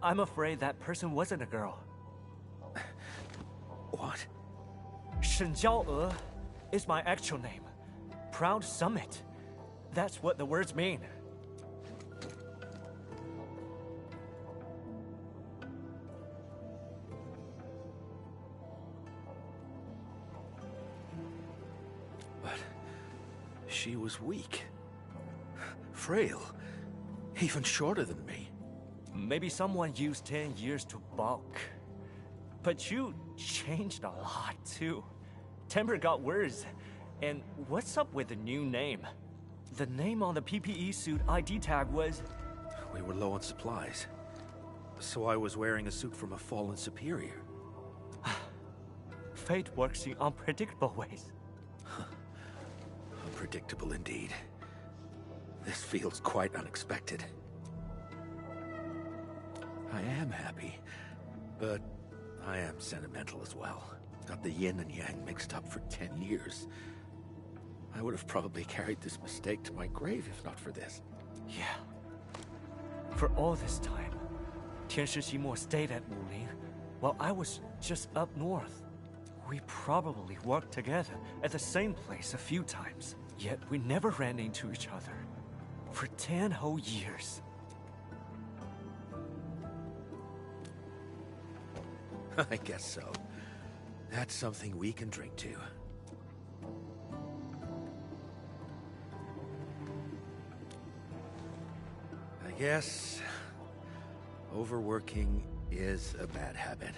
B: I'm afraid that person wasn't a girl.
A: What?
B: Shen Jiaoe is my actual name. Proud Summit. That's what the words mean.
A: But she was weak. Frail. Even shorter than me.
B: Maybe someone used 10 years to bulk. But you changed a lot, too. Temper got worse. And what's up with the new name? The name on the PPE suit ID tag was...
A: We were low on supplies. So I was wearing a suit from a fallen superior.
B: Fate works in unpredictable ways.
A: Unpredictable indeed. This feels quite unexpected. I am happy, but I am sentimental as well. Got the yin and yang mixed up for 10 years. I would have probably carried this mistake to my grave if not for this.
B: Yeah. For all this time, Tianshi Ximo stayed at Wuling, while I was just up north. We probably worked together at the same place a few times, yet we never ran into each other. For 10 whole years.
A: I guess so. That's something we can drink to. I guess overworking is a bad habit.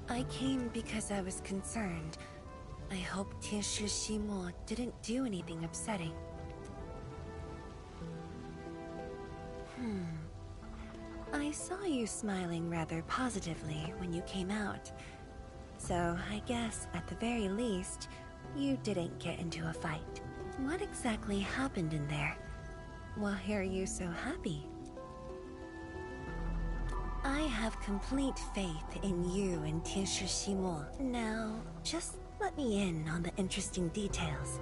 O: I came because I was concerned. I hope Tianshi Ximo didn't do anything upsetting. I saw you smiling rather positively when you came out. So I guess, at the very least, you didn't get into a fight. What exactly happened in there? Why are you so happy? I have complete faith in you and Tianshi Ximo. Now, just let me in on the interesting details.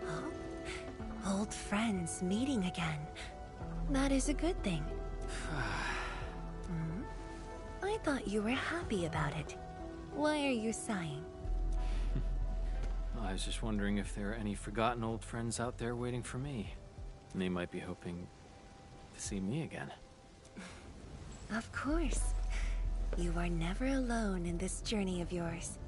O: Huh? Old friends meeting again. That is a good thing. I thought you were happy about it. Why are you sighing?
E: I was just wondering if there are any forgotten old friends out there waiting for me. They might be hoping to see me again.
O: Of course. You are never alone in this journey of yours.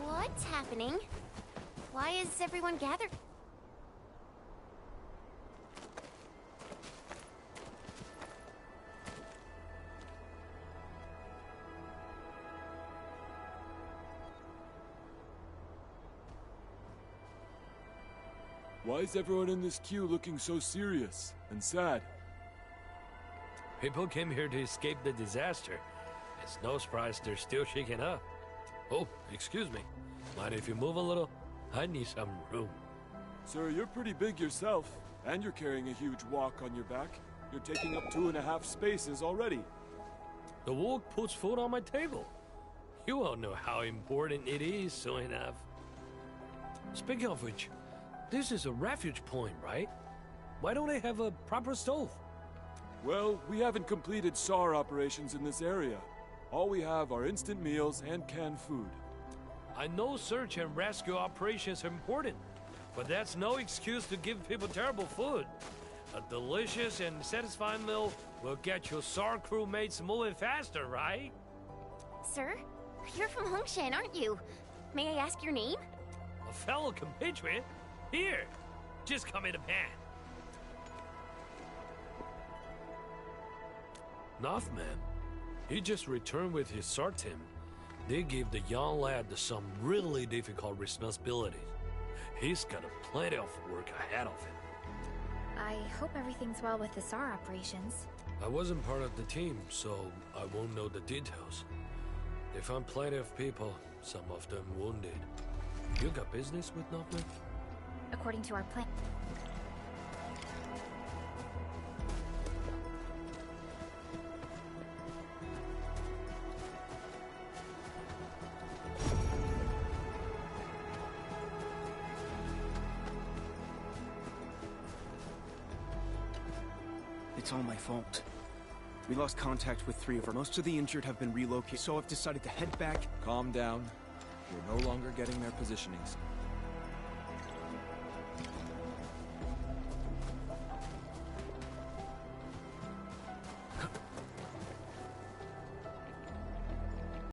C: What's happening? Why is everyone gathered?
P: Why is everyone in this queue looking so serious and sad?
I: People came here to escape the disaster. It's no surprise they're still shaken up. Oh, excuse me.
R: Mind if you move a little? I need some room.
P: Sir, you're pretty big yourself, and you're carrying a huge walk on your back. You're taking up 2.5 spaces already.
R: The walk puts food on my table. You all know how important it is, so enough. Speaking of which, this is a refuge point, right? Why don't they have a proper stove?
P: Well, we haven't completed SAR operations in this area. All we have are instant meals and canned food.
R: I know search and rescue operations are important, but that's no excuse to give people terrible food. A delicious and satisfying meal will get your SAR crewmates moving faster, right?
C: Sir, you're from Hongshan, aren't you? May I ask your name?
R: A fellow compatriot? Here, just come in a pan. Northman, he just returned with his SAR team. They gave the young lad some really difficult responsibilities. He's got plenty of work ahead of him.
C: I hope everything's well with the SAR operations.
R: I wasn't part of the team, so I won't know the details. They found plenty of people, some of them wounded. You got business with Northman?
C: According to our plan.
S: It's all my fault. We lost contact with 3 of her. Most of the injured have been relocated, so I've decided to head back.
U: Calm down. We're no longer getting their positionings.